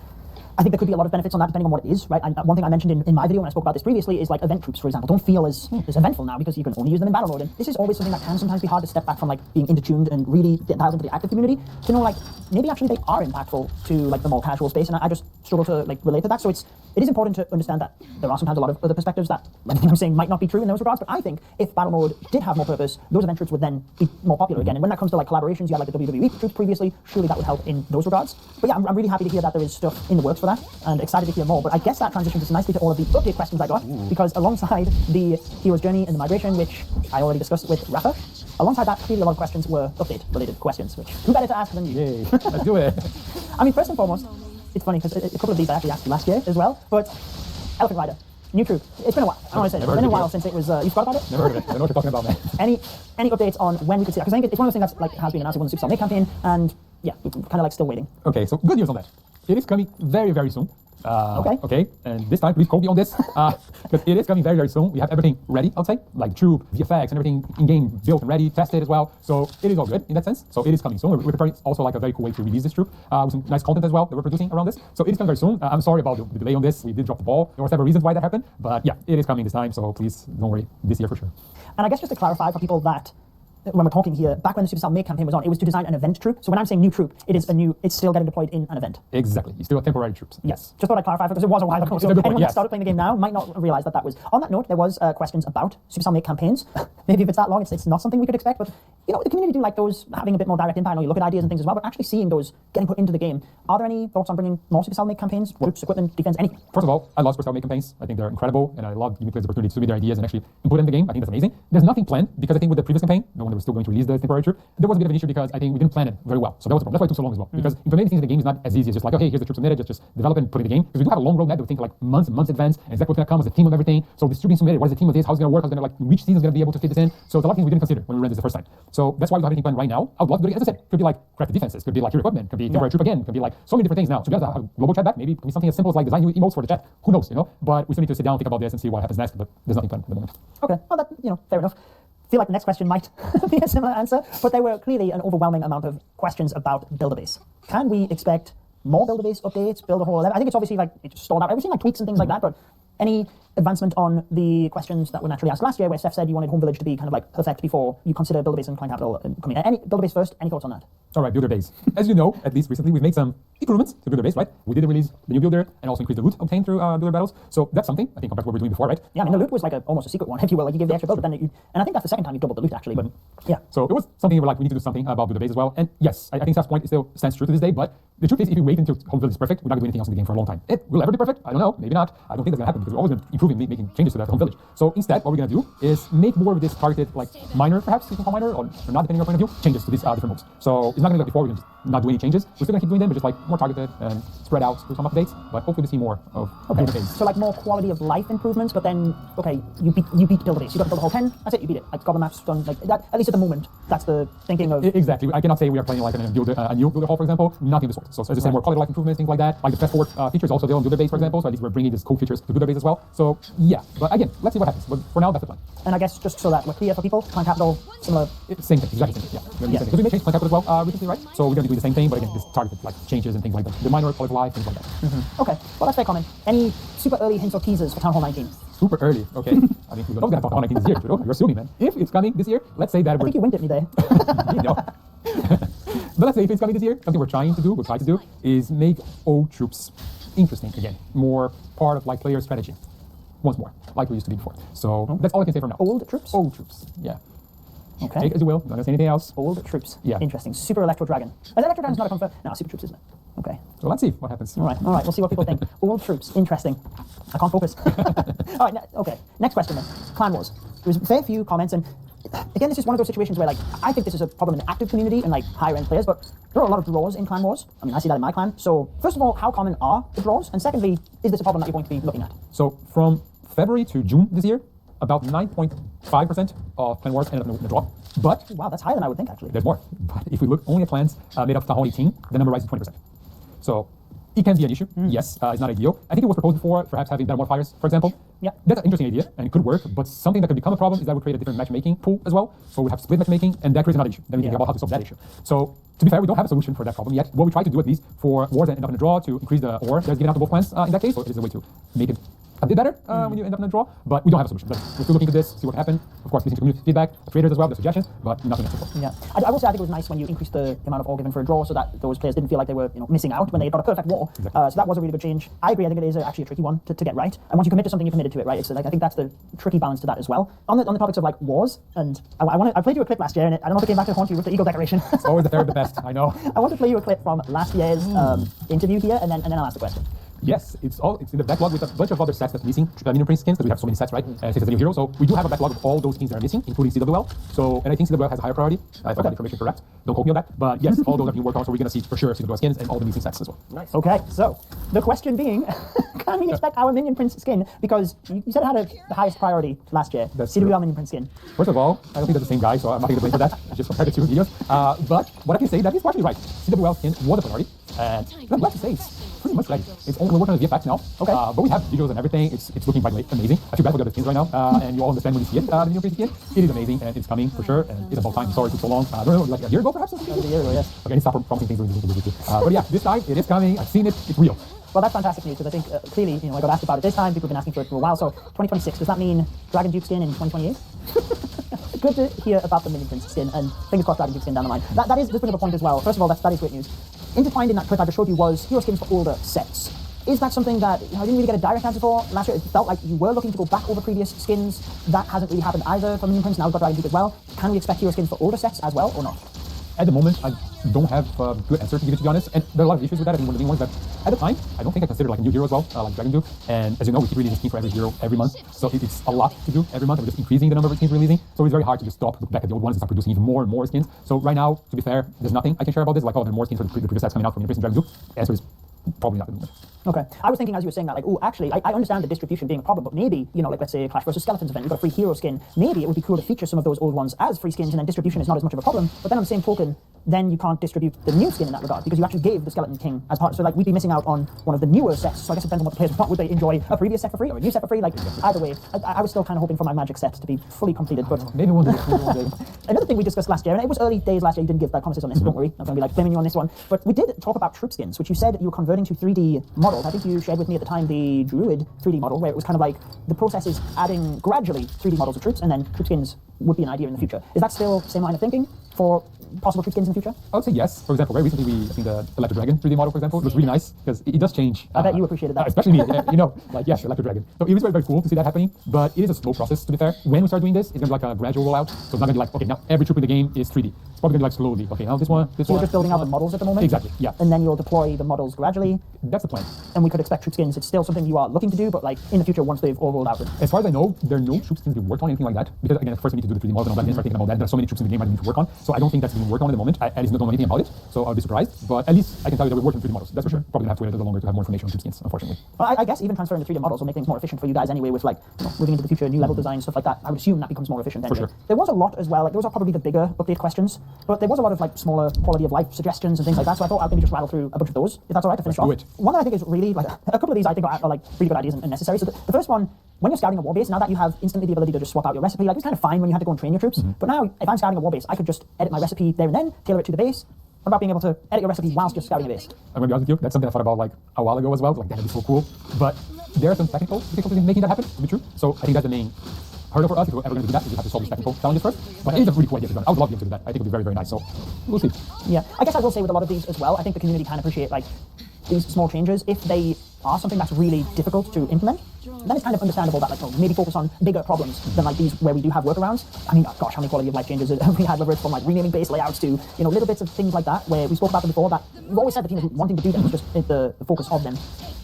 I think there could be a lot of benefits on that depending on what it is, right? And one thing I mentioned in my video when I spoke about this previously is like event troops, for example, don't feel as eventful now because you can only use them in battle mode. And this is always something that can sometimes be hard to step back from like being into tuned and really dialed into the active community to know like maybe actually they are impactful to like the more casual space. And I just struggle to like relate to that. So it is important to understand that there are sometimes a lot of other perspectives that anything I'm saying might not be true in those regards. But I think if battle mode did have more purpose, those event troops would then be more popular again. And when that comes to like collaborations, you had like the WWE troops previously, surely that would help in those regards. But yeah, I'm really happy to hear that there is stuff in the works for that and excited to hear more. But I guess that transitions us nicely to all of the update questions I got, because alongside the hero's journey and the migration, which I already discussed with Rafa, alongside that, clearly a lot of questions were update related questions, which who better to ask than you? Yay, let's do it. I mean, first and foremost, it's funny because a couple of these I actually asked you last year as well, but Elephant Rider. New troop. It's been a while. I want to say it's been a while since it was. You forgot about it? Never heard of it. I don't know what you're talking about, man. Any updates on when we could see that? Because I think it's one of those things that's like has been announced. It won the Supercell Make campaign, and yeah, we're kind of like still waiting. Okay, so good news on that. It is coming very, very soon. Okay, and this time please quote me on this, because it is coming very, very soon. We have everything ready, I would say, like troop, VFX, and everything in-game built and ready, tested as well. So it is all good in that sense. So it is coming soon. We're preparing also like a very cool way to release this troop with some nice content as well that we're producing around this. So it is coming very soon. I'm sorry about the delay on this. We did drop the ball. There were several reasons why that happened, but yeah, it is coming this time. So please don't worry, this year for sure. And I guess just to clarify for people that when we're talking here, back when the Supercell Make campaign was on, it was to design an event troop. So when I'm saying new troop, it's still getting deployed in an event. Exactly. You still have temporary troops. Yes. Just thought I'd clarify because it was a while ago. So anyone that started playing the game now might not realize that was. On that note, there was questions about Supercell Make campaigns. Maybe if it's that long, it's not something we could expect. But you know, the community do like those having a bit more direct impact. I know you look at ideas and things as well, but actually seeing those getting put into the game. Are there any thoughts on bringing more Supercell Make campaigns? Troops, equipment, defense, anything? First of all, I love Supercell Make campaigns. I think they're incredible, and I love giving players the opportunity to submit their ideas and actually input in the game. I think that's amazing. There's nothing planned because I think with the previous campaign, when they were still going to release the temporary troop, there was a bit of an issue because I think we didn't plan it very well. So that was a problem. That's why it took so long as well. Because implementing things in the game is not as easy as just like, okay, here's the troop submitted, just develop and put it in the game. Because we do have a long roadmap that we think like months and months in advance, and exactly what's going to come as a team of everything. So this troop being submitted, what is the team of this, how's it going to work, how's it going to like, which season is going to be able to fit this in. So it's a lot of things we didn't consider when we ran this the first time. So that's why we don't have anything planned right now. I would love to do it. As I said, it could be like crafted defenses, could be like your equipment, could be temporary troop again, could be like so many different things now. So we have to have a global chat back, maybe it could be something as simple as like design new emotes for the chat. Who knows, you know? But we still need to sit down and think about this and see what happens next. But there's nothing planned at the moment. Okay, well that fair enough. I feel like the next question might be a similar answer, but there were clearly an overwhelming amount of questions about Build-A-Base. Can we expect more Build-A-Base updates, build a whole 11? I think it's obviously like it just stalled out. We've seen like tweaks and things like that, but any advancement on the questions that were naturally asked last year where Steph said you wanted Home Village to be kind of like perfect before you consider Build-A-Base and Client Capital coming in? Any Build-A-Base first, any thoughts on that? All right, Builder Base. As you know, at least recently, we've made some improvements to Builder Base, right? We did release the new builder and also increase the loot obtained through Builder Battles. So that's something, I think, compared to what we were doing before, right? Yeah, I mean, the loot was like almost a secret one, if you will. Like you gave the extra build, but then and I think that's the second time you've doubled the loot, actually, but yeah. So it was something we were like, we need to do something about Builder Base as well. And yes, I think Steph's point still stands true to this day, but the truth is, if we wait until Home Village is perfect, we're not going to do anything else in the game for a long time. It will ever be perfect? I don't know, maybe not. I don't think that's going to happen because we're always going to improve and making changes to that Home Village. So instead, what we're going to do is make more of this targeted, like minor, perhaps, you can call minor, or not, depending on your point of view, changes to these different moves. So it's not going to be like before, we're going to just not do any changes. We're still going to keep doing them, but just like more targeted and spread out through some updates, but hopefully we see more of Builder Base. So like more quality of life improvements, but then, okay, you beat Builder Base. You got to build a whole 10, that's it, you beat it. Like Goblin Maps done, like that, at least at the moment, that's the thinking of... Exactly. I cannot say we are playing like a new Builder Hall, for example, nothing of the sort. So as I said, more quality of life improvements, things like that. Like the fast forward features also there on Builder Base, for example, so at least we're bringing these cool features to Builder Base as well. So yeah, but again, let's see what happens. But for now, that's the plan. And I guess just so that we're clear for people, Client Capital, similar... Same thing, exactly same thing, yeah. Because we made changes to Client Capital as well recently, right? So we're going to be doing the same thing, but again, this targeted like changes and things like that. The minor quality of life, things like that. Okay, well that's fair comment. Any super early hints or teasers for Town Hall 19? Super early, okay. I mean, we're not going to have Town Hall 19 this year, you're assuming, man. If it's coming this year, let's say that I think you winked at me there. You know. But let's say if it's coming this year, something we'll try to do is make old troops interesting again, more part of like player strategy. Once more, like we used to be before. So that's all I can say for now. Old troops? Old troops, yeah. Okay. Take it as you will, not gonna say anything else. Old troops. Yeah. Interesting. Super Electro Dragon. Electro Dragon's not a confirm. No, Super Troops, isn't it? Okay. So let's see what happens. All right. We'll see what people think. Old troops. Interesting. I can't focus. All right. Okay. Next question then. Clan Wars. There was a fair few comments, and again, this is one of those situations where, like, I think this is a problem in the active community and like higher end players, but there are a lot of draws in Clan Wars. I mean, I see that in my clan. So first of all, how common are the draws? And secondly, is this a problem that you're going to be looking at? So from February to June this year, about 9.5% of Clan Wars ended up in a draw. But wow, that's higher than I would think, actually. There's more. But if we look only at clans made up of Town Hall 18, the number rises to 20%. So it can be an issue. Yes, it's not ideal. I think it was proposed before, perhaps having better modifiers, for example. Yeah. That's an interesting idea, and it could work, but something that could become a problem is that would create a different matchmaking pool as well. So we have split matchmaking, and that creates another issue. Then we think about how to solve that issue. So to be fair, we don't have a solution for that problem yet. What we try to do, at least, for wars that end up in a draw to increase the ore that's given out to both clans in that case, so it is a way to make it a bit better when you end up in a draw, but we don't have a solution. But we're still looking into this, see what happened. Of course, listening to community feedback, traders as well, their suggestions, but nothing that's simple. Yeah, I will say I think it was nice when you increased the amount of ore given for a draw, so that those players didn't feel like they were missing out when they got a perfect war. Exactly. So that was a really good change. I agree. I think it is actually a tricky one to get right. And once you commit to something, you're committed to it, right? It's like I think that's the tricky balance to that as well. On the topics of like wars, and I played you a clip last year, and I don't know if it came back to haunt you with the eagle decoration. It's always the fair of the best, I know. I want to play you a clip from last year's interview here, and then I'll ask the question. Yes, it's in the backlog with a bunch of other sets that's missing. Minion Prince skins, because we have so many sets, right? And since it's a new hero, so we do have a backlog of all those skins that are missing, including CWL. So, and I think CWL has a higher priority. If I got the information correct, don't quote me on that. But yes, all those are being worked on, so we're gonna see for sure CWL skins and all the missing sets as well. Nice. Okay, so the question being, can we expect our Minion Prince skin? Because you said it had the highest priority last year. That's CWL true. Minion Prince skin. First of all, I don't think they're the same guy, so I'm not going to blame for that. I just compared the two videos. But what I can say, that is partially right. CWL skin was a priority, and I'm glad to say it's pretty much ready. We're working on the VFX now. Okay. But we have visuals and everything. It's looking by the way amazing. I feel bad for the other skins right now, and you all understand when you see it. The new skin, it is amazing, and it's coming for sure. And it's about time. Sorry it took so long. I don't know, like a year ago perhaps. That was a year ago, yes. Okay, I need to stop promising things. But yeah, this time it is coming. I've seen it. It's real. Well, that's fantastic news, because I think clearly, I got asked about it this time. People have been asking for it for a while. So 2026, does that mean Dragon Duke skin in 2028? Good to hear about the Minion Prince skin, and fingers crossed Dragon Duke skin down the line. That does bring up a point as well. First of all, that is great news. Intertwined in that clip I just showed you was hero skins for older sets. Is that something that I didn't really get a direct answer for last year? It felt like you were looking to go back over previous skins. That hasn't really happened either for Minion Prince. Now we've got Dragon Duke as well. Can we expect hero skins for older sets as well, or not? At the moment, I don't have a good answer to give it, to be honest. And there are a lot of issues with that. I think one of the main ones that, at the time, I don't think I considered like a new hero as well, like Dragon Duke. And as you know, we keep releasing skins for every hero every month. So it's a lot to do every month. And we're just increasing the number of skins we're releasing. So it's very hard to just stop, look back at the old ones and start producing even more and more skins. So right now, to be fair, there's nothing I can share about this. Like, oh, there are more skins for the previous sets coming out from Prince and Dragon Duke. The answer is probably not at the moment. Okay. I was thinking as you were saying that, like, oh, actually, I understand the distribution being a problem, but maybe, like, let's say a Clash vs. Skeletons event, you've got a free hero skin. Maybe it would be cool to feature some of those old ones as free skins, and then distribution is not as much of a problem. But then on the same token, then you can't distribute the new skin in that regard, because you actually gave the Skeleton King as part. So, like, we'd be missing out on one of the newer sets. So I guess it depends on what the players want. Would they enjoy a previous set for free or a new set for free? Like, either way, I was still kind of hoping for my Magic set to be fully completed, but Maybe one day. another thing we discussed last year, and it was early days last year, you didn't give that conversation on this, don't worry, I'm not going to be like blaming you on this one, but we did talk about troop skins, which you said you were converting to 3D models. I think you shared with me at the time the Druid 3D model, where it was kind of like the process is adding gradually 3D models of troops, and then troop skins would be an idea in the future. Is that still the same line of thinking for possible troop skins in the future? I would say yes. For example, very recently I think the Electro Dragon 3D model, for example, was really nice because it does change. I bet you appreciated that. Especially me, like yes, Electro Dragon. So it was very, very cool to see that happening, but it is a slow process, to be fair. When we start doing this, it's going to be like a gradual rollout. So it's not going to be like, okay, now every troop in the game is 3D. It's probably going to be like slowly. Okay, now this one. So you're just building out the models at the moment? Exactly, yeah. And then you'll deploy the models gradually? That's the plan. And we could expect troop skins. It's still something you are looking to do, but like in the future, once they've all rolled out. As far as I know, there are no troops being worked on, anything like that. Because again, first we need to do the 3D models and all that, and start thinking about that. There are so many troops in the game I need to work on. So I don't think that's being worked on at the moment. I at least don't know anything about it. So I'll be surprised. But at least I can tell you that we're working 3D models. That's for sure. Probably gonna have to wait a little longer to have more information on troop skins, unfortunately. Well, I guess even transferring the 3D models will make things more efficient for you guys anyway, with like moving into the future, new level design, stuff like that. I would assume that becomes more efficient then. For sure. There was a lot as well. Like those are probably the bigger update questions, but there was a lot of like smaller quality of life suggestions and things like that. So I thought I'd maybe just rattle through a bunch of those, if that's all right to finish off. Do it. One that I think is really like a couple of these I think are like really good ideas and necessary. So the first one, when you're scouting a war base, now that you have instantly the ability to just swap out your recipe, like it was kind of fine when you had to go and train your troops. But now if I'm scouting a war base, I could just edit my recipe there and then, tailor it to the base. What about being able to edit your recipe whilst you're scouting a base? I'm gonna be honest with you, that's something I thought about like a while ago as well. Like that'd be so cool. But there are some technical difficulties in making that happen, to be true. So I think that's the main hurdle for us if we're ever going to do that. We have to solve these technical challenges first. But it is a really cool idea to be done. I would love to be able to do that. I think it would be very, very nice. So we'll see. Yeah, I guess I will say with a lot of these as well, I think the community can appreciate like these small changes. If they are something that's really difficult to implement, then it's kind of understandable that like maybe focus on bigger problems than like these where we do have workarounds. I mean, gosh, how many quality of life changes have we had, whether it's from like renaming base layouts to little bits of things like that, where we spoke about them before, that we've always said the team is wanting to do them, it's just the focus of them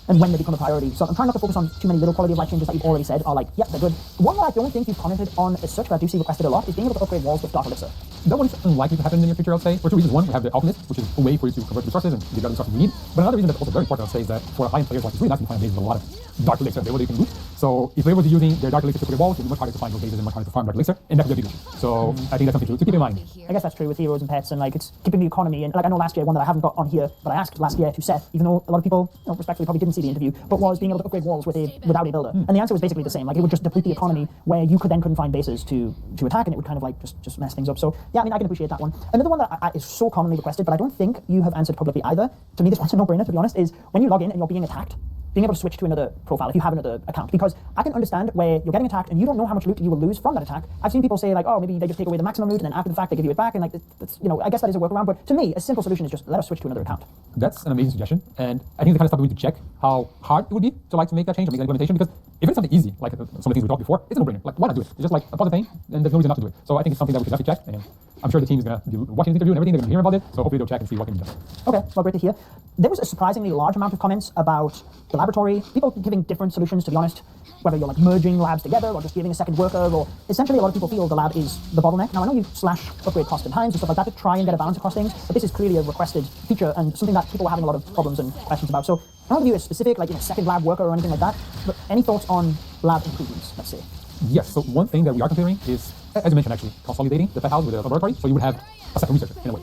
and when they become a priority. So I'm trying not to focus on too many little quality of life changes that you've already said are like, yep, they're good. One that I don't think you've commented on as such, but I do see requested a lot, is being able to upgrade walls with Dark Elixir. That one's unlikely to happen in the near future, I'll say, for two reasons. One, we have the Alchemist, which is a way for you to convert resources and get the resources you need. But another reason that's also very important, I'll say, is that for high-end players, like it's really nice to find bases with a lot of Dark Elixir available that you can loot. So if players were using their Dark Elixir to upgrade walls, it's much harder to find those bases and much harder to farm Dark Elixir, and that could be a big issue. So I think that's something to keep in mind. I guess that's true with heroes and pets, and like it's keeping the economy. And like I know last year, one that I haven't got on here, but I asked last year to Seth, even though a lot of people, respectfully, probably didn't see the interview, but was being able to upgrade walls without a builder. And the answer was basically the same. Like it would just deplete the economy, where you couldn't find bases to attack, and it would kind of like just mess things up. So yeah, I mean, I can appreciate that one. Another one that is so commonly requested, but I don't think you have answered publicly either. To me, this one's a no-brainer, to be honest, is when you log in and you're being attacked, being able to switch to another profile if you have another account. Because I can understand where you're getting attacked and you don't know how much loot you will lose from that attack. I've seen people say like, oh, maybe they just take away the maximum loot and then after the fact they give you it back, and like that's, I guess that is a workaround. But to me, a simple solution is just let us switch to another account. That's an amazing suggestion, and I think the kind of stuff we need to check how hard it would be to make that change or make that implementation. Because if it's something easy, like some of the things we talked before, it's a no-brainer. Like why not do it? It's just like a positive thing, and there's no reason not to do it. So I think it's something that we should definitely check, and I'm sure the team is going to be watching this interview and everything. They're going to hear about it. So hopefully they'll check and see what can be done. Okay, well, great to hear. There was a surprisingly large amount of comments about the laboratory, people giving different solutions, to be honest, whether you're like merging labs together or just giving a second worker, or essentially a lot of people feel the lab is the bottleneck. Now, I know you slash upgrade cost and times and stuff like that to try and get a balance across things, but this is clearly a requested feature and something that people are having a lot of problems and questions about. So I don't give you a specific, like, second lab worker or anything like that, but any thoughts on lab improvements, let's say? Yes, so one thing that we are considering is, as you mentioned, actually consolidating the pet house with a laboratory, so you would have a second researcher in a way.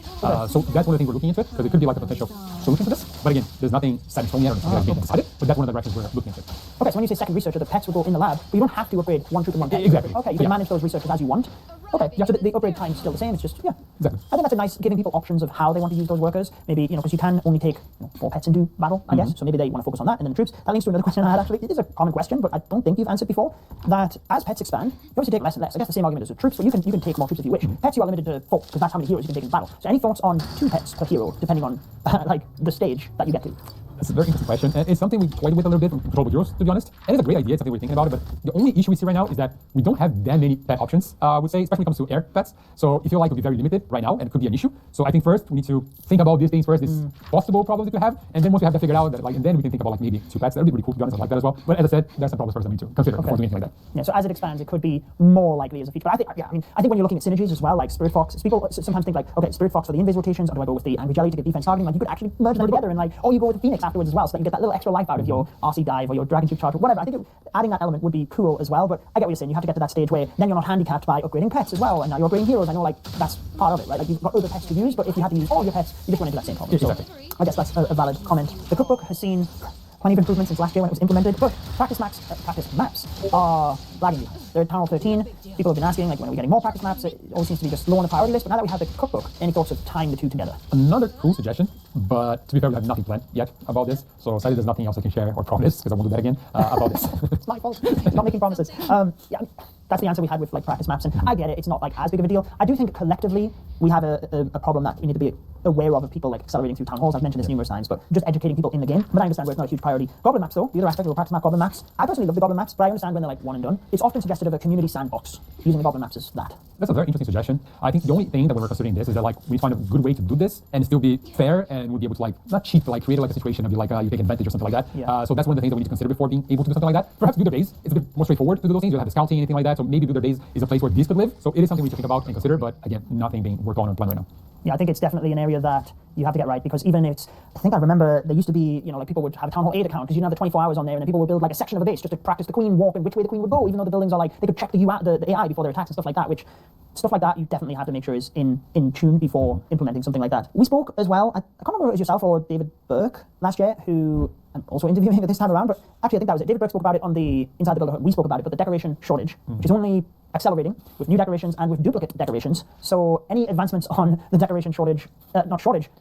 So that's one of the things we're looking into it, because it could be like a potential solution to this. But again, there's nothing set in stone yet or something that's being decided, but that's one of the directions we're looking into. Okay, so when you say second researcher, the pets will go in the lab, but you don't have to upgrade one troop and one pet. Exactly. Okay, you can manage those researchers as you want. Okay, so the upgrade time is still the same, it's just, yeah. Exactly. I think that's a nice, giving people options of how they want to use those workers. Maybe, because you can only take 4 pets into battle, I guess, so maybe they want to focus on that, and then the troops. That leads to another question I had, actually. It is a common question, but I don't think you've answered before, that as pets expand, you obviously take less and less. I guess the same argument as the troops, but you can take more troops if you wish. Pets, you are limited to 4, because that's how many heroes you can take in battle. So any thoughts on 2 pets per hero, depending on, like, the stage that you get to? That's a very interesting question, and it's something we played with a little bit from Control with Heroes, to be honest. And it's a great idea, it's something we're thinking about, but the only issue we see right now is that we don't have that many pet options, I would say, especially when it comes to air pets. So I feel like it would be very limited right now, and it could be an issue. So I think first we need to think about these things first, these possible problems we could have, and then once we have that figured out, and then we can think about like maybe 2 pets. That would be really cool, to be honest. I like that as well. But as I said, there's some problems first that we need to consider before doing anything like that. Yeah, so as it expands, it could be more likely as a feature. But I think when you're looking at synergies as well, like Spirit Fox, people sometimes think like, okay, Spirit Fox for the invis rotations, or do I go with the Angry Jelly to get defense targeting? Like, you could actually merge them together, and like, or you go with the Phoenix afterwards as well, so that you get that little extra life out of your RC dive or your Dragon Tube charge or whatever. I think adding that element would be cool as well, but I get what you're saying. You have to get to that stage where then you're not handicapped by upgrading pets as well, and now you're upgrading heroes. I know, like, that's part of it, right? Like, you've got other pets to use, but if you had to use all your pets, you just run into that same problem. Yeah, exactly. So I guess that's a valid comment. The cookbook has seen plenty of improvements since last year when it was implemented, but practice maps are lagging behind. They're at Town Hall 13. People have been asking, like, when are we getting more practice maps? It always seems to be just low on the priority list, but now that we have the cookbook, any thoughts of tying the 2 together? Another cool suggestion, but to be fair, we have nothing planned yet about this, so sadly there's nothing else I can share or promise, because I won't do that again, about this. It's my fault. Not making promises. Yeah, that's the answer we had with like practice maps, and I get it. It's not like as big of a deal. I do think collectively we have a problem that we need to be aware of people like accelerating through town halls. I've mentioned this numerous times, but just educating people in the game. But I understand where it's not a huge priority. Goblin maps, though, the other aspect of a practice map, goblin maps. I personally love the goblin maps, but I understand when they're like one and done. It's often suggested of a community sandbox. Using the goblin maps as that. That's a very interesting suggestion. I think the only thing that we're considering this is that like we find a good way to do this and still be fair, and we'll be able to like not cheat, but like create like a situation of like you take advantage or something like that. Yeah. So that's one of the things that we need to consider before being able to do something like that. Perhaps do their base. It's a bit more straightforward to do those things. You don't have the scouting, anything like that. So maybe do their base is a place where these could live. So it is something we need to think about and consider. But again, nothing being worked on or planned right now. Yeah, I think it's definitely an area that you have to get right, because even it's, I think I remember there used to be, like people would have a Town Hall 8 account because you didn't have the 24 hours on there, and then people would build like a section of a base just to practice the queen walk and which way the queen would go, even though the buildings are like, they could check the AI before their attacks and stuff like that, which stuff like that you definitely have to make sure is in tune before implementing something like that. We spoke as well, I can't remember if it was yourself or David Burke last year, who I'm also interviewing this time around, but actually I think that was it. David Burke spoke about it on the Inside the Builder. We spoke about it, but the decoration shortage, which is only accelerating with new decorations and with duplicate decorations. So any advancements on the decoration shortage,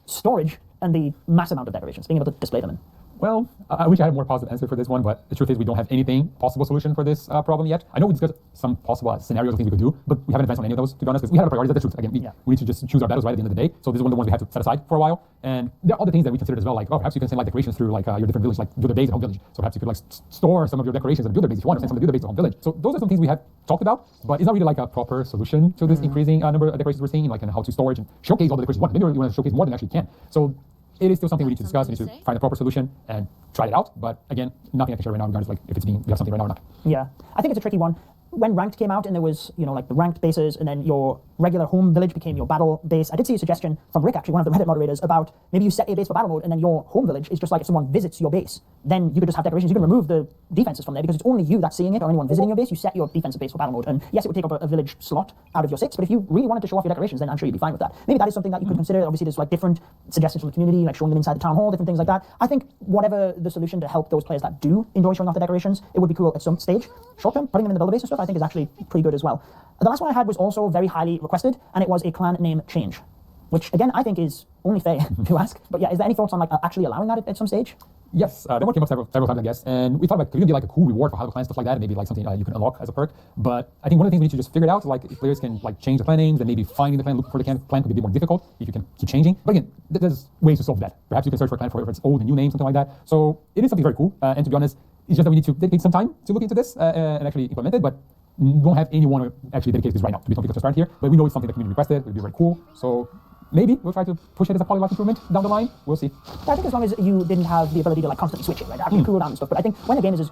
storage, and the mass amount of decorations, being able to display them in? Well, I wish I had a more positive answer for this one, but the truth is we don't have anything possible solution for this problem yet. I know we discussed some possible scenarios of things we could do, but we haven't advanced on any of those, to be honest, because we have a priority. That's the truth. Again, we need to just choose our battles right at the end of the day. So this is one of the ones we have to set aside for a while. And there are other things that we considered as well, like, perhaps you can send like decorations through like your different villages, like Builder Base and Home Village. So perhaps you could like store some of your decorations in Builder Base if you want, or send some of the Builder Base to Home Village. So those are some things we have talked about, but it's not really like a proper solution to this increasing number of decorations we're seeing, like and how to storage and showcase all the decorations. Maybe we want to showcase more than actually can. So it is still something we need to discuss. We need to find a proper solution and try it out. But again, nothing I can share right now regardless like if it's being, we have something right now or not. Yeah, I think it's a tricky one. When ranked came out and there was, like the ranked bases and then your regular home village became your battle base, I did see a suggestion from Rick, actually, one of the Reddit moderators, about maybe you set a base for battle mode and then your home village is just like if someone visits your base, then you could just have decorations. You can remove the defenses from there because it's only you that's seeing it or anyone visiting your base. You set your defensive base for battle mode. And yes, it would take up a village slot out of your 6, but if you really wanted to show off your decorations, then I'm sure you'd be fine with that. Maybe that is something that you could consider. Obviously, there's like different suggestions from the community, like showing them inside the town hall, different things like that. I think whatever the solution to help those players that do enjoy showing off the decorations, it would be cool at some stage. Short term, putting them in the builder base and stuff, I think is actually pretty good as well. The last one I had was also very highly requested, and it was a clan name change, which again I think is only fair to ask. But yeah, is there any thoughts on like actually allowing that at some stage? Yes, that one came up several times, I guess, and we thought about could it be like a cool reward for Halo Clan, stuff like that, and maybe like something you can unlock as a perk. But I think one of the things we need to just figure it out, like if players can like change the clan names, and maybe finding the clan, looking for the clan could be a bit more difficult if you can keep changing. But again, there's ways to solve that. Perhaps you can search for a clan for its old and new name, something like that. So it is something very cool, and to be honest, it's just that we need to dedicate some time to look into this and actually implement it. But don't have anyone actually dedicated to this right now, to be completely transparent here, but we know it's something the community requested. It would be very cool. So maybe we'll try to push it as a polylogic improvement down the line. We'll see. I think as long as you didn't have the ability to like constantly switch it, right? After you cool down and stuff. But I think when a game is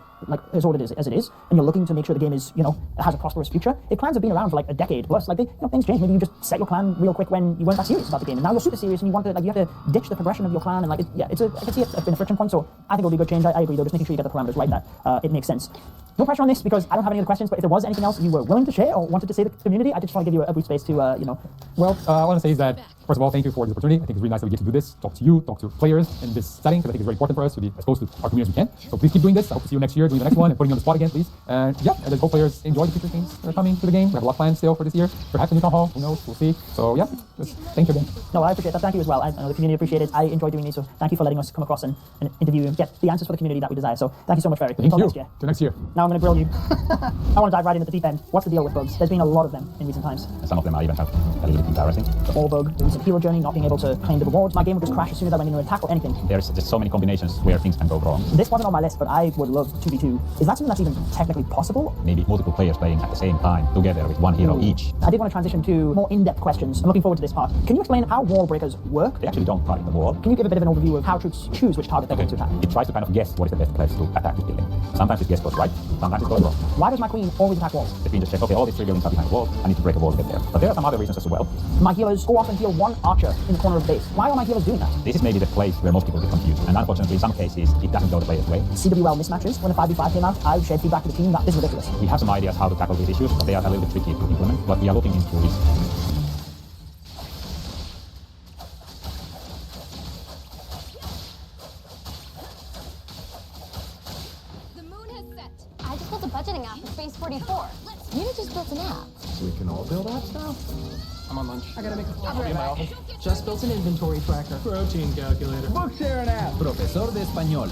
as old as it is, and you're looking to make sure the game is, has a prosperous future, if clans have been around for like a decade plus, like things change. Maybe you just set your clan real quick when you weren't that serious about the game, and now you're super serious and you want to you have to ditch the progression of your clan, and I can see it's been a friction point. So I think it'll be a good change. I agree though, just making sure you get the parameters right, that it makes sense. No pressure on this because I don't have any other questions. But if there was anything else you were willing to share or wanted to say to the community, I just want to give you a brief space to Well, I want to say is that first of all, thank you for this opportunity. I think it's really nice that we get to do this, talk to you, talk to players in this setting, because I think it's very important for us to be exposed to our community as we can. So please keep doing this. I hope to see you next year doing the next one and putting you on the spot again, please. And yeah, and let's hope players enjoy the future games that are coming to the game. We have a lot planned still for this year. Perhaps a new town hall, who knows, we'll see. So yeah, just thank you again. No, I appreciate that. Thank you as well. I know the community appreciates it. I enjoy doing these, so thank you for letting us come across and interview and get the answers for the community that we desire. So thank you so much, Ferry. Thank you. Next year. Till next year. Now I'm going to grill you. I want to dive right into the deep end. What's the deal with bugs? There's been a lot of them in recent times. Some of them I even have a little bit embarrassing. The all bug, the recent hero journey, not being able to claim the rewards. My game would just crash as soon as I went into an attack or anything. There's just so many combinations where things can go wrong. This wasn't on my list, but I would love 2v2. Is that something that's even technically possible? Maybe multiple players playing at the same time together with one hero each. I did want to transition to more in-depth questions. I'm looking forward to this part. Can you explain how wall breakers work? They actually don't target the wall. Can you give a bit of an overview of how troops choose which target they're going to attack? It tries to kind of guess what is the best place to attack this building. Sometimes this guess goes right, sometimes it goes wrong. Why does my queen always attack walls? The queen just checks, okay, all these three buildings are behind the wall, I need to break a wall to get there. But there are some other reasons as well. My healers go off and heal one archer in the corner of the base. Why are my healers doing that? This is maybe the place where most people get confused, and unfortunately in some cases it doesn't go the player's way. CWL mismatches. When the 5v5 came out, I shared feedback to the team that this is ridiculous. We have some ideas how to tackle these issues, but they are a little bit tricky to implement. What we are looking into is The moon has set. I just built a budgeting app with Base 44. You just built an app. So we can all build apps now? I'm on lunch. I gotta make a call. I'll be in my office. Just built an inventory tracker. Protein calculator. Bookshare an app. Profesor de español.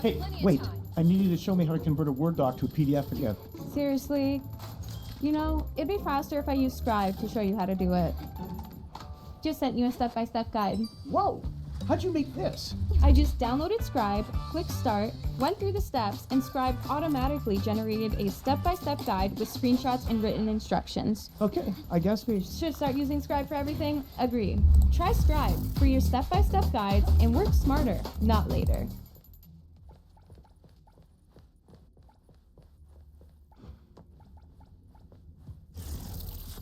Hey, wait. I need you to show me how to convert a Word doc to a PDF again. Seriously? It'd be faster if I used Scribe to show you how to do it. Just sent you a step-by-step guide. Whoa! How'd you make this? I just downloaded Scribe, clicked Start, went through the steps, and Scribe automatically generated a step-by-step guide with screenshots and written instructions. Okay, I guess we Should start using Scribe for everything? Agreed. Try Scribe for your step-by-step guides and work smarter, not later.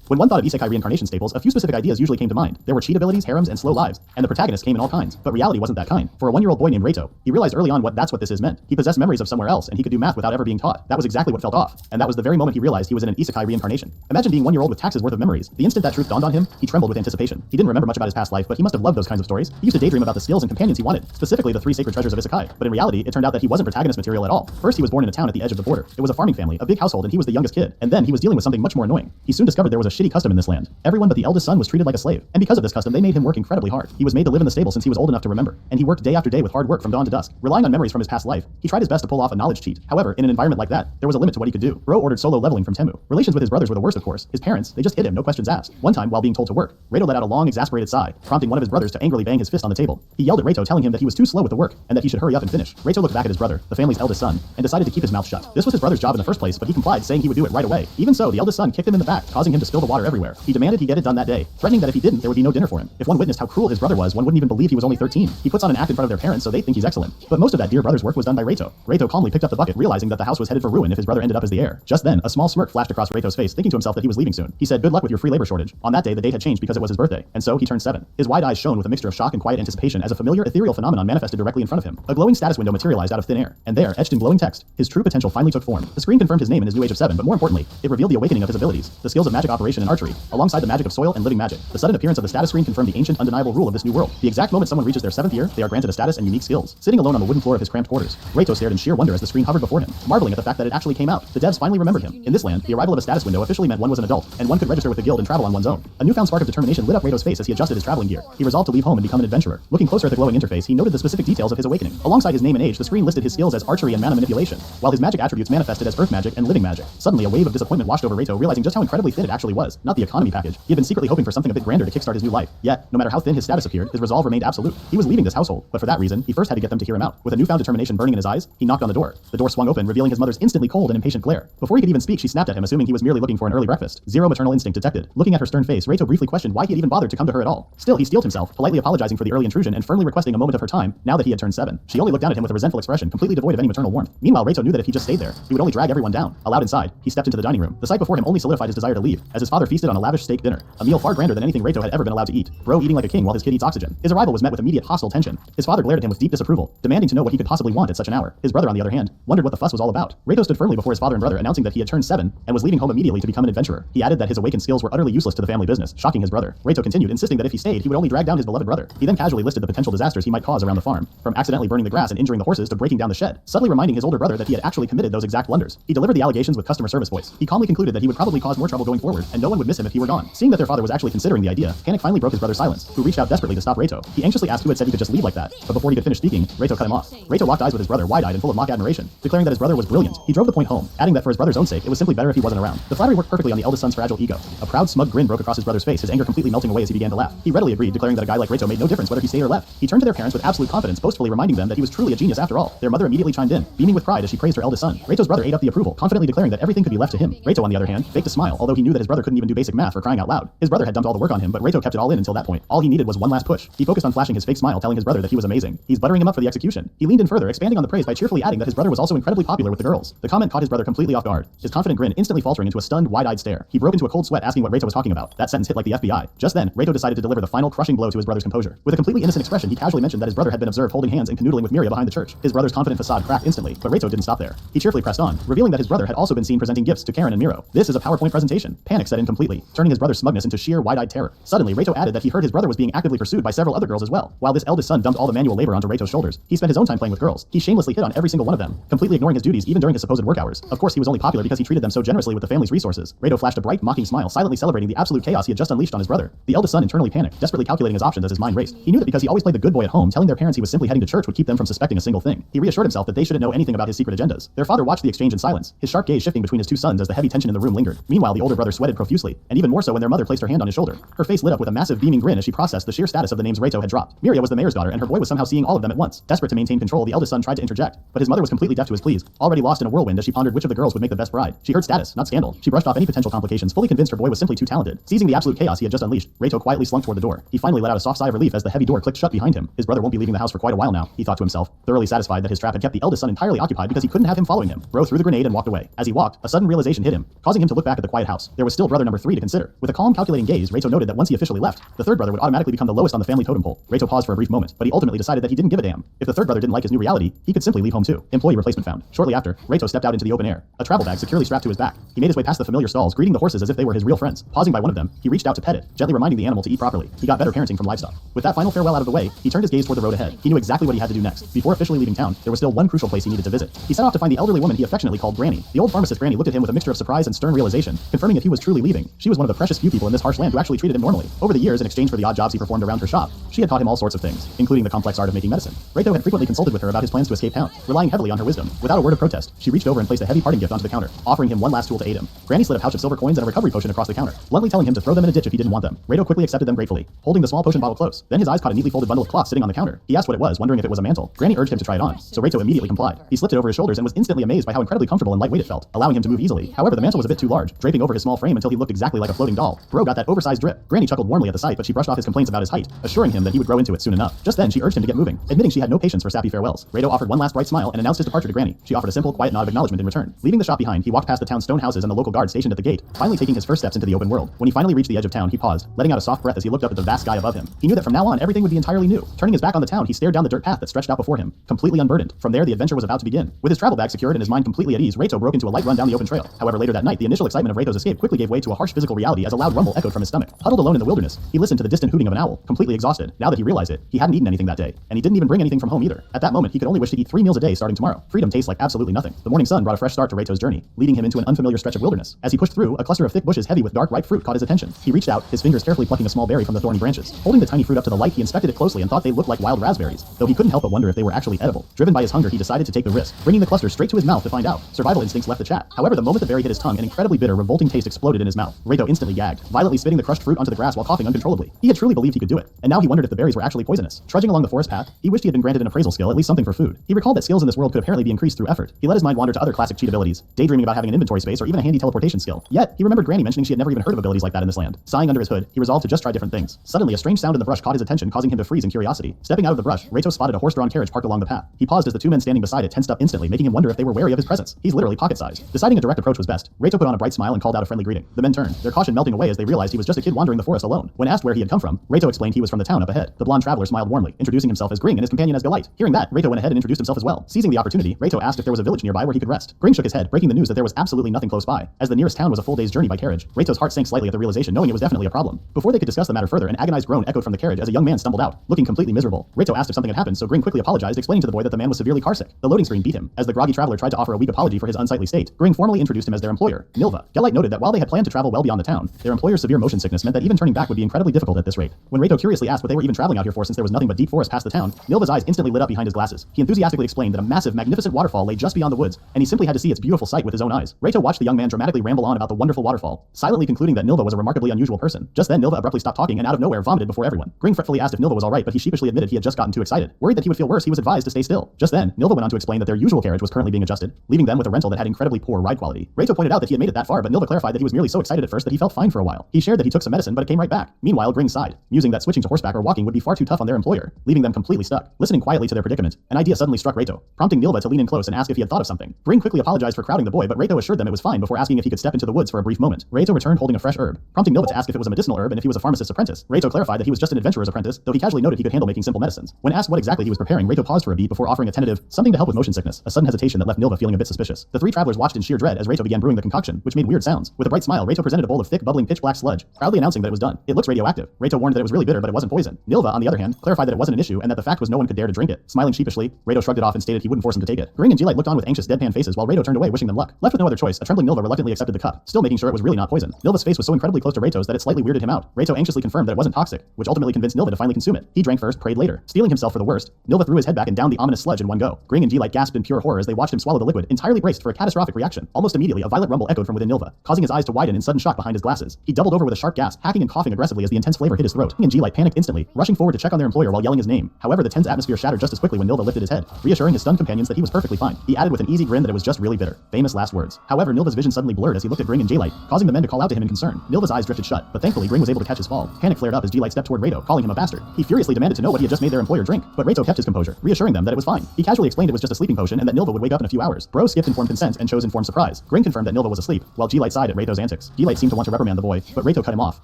When one thought of isekai reincarnation staples, a few specific ideas usually came to mind. There were cheat abilities, harems, and slow lives, and the protagonists came in all kinds. But reality wasn't that kind. For a 1-year-old boy named Reito, he realized early on that's what this is meant. He possessed memories of somewhere else, and he could do math without ever being taught. That was exactly what felt off. And that was the very moment he realized he was in an isekai reincarnation. Imagine being 1-year-old with taxes worth of memories. The instant that truth dawned on him, he trembled with anticipation. He didn't remember much about his past life, but he must have loved those kinds of stories. He used to daydream about the skills and companions he wanted, specifically the 3 sacred treasures of isekai. But in reality, it turned out that he wasn't protagonist material at all. First, he was born in a town at the edge of the border. It was a farming family, a big household, and he was the youngest kid. And then he was dealing with something much more annoying. He soon discovered there was a shitty custom in this land. Everyone but the eldest son was treated like a slave. And because of this custom, they made him work incredibly hard. He was made to live in the stable since he was old enough to remember. And he worked day after day with hard work from dawn to dusk. Relying on memories from his past life, he tried his best to pull off a knowledge cheat. However, in an environment like that, there was a limit to what he could do. Bro ordered solo leveling from Temu. Relations with his brothers were the worst, of course. His parents, they just hit him, no questions asked. One time, while being told to work, Reito let out a long, exasperated sigh, prompting one of his brothers to angrily bang his fist on the table. He yelled at Reito, telling him that he was too slow with the work, and that he should hurry up and finish. Reito looked back at his brother, the family's eldest son, and decided to keep his mouth shut. This was his brother's job in the first place, but he complied, saying he would do it right away. Even so, the eldest son kicked him in the back, causing him to spill the water everywhere. He demanded he get it done that day, threatening that if he didn't, there would be no dinner for him. If one witnessed how cruel his brother was, one wouldn't even believe he was only 13. He puts on an act in front of their parents, so they think he's excellent. But most of that dear brother's work was done by Reito. Reito calmly picked up the bucket, realizing that the house was headed for ruin if his brother ended up as the heir. Just then, a small smirk flashed across Reito's face, thinking to himself that he was leaving soon. He said, "Good luck with your free labor shortage." On that day, the date had changed because it was his birthday, and so he turned 7. His wide eyes shone with a mixture of shock and quiet anticipation as a familiar ethereal phenomenon manifested directly in front of him. A glowing status window materialized out of thin air, and there, etched in glowing text, his true potential finally took form. The screen confirmed his name in his new age of 7, but more importantly, it revealed the awakening of his abilities, the skills of magic operation and archery, alongside the magic of soil and living magic. The sudden appearance of the status screen confirmed the ancient, undeniable rule of this new world. The exact moment someone reaches their 7th year, they are granted a status and unique skills. Sitting alone on the wooden floor of his cramped quarters, Reito stared in sheer wonder as the screen hovered before him, marveling at the fact that it actually came out. The devs finally remembered him. In this land, the arrival of a status window officially meant one was an adult, and one could register with the guild and travel on one's own. A newfound spark of determination lit up Reito's face as he adjusted his traveling gear. He resolved to leave home and become an adventurer. Looking closer at the glowing interface, he noted the specific details of his awakening. Alongside his name and age, the screen listed his skills as archery and mana manipulation, while his magic attributes manifested as earth magic and living magic. Suddenly, a wave of disappointment washed over Reito, realizing just how incredibly thin it actually was. was, not the economy package. He had been secretly hoping for something a bit grander to kickstart his new life. Yet, no matter how thin his status appeared, his resolve remained absolute. He was leaving this household, but for that reason, he first had to get them to hear him out. With a newfound determination burning in his eyes, he knocked on the door. The door swung open, revealing his mother's instantly cold and impatient glare. Before he could even speak, she snapped at him, assuming he was merely looking for an early breakfast. Zero maternal instinct detected. Looking at her stern face, Reito briefly questioned why he had even bothered to come to her at all. Still, he steeled himself, politely apologizing for the early intrusion and firmly requesting a moment of her time, now that he had turned 7. She only looked down at him with a resentful expression, completely devoid of any maternal warmth. Meanwhile, Reito knew that if he just stayed there, he would only drag everyone down. Allowed inside, he stepped into the dining room. The sight before him only solidified his desire to leave, as his father feasted on a lavish steak dinner, a meal far grander than anything Reito had ever been allowed to eat. Bro eating like a king while his kid eats oxygen. His arrival was met with immediate hostile tension. His father glared at him with deep disapproval, demanding to know what he could possibly want at such an hour. His brother, on the other hand, wondered what the fuss was all about. Reito stood firmly before his father and brother, announcing that he had turned 7 and was leaving home immediately to become an adventurer. He added that his awakened skills were utterly useless to the family business, shocking his brother. Reito continued, insisting that if he stayed, he would only drag down his beloved brother. He then casually listed the potential disasters he might cause around the farm, from accidentally burning the grass and injuring the horses to breaking down the shed, subtly reminding his older brother that he had actually committed those exact blunders. He delivered the allegations with customer service voice. He calmly concluded that he would probably cause more trouble going forward, and no one would miss him if he were gone. Seeing that their father was actually considering the idea, panic finally broke his brother's silence, who reached out desperately to stop Reito. He anxiously asked who had said he could just leave like that, but before he could finish speaking, Reito cut him off. Reito locked eyes with his brother, wide-eyed and full of mock admiration, declaring that his brother was brilliant. He drove the point home, adding that for his brother's own sake, it was simply better if he wasn't around. The flattery worked perfectly on the eldest son's fragile ego. A proud, smug grin broke across his brother's face, his anger completely melting away as he began to laugh. He readily agreed, declaring that a guy like Reito made no difference whether he stayed or left. He turned to their parents with absolute confidence, boastfully reminding them that he was truly a genius after all. Their mother immediately chimed in, beaming with pride as she praised her eldest son. Reito's brother ate up the approval, confidently declaring that everything could be left to him. Reito, on the other hand, faked a smile, although he knew that his brother couldn't even do basic math for crying out loud. His brother had dumped all the work on him, but Reito kept it all in until that point. All he needed was one last push. He focused on flashing his fake smile, telling his brother that he was amazing. He's buttering him up for the execution. He leaned in further, expanding on the praise by cheerfully adding that his brother was also incredibly popular with the girls. The comment caught his brother completely off guard, his confident grin instantly faltering into a stunned, wide-eyed stare. He broke into a cold sweat, asking what Reito was talking about. That sentence hit like the FBI. Just then, Reito decided to deliver the final crushing blow to his brother's composure. With a completely innocent expression, he casually mentioned that his brother had been observed holding hands and canoodling with Miria behind the church. His brother's confident facade cracked instantly, but Reito didn't stop there. He cheerfully pressed on, revealing that his brother had also been seen presenting gifts to Karen and Miro. This is a PowerPoint presentation. Panic set in completely, turning his brother's smugness into sheer wide-eyed terror. Suddenly, Reito added that he heard his brother was being actively pursued by several other girls as well. While this eldest son dumped all the manual labor onto Reito's shoulders, he spent his own time playing with girls. He shamelessly hit on every single one of them, completely ignoring his duties even during his supposed work hours. Of course, he was only popular because he treated them so generously with the family's resources. Reito flashed a bright, mocking smile, silently celebrating the absolute chaos he had just unleashed on his brother. The eldest son internally panicked, desperately calculating his options as his mind raced. He knew that because he always played the good boy at home, telling their parents he was simply heading to church would keep them from suspecting a single thing. He reassured himself that they shouldn't know anything about his secret agendas. Their father watched the exchange in silence, his sharp gaze shifting between his two sons as the heavy tension in the room lingered. Meanwhile, the older brother sweated profusely, and even more so when their mother placed her hand on his shoulder. Her face lit up with a massive beaming grin as she processed the sheer status of the names Reito had dropped. Miria was the mayor's daughter, and her boy was somehow seeing all of them at once. Desperate to maintain control, the eldest son tried to interject, but his mother was completely deaf to his pleas, already lost in a whirlwind as she pondered which of the girls would make the best bride. She heard status, not scandal. She brushed off any potential complications, fully convinced her boy was simply too talented. Seizing the absolute chaos he had just unleashed, Reito quietly slunk toward the door. He finally let out a soft sigh of relief as the heavy door clicked shut behind him. His brother won't be leaving the house for quite a while now, he thought to himself, thoroughly satisfied that his trap had kept the eldest son entirely occupied because he couldn't have him following him. Bro threw the grenade and walked away. As he walked, a sudden realization hit him, causing him to look back at the quiet house. There was still brother number 3 to consider. With a calm, calculating gaze, Reito noted that once he officially left, the third brother would automatically become the lowest on the family totem pole. Reito paused for a brief moment, but he ultimately decided that he didn't give a damn. If the third brother didn't like his new reality, he could simply leave home too. Employee replacement found. Shortly after, Reito stepped out into the open air, a travel bag securely strapped to his back. He made his way past the familiar stalls, greeting the horses as if they were his real friends. Pausing by one of them, he reached out to pet it, gently reminding the animal to eat properly. He got better parenting from livestock. With that final farewell out of the way, he turned his gaze toward the road ahead. He knew exactly what he had to do next. Before officially leaving town, there was still one crucial place he needed to visit. He set off to find the elderly woman he affectionately called Granny. The old pharmacist Granny looked at him with a mixture of surprise and stern realization, confirming that he was truly leaving. She was one of the precious few people in this harsh land who actually treated him normally. Over the years, in exchange for the odd jobs he performed around her shop, she had taught him all sorts of things, including the complex art of making medicine. Reito had frequently consulted with her about his plans to escape town, relying heavily on her wisdom. Without a word of protest, she reached over and placed a heavy parting gift onto the counter, offering him one last tool to aid him. Granny slid a pouch of silver coins and a recovery potion across the counter, bluntly telling him to throw them in a ditch if he didn't want them. Reito quickly accepted them gratefully, holding the small potion bottle close. Then his eyes caught a neatly folded bundle of cloth sitting on the counter. He asked what it was, wondering if it was a mantle. Granny urged him to try it on, so Reito immediately complied. He slipped it over his shoulders and was instantly amazed by how incredibly comfortable and lightweight it felt, allowing him to move easily. However, the mantle was a bit too large, draping over his small frame until he looked exactly like a floating doll. Bro got that oversized drip. Granny chuckled warmly at the sight, but she brushed off his complaints about his height, assuring him that he would grow into it soon enough. Just then, she urged him to get moving, admitting she had no patience for sappy farewells. Reito offered one last bright smile and announced his departure to Granny. She offered a simple, quiet nod of acknowledgement in return. Leaving the shop behind, he walked past the town's stone houses and the local guard stationed at the gate, finally taking his first steps into the open world. When he finally reached the edge of town, he paused, letting out a soft breath as he looked up at the vast sky above him. He knew that from now on, everything would be entirely new. Turning his back on the town, he stared down the dirt path that stretched out before him, completely unburdened. From there, the adventure was about to begin. With his travel bag secured and his mind completely at ease, Reito broke into a light run down the open trail. However, later that night, the initial excitement of Reito's escape quickly gave way to a harsh physical reality as a loud rumble echoed from his stomach. Huddled alone in the wilderness, he listened to the distant hooting of an owl, completely exhausted. Now that he realized it, he hadn't eaten anything that day, and he didn't even bring anything from home either. At that moment, he could only wish to eat 3 meals a day starting tomorrow. Freedom tastes like absolutely nothing. The morning sun brought a fresh start to Reito's journey, leading him into an unfamiliar stretch of wilderness. As he pushed through, a cluster of thick bushes heavy with dark ripe fruit caught his attention. He reached out, his fingers carefully plucking a small berry from the thorny branches. Holding the tiny fruit up to the light, he inspected it closely and thought they looked like wild raspberries, though he couldn't help but wonder if they were actually edible. Driven by his hunger, he decided to take the risk, bringing the cluster straight to his mouth to find out. Survival instincts left the chat. However, the moment the berry hit his tongue, an incredibly bitter, revolting taste exploded in in his mouth. Reito instantly gagged, violently spitting the crushed fruit onto the grass while coughing uncontrollably. He had truly believed he could do it, and now he wondered if the berries were actually poisonous. Trudging along the forest path, he wished he had been granted an appraisal skill, at least something for food. He recalled that skills in this world could apparently be increased through effort. He let his mind wander to other classic cheat abilities, daydreaming about having an inventory space or even a handy teleportation skill. Yet, he remembered Granny mentioning she had never even heard of abilities like that in this land. Sighing under his hood, he resolved to just try different things. Suddenly, a strange sound in the brush caught his attention, causing him to freeze in curiosity. Stepping out of the brush, Reito spotted a horse-drawn carriage parked along the path. He paused as the two men standing beside it tensed up instantly, making him wonder if they were wary of his presence. He's literally pocket-sized. Deciding a direct approach was best, Reito put on a bright smile and called out a friendly greeting. The men turned, their caution melting away as they realized he was just a kid wandering the forest alone. When asked where he had come from, Reito explained he was from the town up ahead. The blonde traveler smiled warmly, introducing himself as Gring and his companion as Delight. Hearing that, Reito went ahead and introduced himself as well. Seizing the opportunity, Reito asked if there was a village nearby where he could rest. Gring shook his head, breaking the news that there was absolutely nothing close by, as the nearest town was a full day's journey by carriage. Reito's heart sank slightly at the realization, knowing it was definitely a problem. Before they could discuss the matter further, an agonized groan echoed from the carriage as a young man stumbled out, looking completely miserable. Reito asked if something had happened, so Gring quickly apologized, explaining to the boy that the man was severely carsick. The loading screen beat him, as the groggy traveler tried to offer a weak apology for his unsightly state. Gring formally introduced him as their employer, Nilva. Delight noted that while they had planned to travel well beyond the town, their employer's severe motion sickness meant that even turning back would be incredibly difficult at this rate. When Reito curiously asked what they were even traveling out here for since there was nothing but deep forest past the town, Nilva's eyes instantly lit up behind his glasses. He enthusiastically explained that a massive, magnificent waterfall lay just beyond the woods, and he simply had to see its beautiful sight with his own eyes. Reito watched the young man dramatically ramble on about the wonderful waterfall, silently concluding that Nilva was a remarkably unusual person. Just then, Nilva abruptly stopped talking and out of nowhere vomited before everyone. Gring fretfully asked if Nilva was alright, but he sheepishly admitted he had just gotten too excited. Worried that he would feel worse, he was advised to stay still. Just then, Nilva went on to explain that their usual carriage was currently being adjusted, leaving them with a rental that had incredibly poor ride quality. Reito pointed out that he had made it that far, but Nilva clarified that he was merely so excited at first that he felt fine for a while. He shared that he took some medicine, but it came right back. Meanwhile, Gring sighed, musing that switching to horseback or walking would be far too tough on their employer, leaving them completely stuck. Listening quietly to their predicament, an idea suddenly struck Reito, prompting Nilva to lean in close and ask if he had thought of something. Gring quickly apologized for crowding the boy, but Reito assured them it was fine before asking if he could step into the woods for a brief moment. Reito returned holding a fresh herb, prompting Nilva to ask if it was a medicinal herb and if he was a pharmacist's apprentice. Reito clarified that he was just an adventurer's apprentice, though he casually noted he could handle making simple medicines. When asked what exactly he was preparing, Reito paused for a beat before offering a tentative, something to help with motion sickness, a sudden hesitation that left Nilva feeling a bit suspicious. The three travelers watched in sheer dread as Reito began brewing the concoction, which made weird sounds. With a bright smile, Reito presented a bowl of thick, bubbling pitch black sludge, proudly announcing that it was done. It looks radioactive. Reito warned that it was really bitter, but it wasn't poison. Nilva, on the other hand, clarified that it wasn't an issue and that the fact was no one could dare to drink it. Smiling sheepishly, Reito shrugged it off and stated he wouldn't force him to take it. Gring and Delight looked on with anxious, deadpan faces while Reito turned away, wishing them luck. Left with no other choice, a trembling Nilva reluctantly accepted the cup, still making sure it was really not poison. Nilva's face was so incredibly close to Reito's that it slightly weirded him out. Reito anxiously confirmed that it wasn't toxic, which ultimately convinced Nilva to finally consume it. He drank first, prayed later. Steeling himself for the worst, Nilva threw his head back and downed the ominous sludge in one go. Gring and Delight gasped in pure horror as they watched him swallow the liquid, entirely braced for a catastrophic reaction. Almost immediately, a violent rumble echoed from within Nilva, causing his eyes to widen in sudden shock behind his glasses. He doubled over with a sharp gasp, hacking and coughing aggressively as the intense flavor hit his throat. Gring and Delight panicked instantly, rushing forward to check on their employer while yelling his name. However, the tense atmosphere shattered just as quickly when Nilva lifted his head, reassuring his stunned companions that he was perfectly fine. He added with an easy grin that it was just really bitter. Famous last words. However, Nilva's vision suddenly blurred as he looked at Gring and Delight, causing the men to call out to him in concern. Nilva's eyes drifted shut, but thankfully Gring was able to catch his fall. Panic flared up as Delight stepped toward Reito, calling him a bastard. He furiously demanded to know what he had just made their employer drink, but Reito kept his composure, reassuring them that it was fine. He casually explained it was just a sleeping potion and that Nilva would wake up in a few hours. Bro skipped informed consent and chose informed surprise. Gring confirmed that Nilva was asleep, while Delight sighed at Reito's antics. Delight seemed to want to reprimand the boy, but Reito cut him off,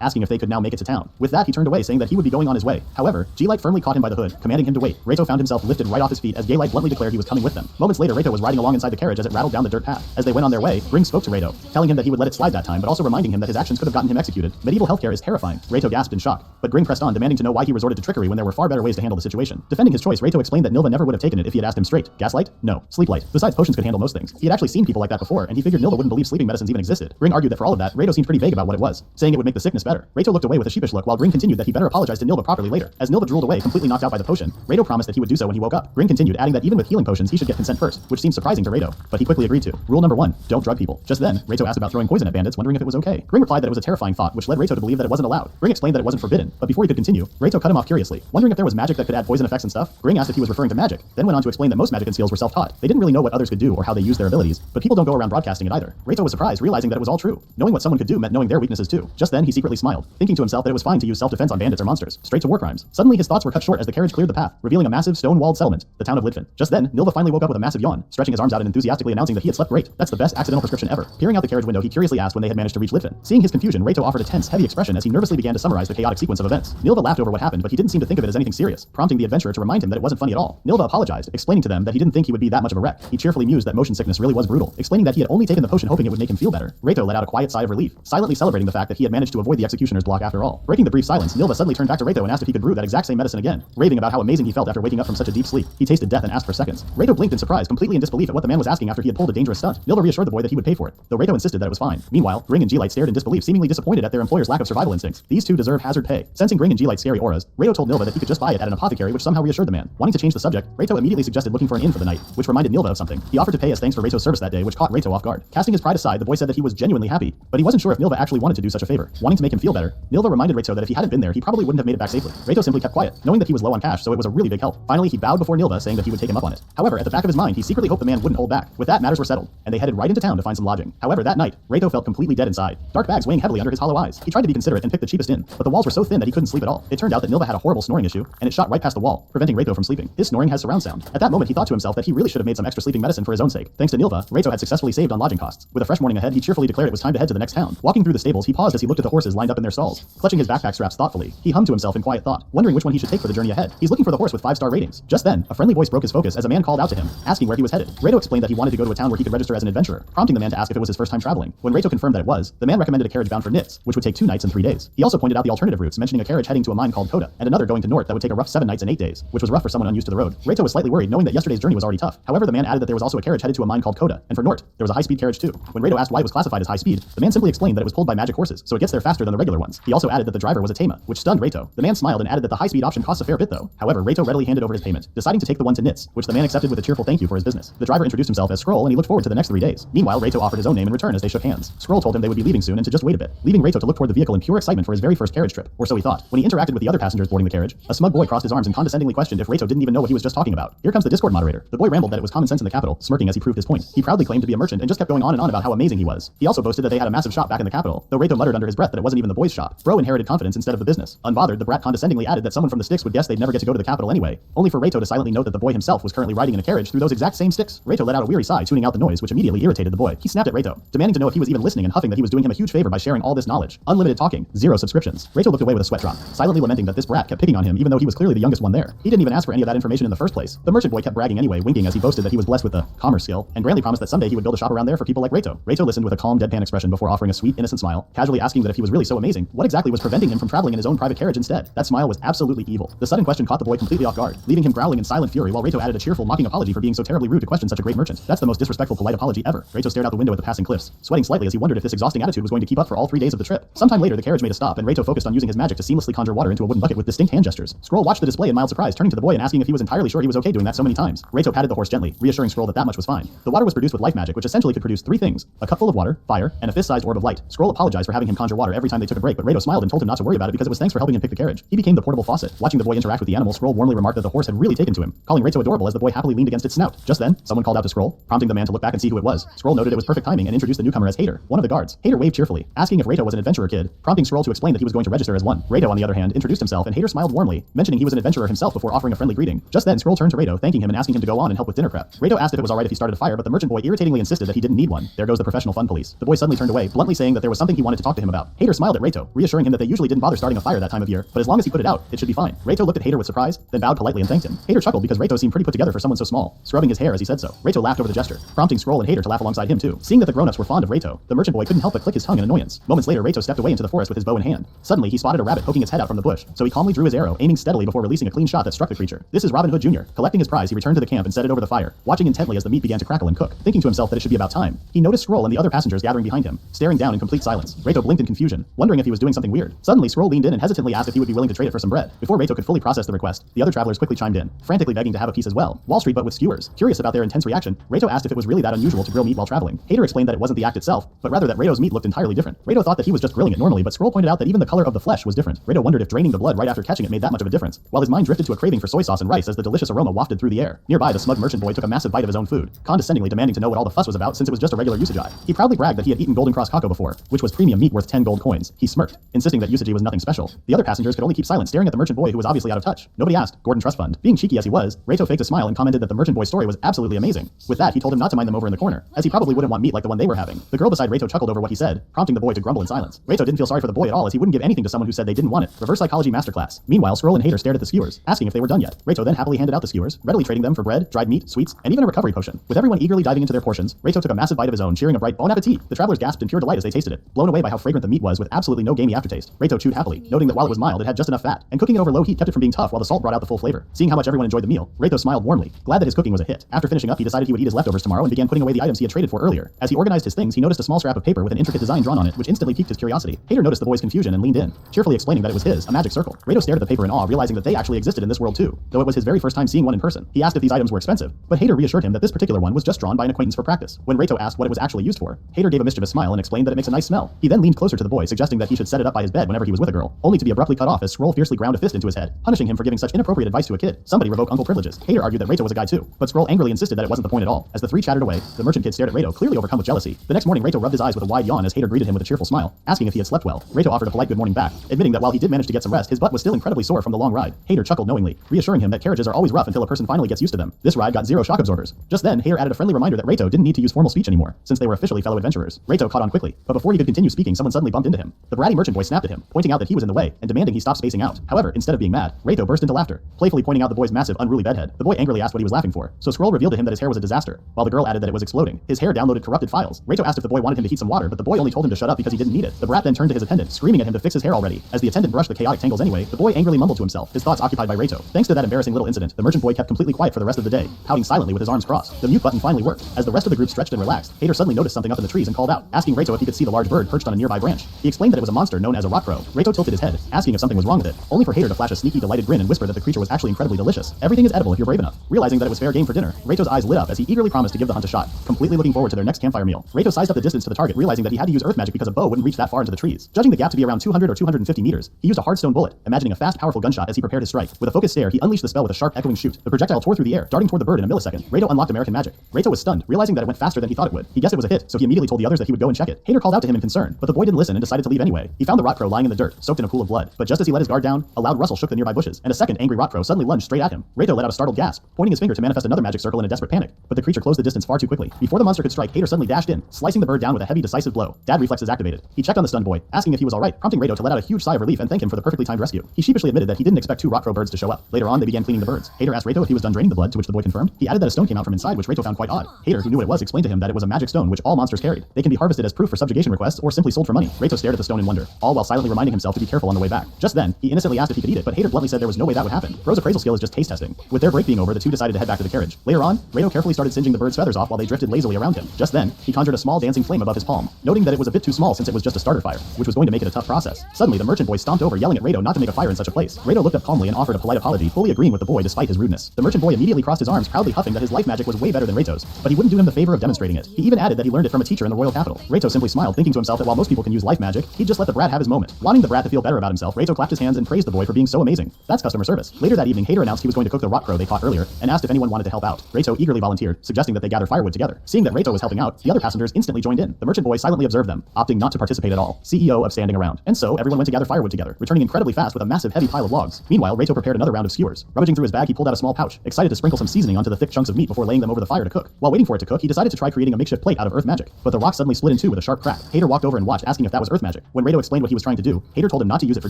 asking if they could now make it to town. With that, he turned away, saying that he would be going on his way. However, Delight firmly caught him by the hood, commanding him to wait. Reito found himself lifted right off his feet as Delight bluntly declared he was coming with them. Moments later, Reito was riding along inside the carriage as it rattled down the dirt path. As they went on their way, Gring spoke to Reito, telling him that he would let it slide that time, but also reminding him that his actions could have gotten him executed. Medieval healthcare is terrifying. Reito gasped in shock, but Gring pressed on, demanding to know why he resorted to trickery when there were far better ways to handle the situation. Defending his choice, Reito explained that Nilva never would have taken it if he had asked him straight. Gaslight? No. Sleep light. Besides, potions could handle most things. He had actually seen people like that before, and he figured Nilva wouldn't believe sleeping medicines even existed. Gring argued that for all of that, Reito seemed pretty vague about what it was, saying it would make the sickness better. Reito looked away with a sheepish look while Gring continued that he better apologize to Nilva properly later. As Nilva drooled away, completely knocked out by the potion, Reito promised that he would do so when he woke up. Gring continued, adding that even with healing potions, he should get consent first, which seemed surprising to Reito, but he quickly agreed to. Rule number 1, don't drug people. Just then, Reito asked about throwing poison at bandits, wondering if it was okay. Gring replied that it was a terrifying thought, which led Reito to believe that it wasn't allowed. Gring explained that it wasn't forbidden, but before he could continue, Reito cut him off curiously, wondering if there was magic that could add poison effects and stuff. Gring asked if he was referring to magic, then went on to explain that most magic and skills were self-taught. They didn't really know what others could do or how they used their abilities, but people don't go around broadcasting it either. Reito was surprised, realizing that it was all true. Knowing what someone could do meant knowing their weaknesses too. Just then, he secretly smiled, thinking to himself that it was fine to use self-defense on bandits or monsters, straight to war crimes. Suddenly, his thoughts were cut short as the carriage cleared the path, revealing a massive stone-walled settlement, the town of Lidfin. Just then, Nilva finally woke up with a massive yawn, stretching his arms out and enthusiastically announcing that he had slept great. That's the best accidental prescription ever. Peering out the carriage window, he curiously asked when they had managed to reach Lidfin. Seeing his confusion, Reito offered a tense, heavy expression as he nervously began to summarize the chaotic sequence of events. Nilva laughed over what happened, but he didn't seem to think of it as anything serious, prompting the adventurer to remind him that it wasn't funny at all. Nilva apologized, explaining to them that he didn't think he would be that much of a wreck. He cheerfully mused that motion sickness really was brutal, explaining that he had only taken the potion hoping it would make him feel better. Reito let out a quiet sigh of relief, silently celebrating the fact that he had managed to avoid the executioner's block after all. Breaking the brief silence, Nilva suddenly turned back to Reito and asked if he could brew that exact same medicine again, raving about how amazing he felt after waking up from such a deep sleep. He tasted death and asked for seconds. Reito blinked in surprise, completely in disbelief at what the man was asking after he had pulled a dangerous stunt. Nilva reassured the boy that he would pay for it, though Reito insisted that it was fine. Meanwhile, Gring and Delight stared in disbelief, seemingly disappointed at their employer's lack of survival instincts. These two deserve hazard pay. Sensing Gring and Delight's scary auras, Reito told Nilva that he could just buy it at an apothecary, which somehow reassured the man. Wanting to change the subject, Reito immediately suggested looking for an inn for the night, which reminded Nilva of something. He offered to pay as thanks for Reito's service that day, which caught Reito off guard. Casting his pride aside, the boy said that he was genuinely happy, but he wasn't sure if Nilva actually wanted to do such a favor. Wanting to make him feel better, Nilva reminded Reito that if he hadn't been there, he probably wouldn't have made it back safely. Reito simply kept quiet, knowing that he was low on cash, so it was a really big help. Finally, he bowed before Nilva, saying that he would take him up on it. However, at the back of his mind, he secretly hoped the man wouldn't hold back. With that, matters were settled, and they headed right into town to find some lodging. However, that night, Reito felt completely dead inside, dark bags weighing heavily under his hollow eyes. He tried to be considerate and pick the cheapest inn, but the walls were so thin that he couldn't sleep at all. It turned out that Nilva had a horrible snoring issue, and it shot right past the wall, preventing Reito from sleeping. His snoring has surround sound. At that moment, he thought to himself that he really should have made some extra sleeping medicine for his own sake. Thanks to Nilva, Reito had successfully saved on lodging costs. With a fresh morning ahead, he cheerfully declared it was time to head to the next town. Walking through the stables, he paused as he looked at the horses lined up in their stalls. Clutching his backpack straps thoughtfully, he hummed to himself in quiet thought, wondering which one he should take for the journey ahead. He's looking for the horse with 5-star ratings. Just then, a friendly voice broke his focus as a man called out to him, asking where he was headed. Reito explained that he wanted to go to a town where he could register as an adventurer, prompting the man to ask if it was his first time traveling. When Reito confirmed that it was, the man recommended a carriage bound for Nitz, which would take 2 nights and 3 days. He also pointed out the alternative routes, mentioning a carriage heading to a mine called Koda, and another going to Nort that would take a rough 7 nights and 8 days, which was rough for someone unused to the road. Reito was slightly worried, knowing that yesterday's journey was already tough. However, the man added that there was also a carriage headed to a mine called Koda, and for Nort, there was a high-speed carriage too. When Reito asked why it was classified as high speed, the man simply explained that it was pulled by magic horses, so it gets there faster than the regular ones. He also added that the driver was a Tama, which stunned Reito. The man smiled and added that the high-speed option costs a fair bit though. However, Reito readily handed over his payment, deciding to take the one to Nitz, which the man accepted with a cheerful thank you for his business. The driver introduced himself as Scroll, and he looked forward to the next 3 days. Meanwhile, Reito offered his own name in return as they shook hands. Scroll told him they would be leaving soon and to just wait a bit, leaving Reito to look toward the vehicle in pure excitement for his very first carriage trip, or so he thought. When he interacted with the other passengers boarding the carriage, a smug boy crossed his arms and condescendingly questioned if Reito didn't even know what he was just talking about. Here comes the Discord moderator. The boy rambled that it was common sense in the capital, smirking as he proved his point. He proudly claimed to be a merchant and just kept going on and on about how amazing he was. He also boasted that they had a massive shop back in the capital, though Reito muttered under his breath that it wasn't even the boy's shop. Bro inherited confidence instead of the business. Unbothered, the brat condescendingly added that someone from the sticks would guess they'd never get to go to the capital anyway, only for Reito to silently note that the boy himself was currently riding in a carriage through those exact same sticks. Reito let out a weary sigh, tuning out the noise, which immediately irritated the boy. He snapped at Reito, demanding to know if he was even listening and huffing that he was doing him a huge favor by sharing all this knowledge. Unlimited talking, 0 subscriptions. Reito looked away with a sweat drop, silently lamenting that this brat kept picking on him even though he was clearly the youngest one there. He didn't even ask for any of that information in the first place. The merchant boy kept bragging anyway, winking as he boasted that he was blessed with the commerce skill, and grandly promised that someday he would build a shop around there for people like Reito. Reito listened with a calm, deadpan expression before offering a sweet, innocent smile, casually asking that if he was really so amazing, what exactly was preventing him from traveling in his own private carriage instead? That smile was absolutely evil. The sudden question caught the boy completely off guard, leaving him growling in silent fury while Reito added a cheerful, mocking apology for being so terribly rude to question such a great merchant. That's the most disrespectful, polite apology ever. Reito stared out the window at the passing cliffs, sweating slightly as he wondered if this exhausting attitude was going to keep up for all 3 days of the trip. Sometime later, the carriage made a stop, and Reito focused on using his magic to seamlessly conjure water into a wooden bucket with distinct hand gestures. Scroll watched the display in mild surprise, turning to the boy and asking if he was entirely sure he was okay doing that so many times. Reito patted the horse gently, reassuring Scroll that much was fine. The water was produced with life magic, which essentially could produce 3 things: a cup full of water, fire, and a fist-sized orb of light. Scroll apologized for having him conjure water every time they took a break, but Reito smiled and told him not to worry about it because it was thanks for helping him pick the carriage. He became the portable faucet. Watching the boy interact with the animal, Scroll warmly remarked that the horse had really taken to him, calling Reito adorable as the boy happily leaned against its snout. Just then, someone called out to Scroll, prompting the man to look back and see who it was. Scroll noted it was perfect timing and introduced the newcomer as Hater, one of the guards. Hater waved cheerfully, asking if Reito was an adventurer kid, prompting Scroll to explain that he was going to register as one. Reito, on the other hand, introduced himself, and Hater smiled warmly, mentioning he was an adventurer himself before offering a friendly greeting. Just then, Scroll turned to Reito, thanking him and asking him to go on and help with dinner prep. Reito asked if it was alright if he started a fire, but the merchant boy irritatingly insisted that he didn't need one. There goes the professional fun police. The boy suddenly turned away, bluntly saying that there was something he wanted to talk to him about. Hater smiled at Reito, reassuring him that they usually didn't bother starting a fire that time of year, but as long as he put it out, it should be fine. Reito looked at Hater with surprise, then bowed politely and thanked him. Hater chuckled because Reito seemed pretty put together for someone so small, scrubbing his hair as he said so. Reito laughed over the gesture, prompting Scroll and Hater to laugh alongside him too. Seeing that the grown-ups were fond of Reito, the merchant boy couldn't help but click his tongue in annoyance. Moments later, Reito stepped away into the forest with his bow in hand. Suddenly, he spotted a rabbit poking its head out from the bush, so he calmly drew his arrow, aiming steadily before releasing a clean shot that struck the creature. This is Robin Hood Jr. Collecting his prize, he returned to the camp and set it over the fire, watching intently as the meat began to crackle and cook. Thinking to himself that it should be about time, he noticed Scroll and the other passengers gathering behind him, staring down in complete silence. Reito blinked in confusion, wondering if he was doing something weird. Suddenly, Scroll leaned in and hesitantly asked if he would be willing to trade it for some bread. Before Reito could fully process the request, the other travelers quickly chimed in, frantically begging to have a piece as well. Wall Street but with skewers. Curious about their intense reaction, Reito asked if it was really that unusual to grill meat while traveling. Hater explained that it wasn't the act itself, but rather that Reito's meat looked entirely different. Reito thought that he was just grilling it normally, but Scroll pointed out that even the color of the flesh was different. Reito wondered if draining the blood right after catching it made that much of a difference, while his mind drifted to a craving for soy sauce and rice as the delicious aroma wafted through the air. Nearby, the smug merchant boy took a massive bite of his own food, condescendingly demanding to know what all the fuss was about since it was just a regular usagi. He proudly bragged that he had eaten Golden Cross Kako before, which was premium meat worth 10 gold coins. He smirked, insisting that usagi was nothing special. The other passengers could only keep silent, staring at the merchant boy who was obviously out of touch. Nobody asked. Gordon Trust Fund. Being cheeky as he was, Reito faked a smile and commented that the merchant boy's story was absolutely amazing. With that, he told him not to mind them over in the corner, as he probably wouldn't want meat like the one they were having. The girl beside Reito chuckled over what he said, prompting the boy to grumble in silence. Reito didn't feel sorry for the boy at all, as he wouldn't give anything to someone who said they didn't want it. Reverse psychology masterclass. Meanwhile, Scroll and Hater stared at the skewers, asking if they were done yet. Reito then happily handed out the skewers, readily trading them for bread, dried meat, sweets, and even a recovery potion. With everyone eagerly diving into their portions, Reito took a massive bite of his own, cheering a bright bon appetit. The travelers gasped in pure delight as they tasted it, blown away by how fragrant the meat was with absolutely no gamey aftertaste. Reito chewed happily, noting that while it was mild, it had just enough fat, and cooking it over low heat kept it from being tough while the salt brought out the full flavor. Seeing how much everyone enjoyed the meal, Reito smiled warmly, glad that his cooking was a hit. After finishing up, he decided he would eat his leftovers tomorrow and began putting away the items he had traded for earlier. As he organized his things, he noticed a small scrap of paper with an intricate design drawn on it, which instantly piqued his curiosity. Hater noticed the boy's confusion and leaned in, cheerfully explaining that it was his, a magic circle. Reito stared at the paper in awe, realizing that they actually existed in this world too, though it was his very first time seeing one in person. He asked if these items were expensive, but Hater reassured him that this particular one was just drawn by an acquaintance for practice. When Reito asked what it was actually used for, Hater gave a mischievous smile and explained that it makes a nice smell. He then leaned closer to the boy, suggesting that he should set it up by his bed whenever he was with a girl, only to be abruptly cut off as Scroll fiercely ground a fist into his head, punishing him for giving such inappropriate advice to a kid. Somebody revoke uncle privileges. Hater argued that Reito was a guy too, but Scroll angrily insisted that it wasn't the point at all. As the three chattered away, the merchant kid stared at Reito, clearly overcome with jealousy. The next morning, Reito rubbed his eyes with a wide yawn as Hater greeted him with a cheerful smile, asking if he had slept well. Reito offered a polite good morning back, admitting that while he did manage to get some rest, his butt was still incredibly sore from the long ride. Hater chuckled knowingly, reassuring him that carriages are always rough until a person finally gets used to them. This ride got 0 shock absorbers. Just then, Hater added a friendly reminder that Reito didn't need to use formal speech anymore, since they were officially fellow adventurers. Reito caught on quickly, but before he could continue speaking, someone suddenly bumped into him. The bratty merchant boy snapped at him, pointing out that he was in the way and demanding he stop spacing out. However, instead of being mad, Reito burst into laughter, playfully pointing out the boy's massive, unruly bedhead. The boy angrily asked what he was laughing for, so Scroll revealed to him that his hair was a disaster, while the girl added that it was exploding. His hair downloaded corrupted files. Reito asked if the boy wanted him to heat some water, but the boy only told him to shut up because he didn't need it. The brat then turned to his attendant, screaming at him to fix his hair already. As the attendant brushed the chaotic tangles anyway, the boy angrily mumbled to himself, his thoughts occupied by Reito. Thanks to that embarrassing little incident, the merchant boy kept completely quiet for the rest of the day, pouting silently with his arms crossed. The mute button finally worked. As the rest of the group stretched and relaxed, Hater suddenly noticed something up in the trees and called out, asking Reito if he could see the large bird perched on a nearby branch. He explained that it was a monster known as a rock crow. Reito tilted his head, asking if something was wrong with it, only for Hater to flash a sneaky, delighted grin and whisper that the creature was actually incredibly delicious. Everything is edible if you're brave enough. Realizing that it was fair game for dinner, Reito's eyes lit up as he eagerly promised to give the hunt a shot, completely looking forward to their next campfire meal. Reito sized up the distance to the target, realizing that he had to use earth magic because a bow wouldn't reach that far into the trees. Judging the gap to be around 200 or 250 meters, he used a hard stone bullet, imagining a fast, powerful gunshot as he prepared his strike. With a focused stare, he unleashed the spell with a sharp, echoing shoot. The projectile tore through the air, darting toward the bird in a millisecond. Reito unlocked American magic. Reito was stunned, realizing that it went faster than he thought it would. He guessed it was a hit, so he immediately told the others that he would go and check it. Hater called out to him in concern, but the boy didn't listen and decided to leave anyway. He found the rock crow lying in the dirt, soaked in a pool of blood. But just as he let his guard down, a loud rustle shook the nearby bushes, and a second angry rock crow suddenly lunged straight at him. Reito let out a startled gasp, pointing his finger to manifest another magic circle in a desperate panic. But the creature closed the distance far too quickly. Before the monster could strike, Hater suddenly dashed in, slicing the bird down with a heavy, decisive blow. Dad reflexes activated. He checked on the stunned boy, asking if he was alright, prompting Reito to let out a huge sigh of relief and thank him for the perfectly timed rescue. He sheepishly admitted that he didn't expect 2 rock crow birds to show up. Later on, they began cleaning the birds. Hater asked Reito if he was done draining the blood, to which the boy confirmed. He added that a stone came out from inside, which Reito found quite odd. Hater, who knew what it was, explained to him that it was a magic stone which all monsters carried. They can be harvested as proof for subjugation requests or simply sold for money. Reito stared at the stone in wonder, all while silently reminding himself to be careful on the way back. Just then, he innocently asked if he could eat it, but Hater bluntly said there was no way that would happen. Bro's appraisal skill is just taste testing. With their break being over, the two decided to head back to the carriage. Later on, Reito carefully started singeing the bird's feathers off while they drifted lazily around him. Just then, he conjured a small dancing flame above his palm, noting that it was a bit too small since it was just a starter fire, which was going to make it a tough process. Suddenly, the merchant boy stomped over, yelling at Reito not to make a fire in such a place. Reito looked up calmly and offered a polite apology, fully agreeing with the boy despite his rudeness. The merchant boy immediately crossed his arms, proudly huffing that his life magic was way better than Reito's, but he wouldn't do him the favor of demonstrating it. He even added that he learned it from a teacher in the royal capital. Reito simply smiled, thinking to himself that while most people can use life magic, he'd just let the brat have his moment. Wanting the brat to feel better about himself, Reito clapped his hands and praised the boy for being so amazing. That's customer service. Later that evening, Hater announced he was going to cook the rock crow they caught earlier and asked if anyone wanted to help out. Reito eagerly volunteered, suggesting that they gather firewood together. Seeing that Reito was helping out, the other passengers instantly joined in. The merchant boy silently observed them, opting not to participate at all, CEO of standing around. And so, everyone went to gather firewood together, returning incredibly fast with a massive heavy pile of logs. Meanwhile, Reito prepared another round of skewers. Rummaging through his bag, he pulled out a small pouch, excited to sprinkle some seasoning onto the thick chunks of meat before laying them over the fire to cook. While waiting for it to cook, he decided to try creating a makeshift plate out of earth magic. But the rock suddenly split in two with a sharp crack. Hater walked over and watched, asking if that was earth magic. When Reito explained what he was trying to do, Hater told him not to use it for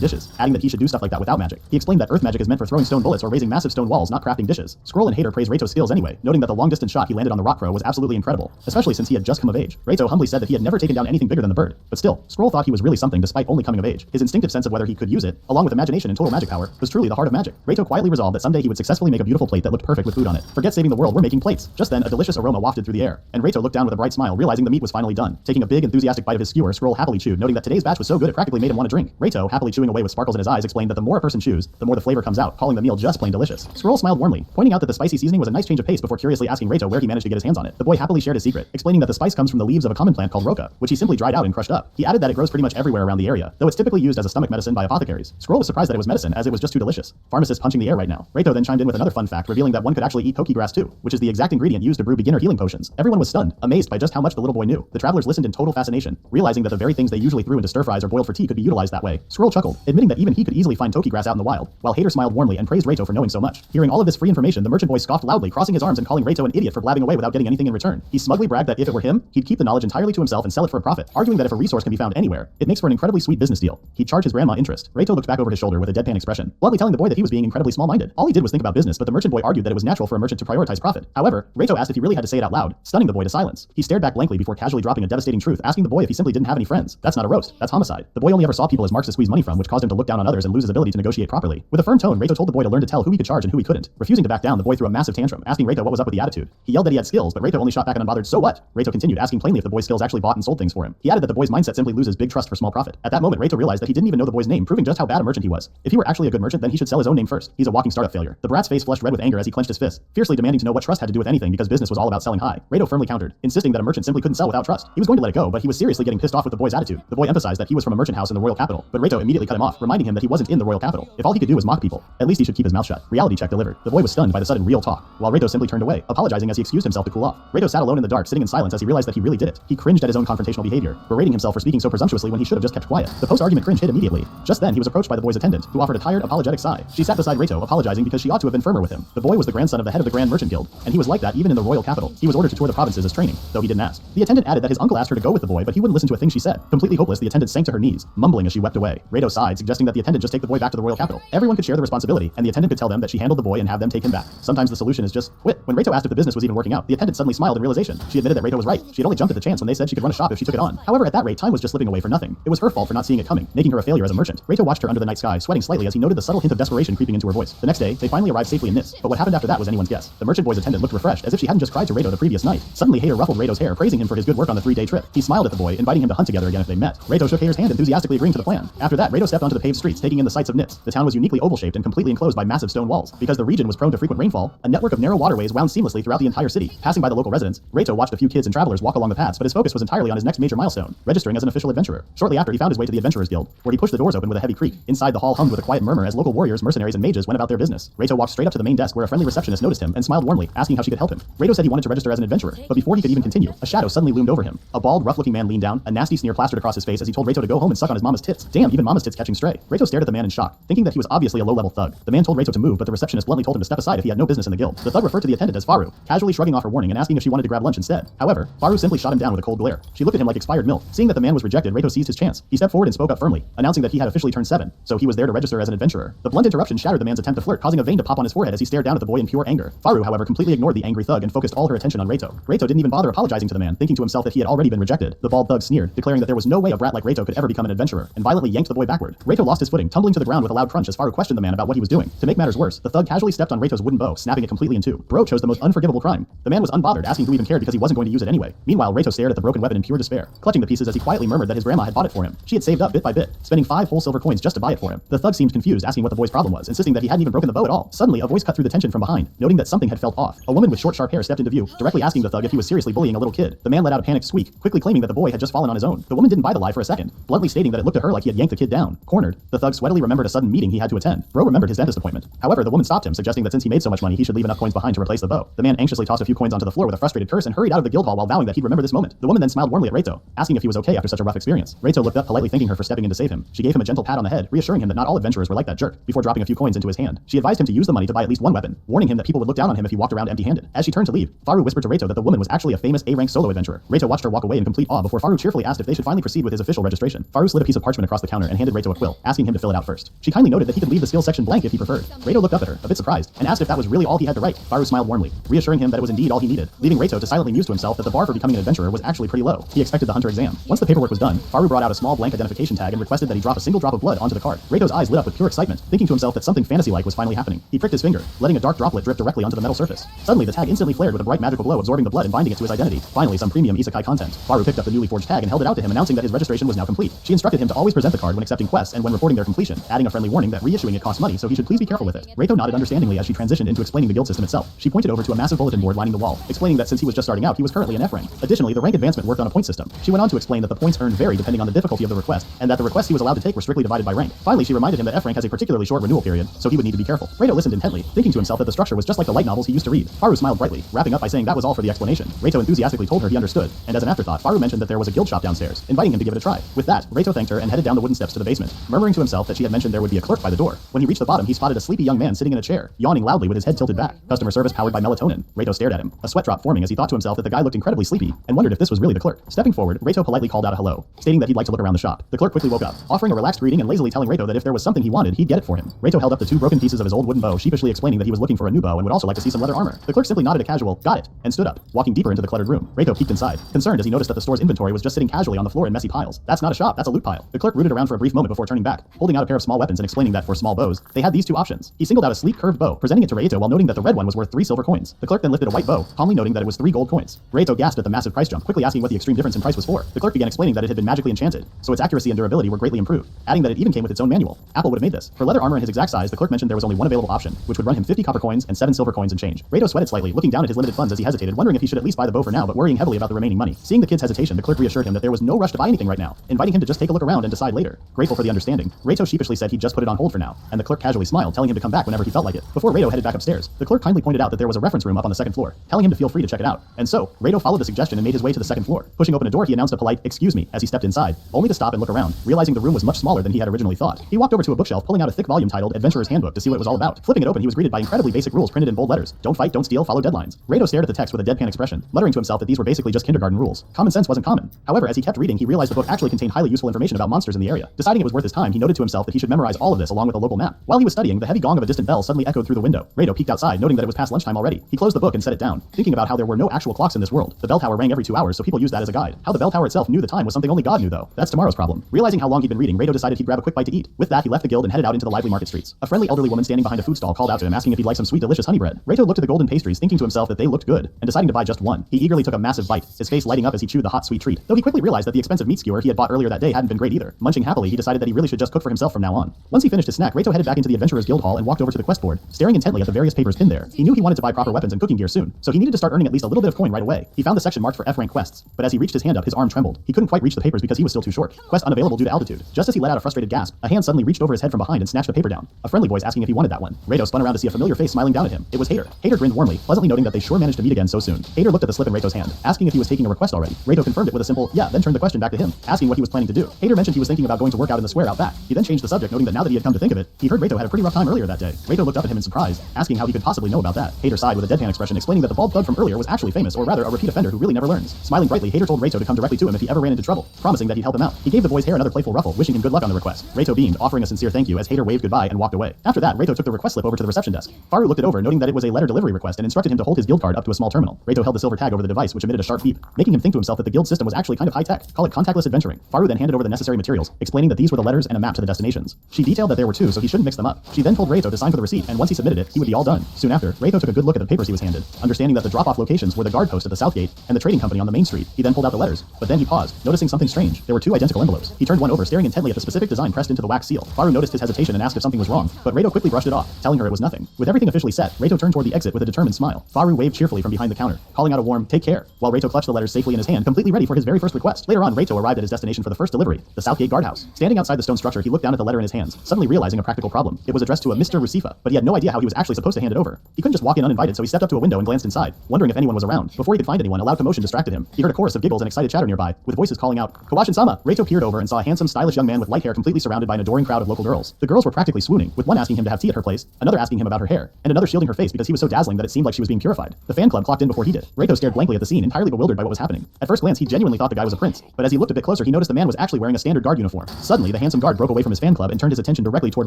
dishes, adding that he should do stuff like that without magic. He explained that earth magic is meant for throwing stone bullets or raising massive stone walls, not crafting dishes. Scroll and Hater praised Reito's skills anyway, noting that the long-distance shot he landed on the rock crow was absolutely incredible, especially since he had just come of age. Reito humbly said that he had never taken down anything bigger than the bird, but still, Scroll thought he was really something despite only coming of age. His instinctive sense of whether he could use it, along with imagination and total magic power, was truly the heart of magic. Reito quietly resolved that someday he would successfully make a beautiful plate that looked perfect with food on it. Forget saving the world, we're making plates. Just then, a delicious aroma wafted through the air, and Reito looked down with a bright smile, realizing the meat was finally done. Taking a big, enthusiastic bite of his skewer, Scroll happily chewed, noting that today's batch was so good it practically made him want to drink. Reito, happily chewing away with sparkles in his eyes, explained that the more a person chews, the more the flavor comes out, calling the meal just plain delicious. Scroll smiled warmly, pointing out that the spicy seasoning was a nice change of pace before curiously asking Reito where he managed to get his hands on it. The boy happily shared his secret, explaining that the spice comes from the leaves of a common plant called roca, which he simply dried out and crushed up. He added that it grows pretty much everywhere around the area, though it's typically used as a stomach medicine by apothecaries. Scroll was surprised that it was medicine, as it was just too delicious. Pharmacist punching the air right now. Reito then chimed in with another fun fact, revealing that one could actually eat koki grass too, which is the exact ingredient used to brew beginner healing potions. Everyone was stunned, amazed by just how much the little boy knew. The travelers listened in total fascination, realizing that the very things they usually threw into stir fries or boiled for tea could be utilized that way. Scroll chuckled, admitting that even he could easily find toki grass out in the wild, while Hater smiled warmly and praised Reito for knowing so much. Hearing all of this free information, the merchant boy scoffed loudly, crossing his arms and calling Reito an idiot for blabbing away without getting anything in return. He smugly bragged that if it were him, he'd keep the knowledge entirely to himself and sell it for a profit, arguing that if a resource can be found anywhere, it makes for an incredibly sweet business deal. He'd charge his grandma interest. Reito looked back over his shoulder with a deadpan expression, bluntly telling the boy that he was being incredibly small-minded. All he did was think about business, but the merchant boy argued that it was natural for a merchant to prioritize profit. However, Reito asked if he really had to say it out loud, stunning the boy to silence. He stared back blankly before casually dropping a devastating truth, asking the boy if he simply didn't have any friends. That's not a roast, that's homicide. The boy only ever saw people as marks to squeeze money from, which caused him to look down on others and lose his ability to negotiate properly. With a firm tone, Reito told the boy to learn to tell who he could charge and who he couldn't. Refusing to back down, the boy threw a massive tantrum, asking Reito what was up with the attitude. He yelled that he had skills, but Reito only shot back an unbothered "So what?" Reito continued, asking plainly if the boy's skills actually bought and sold things for him. He added that the boy's mindset simply loses big trust for small profit. At that moment, Reito realized that he didn't even know the boy's name, proving just how bad a merchant he was. If he were actually a good merchant, then he should sell his own name first. He's a walking startup failure. The brat's face flushed red with anger as he clenched his fist, fiercely demanding to know what trust had to do with anything because business was all about selling high. Reito firmly countered, insisting that a merchant simply couldn't sell without trust. He was going to let it go, go, but he was seriously getting pissed off with the boy's attitude. The boy emphasized that he was from a merchant house in the royal capital, but Reito immediately cut him off, reminding him that he wasn't in the royal capital. If all he could do was mock people, at least he should keep his mouth shut. Reality check delivered. The boy was stunned by the sudden real talk, while Reito simply turned away, apologizing as he excused himself to cool off. Reito sat alone in the dark, sitting in silence as he realized that he really did it. He cringed at his own confrontational behavior, berating himself for speaking so presumptuously when he should have just kept quiet. The post-argument cringe hit immediately. Just then, he was approached by the boy's attendant, who offered a tired, apologetic sigh. She sat beside Reito, apologizing because she ought to have been firmer with him. The boy was the grandson of the head of the Grand Merchant Guild, and he was like that even in the royal capital. He was ordered to tour the provinces as training, though he didn't ask. The attendant added that his uncle asked her to go with the boy, but he wouldn't listen to a thing she said. Completely hopeless, the attendant sank to her knees, mumbling as she wept away. Reito sighed, suggesting that the attendant just take the boy back to the royal capital. Everyone could share the responsibility, and the attendant could tell them that she handled the boy and have them take him back. Sometimes the solution is just quit. When Reito asked if the business was even working out, the attendant suddenly smiled in realization. She admitted that Reito was right. She had only jumped at the chance when they said she could run a shop if she took it on. However, at that rate, time was just slipping away for nothing. It was her fault for not seeing it coming, making her a failure as a merchant. Reito watched her under the night sky, sweating slightly as he noted the subtle hint of desperation creeping into her voice. The next day, they finally arrived safely in Nis, but what happened after that was anyone's guess. The merchant boy's attendant looked refreshed, as if she hadn't just cried to Reito the previous night. Suddenly, Hater ruffled Reito's hair, praising him for his good work on the 3-day trip. He smiled at the boy, inviting him to hunt together again if they met. Reito shook Hater's hand, enthusiastically agreeing to the plan. After that, Reito stepped onto the paved streets, taking in the sights of Nis. The town was uniquely oval-shaped and completely enclosed by massive stone walls. Because the region was prone to frequent rainfall, a network of narrow waterways wound seamlessly throughout the entire city. Passing by the local residents, Reito watched a few kids and travelers walk along the paths, but his focus was entirely on his next major milestone, registering as an official adventurer. Shortly after, he found his way to the Adventurers Guild, where he pushed the doors open with a heavy creak. Inside, the hall hummed with a quiet murmur as local warriors, mercenaries, and mages went about their business. Reito walked straight up to the main desk where a friendly receptionist noticed him and smiled warmly, asking how she could help him. Reito said he wanted to register as an adventurer, but before he could even continue, a shadow suddenly loomed over him. A bald, rough-looking man leaned down, a nasty sneer plastered across his face as he told Reito to go home and suck on his mama's tits. Damn, even mama's tits catching stray. Reito stared at the man in shock, thinking that he was obviously a low-level thug. The man told Reito to move, but the receptionist bluntly told him to step aside if he had no business in the guild. The thug referred to the attendant as Faru, casually shrugging off her warning and asking if she wanted to grab lunch instead. However, Faru simply shot him down with a cold glare. She looked at him like expired milk. Seeing that the man was rejected, Reito seized his chance. He stepped forward and spoke up firmly, announcing that he had officially turned 7, so he was there to register as an adventurer. The blunt interruption shattered the man's attempt to flirt, causing a vein to pop on his forehead as he stared down at the boy in pure anger. Faru, however, completely ignored the angry thug and focused all her attention on Reito. Reito didn't even bother apologizing to the man, thinking to himself that he had already been rejected. The bald thug sneered, declaring that there was no way a brat like Reito could ever become an adventurer, and violently yanked the boy backward. Reito lost his footing, tumbling to the ground with a loud crunch as Faru questioned the man about what he was doing. To make matters worse, the thug casually stepped on Reito's wooden bow, snapping it completely in two. Bro chose the most unforgivable crime. The man was unbothered, asking who even cared because he wasn't going to use it anyway. Meanwhile, Reito stared at the broken weapon in pure despair, clutching the pieces as he quietly murmured that his grandma had bought it for him. She had saved up bit by bit, spending 5 whole silver coins just to buy it for him. The thug seemed confused, asking what the boy's problem was, insisting that he hadn't even broken the bow at all. Suddenly, a voice cut through the tension from behind, noting that something had felt off. A woman with short, sharp hair stepped into view, directly asking the thug if he was seriously bullying a little kid. The man let out a panicked squeak, quickly claiming that the boy had just fallen on his own. The woman didn't buy the lie for a second, bluntly stating that it looked to her like he had yanked the kid down. Cornered, the thug sweatily remembered a sudden meeting he had to attend. Bro remembered his dentist appointment. However, the woman stopped him, suggesting that since he made so much money, he should leave enough coins behind to replace the bow. The man anxiously tossed a few coins onto the floor with a frustrated curse and hurried out of the guild hall while vowing that he'd remember this moment. The woman then smiled warmly at Reito, asking if he was okay after such a rough experience. Reito looked up, politely thanking her for stepping in to save him. She gave him a gentle pat on the head, reassuring him that not all adventurers were like that jerk, before dropping a few coins into his hand. She advised him to use the money to buy at least one weapon, warning him that people would look down on him if he walked around empty-handed. As she turned to leave, Faru whispered to Reito that the woman was actually a famous A-rank solo adventurer. Reito watched her walk away in complete awe before Faru cheerfully asked if they should finally proceed with his official registration. Faru slid a piece of parchment across the counter and handed Reito a quill, asking him to fill it out first. She kindly noted that he could leave the skills section blank if he preferred. Reito looked up at her, a bit surprised, and asked if that was really all he had to write. Faru smiled warmly, reassuring him that it was indeed all he needed, leaving Reito to silently muse to himself that the bar for becoming an adventurer was actually pretty low. He expected the hunter exam. Once the paperwork was done, Faru brought out a small blank identification tag and requested that he drop a single drop of blood onto the card. Reito's eyes lit up with pure excitement, thinking to himself that something fantasy-like was finally happening. He pricked his finger, letting a dark droplet drip directly onto the metal surface. Suddenly, the tag instantly flared with a bright magical glow, absorbing the blood and binding it to his identity. Finally, some premium isekai content. Faru picked up the newly forged tag and held it out to him, announcing that his registration was now complete. She instructed him to always present the card when accepting quests and when reporting their completion, adding a friendly warning that reissuing it costs money, so he should please be careful with it. Reito nodded understandingly as she transitioned into explaining the guild system itself. She pointed over to a massive bulletin board lining the wall, explaining that since he was just starting out, he was currently an F rank. Additionally, the rank advancement worked on a point system. She went on to explain that the points earned vary depending on the difficulty of the request, and that the requests he was allowed to take were strictly divided by rank. Finally, she reminded him that F rank has a particularly short renewal period, so he would need to be careful. Reito listened intently, thinking to himself that the structure was just like the light novels he used to read. Faru smiled brightly, wrapping up by saying that was all for the explanation. Reito enthusiastically told her he understood, and as an afterthought, Faru mentioned that there was a guild shop downstairs, inviting him to give it a try. With that, Reito thanked her and headed down the wooden steps to the basement, murmuring to himself that she had mentioned there would be a clerk by the door. When he reached the bottom, he spotted a sleepy young man sitting in a chair, yawning loudly with his head tilted back. Customer service powered by melatonin. Reito stared at him, a sweat drop forming as he thought to himself that the guy looked incredibly sleepy, and wondered if this was really the clerk. Stepping forward, Reito politely called out a hello, stating that he'd like to look around the shop. The clerk quickly woke up, offering a relaxed greeting and lazily telling Reito that if there was something he wanted, he'd get it for him. Reito held up the 2 broken pieces of his old wooden bow, sheepishly explaining that he was looking for a new bow and would also like to see some leather armor. The clerk simply nodded a casual, "Got it," and stood up, walking deeper into the cluttered room. Reito peeked inside, concerned as he noticed that the store's inventory was just sitting casually on the floor in messy piles. That's not a shop, that's a loot pile. The clerk rooted around for a brief moment before turning back, holding out a pair of small weapons and explaining that for small bows, they had these 2 options. He singled out a sleek curved bow, presenting it to Reito while noting that the red one was worth 3 silver coins. The clerk then lifted a white bow, calmly noting that it was 3 gold coins. Reito gasped at the massive price jump, quickly asking what the extreme difference in price was for. The clerk began explaining that it had been magically enchanted, so its accuracy and durability were greatly improved, adding that it even came with its own manual. Apple would have made this. For leather armor in his exact size, the clerk mentioned there was only one available option, which would run him 50 copper coins and 7 silver coins and change. Reito sweated slightly, looking down at his limited funds as he hesitated, wondering if he should at least buy the bow for now, but worrying heavily about the remaining money. Seeing the kid's hesitation, hesitation, the clerk reassured him that there was no rush to buy anything right now, inviting him to just take a look around and decide later. Grateful for the understanding, Reito sheepishly said he'd just put it on hold for now, and the clerk casually smiled, telling him to come back whenever he felt like it. Before Reito headed back upstairs, the clerk kindly pointed out that there was a reference room up on the second floor, telling him to feel free to check it out. And so, Reito followed the suggestion and made his way to the second floor. Pushing open a door, he announced a polite, "Excuse me," as he stepped inside, only to stop and look around, realizing the room was much smaller than he had originally thought. He walked over to a bookshelf, pulling out a thick volume titled Adventurer's Handbook to see what it was all about. Flipping it open, he was greeted by incredibly basic rules printed in bold letters. Don't fight, don't steal, follow deadlines. Reito stared at the text with a deadpan expression, muttering to himself that these were basically just kindergarten rules. Common sense wasn't common. However, as he kept reading, he realized the book actually contained highly useful information about monsters in the area. Deciding it was worth his time, he noted to himself that he should memorize all of this along with a local map. While he was studying, the heavy gong of a distant bell suddenly echoed through the window. Reito peeked outside, noting that it was past lunchtime already. He closed the book and set it down, thinking about how there were no actual clocks in this world. The bell tower rang every 2 hours, so people used that as a guide. How the bell tower itself knew the time was something only God knew, though. That's tomorrow's problem. Realizing how long he'd been reading, Reito decided he'd grab a quick bite to eat. With that, he left the guild and headed out into the lively market streets. A friendly elderly woman standing behind a food stall called out to him, asking if he'd like some sweet, delicious honey bread. Reito looked at the golden pastries, thinking to himself that they looked good, and deciding to buy just one. He eagerly took a massive bite, his face lighting up as he chewed the hot, sweet treat. Though he quickly realized that the expensive meat skewer he had bought earlier that day hadn't been great either. Munching happily, he decided that he really should just cook for himself from now on. Once he finished his snack, Reito headed back into the Adventurers Guild Hall and walked over to the quest board, staring intently at the various papers pinned there. He knew he wanted to buy proper weapons and cooking gear soon, so he needed to start earning at least a little bit of coin right away. He found the section marked for F-rank quests, but as he reached his hand up, his arm trembled. He couldn't quite reach the papers because he was still too short. Quest unavailable due to altitude. Just as he let out a frustrated gasp, a hand suddenly reached over his head from behind and snatched a paper down. A friendly voice asking if he wanted that one. Reito spun around to see a familiar face smiling down at him. It was Hater. Hater grinned warmly, pleasantly noting that they sure managed to meet again so soon. Hater looked at the slip in Reito's hand, asking if he was taking a request already. Reito confirmed it with a simple "yeah," then turned the question back to him, asking what he was planning to do. Hater mentioned he was thinking about going to work out in the square out back. He then changed the subject, noting that now that he had come to think of it, he heard Reito had a pretty rough time earlier that day. Reito looked up at him in surprise, asking how he could possibly know about that. Hater sighed with a deadpan expression, explaining that the bald thug from earlier was actually famous, or rather a repeat offender who really never learns. Smiling brightly, Hater told Reito to come directly to him if he ever ran into trouble, promising that he'd help him out. He gave the boy's hair another playful ruffle, wishing him good luck on the request. Reito beamed, offering a sincere thank you as Hater waved goodbye and walked away. After that, Reito took the request slip over to the reception desk. Faru looked it over, noting that it was a letter delivery request and instructed him to hold his guild card up to a small terminal. Reito held the silver tag over the device, which emitted a sharp beep, making him think to himself that the guild system was actually kind of high-tech. Call it contactless adventuring. Faru then handed over the necessary materials, explaining that these were the letters and a map to the destinations. She detailed that there were two, so he shouldn't mix them up. She then told Reito to sign for the receipt, and once he submitted it, he would be all done. Soon after, Reito took a good look at the papers he was handed, understanding that the drop-off locations were the guard post at the south gate and the trading company on the main street. He then pulled out the letters, but then he paused, noticing something strange. There were two identical envelopes. He turned one over, staring intently at the specific design pressed into the wax seal. Faru noticed his hesitation and asked if something was wrong, but Reito quickly brushed it off, telling her it was nothing. With everything officially set, Reito turned toward the exit with a determined smile. Faru waved cheerfully from behind the counter, calling out a warm "take care," while Reito clutched the letters safely in his hand, completely ready for his very first request. Later on, Reito arrived at his destination for the first delivery, the Southgate guardhouse. Standing outside the stone structure, he looked down at the letter in his hands, suddenly realizing a practical problem. It was addressed to a Mr. Rusifa, but he had no idea how he was actually supposed to hand it over. He couldn't just walk in uninvited, so he stepped up to a window and glanced inside, wondering if anyone was around. Before he could find anyone, a loud commotion distracted him. He heard a chorus of giggles and excited chatter nearby, with voices calling out, "Kawashin-sama!" Reito peered over and saw a handsome, stylish young man with light hair completely surrounded by an adoring crowd of local girls. The girls were practically swooning, with one asking him to have tea at her place, another asking him about her hair, and another shielding her face because he was so dazzling that it seemed like she was being purified. The fan club clocked in before he did. Reito stared blankly at the scene, entirely bewildered by what was happening. At first glance, he genuinely thought the guy was a prince, but as he looked a bit closer, he noticed the man was actually wearing a standard guard uniform. Suddenly, the handsome guard broke away from his fan club and turned his attention directly toward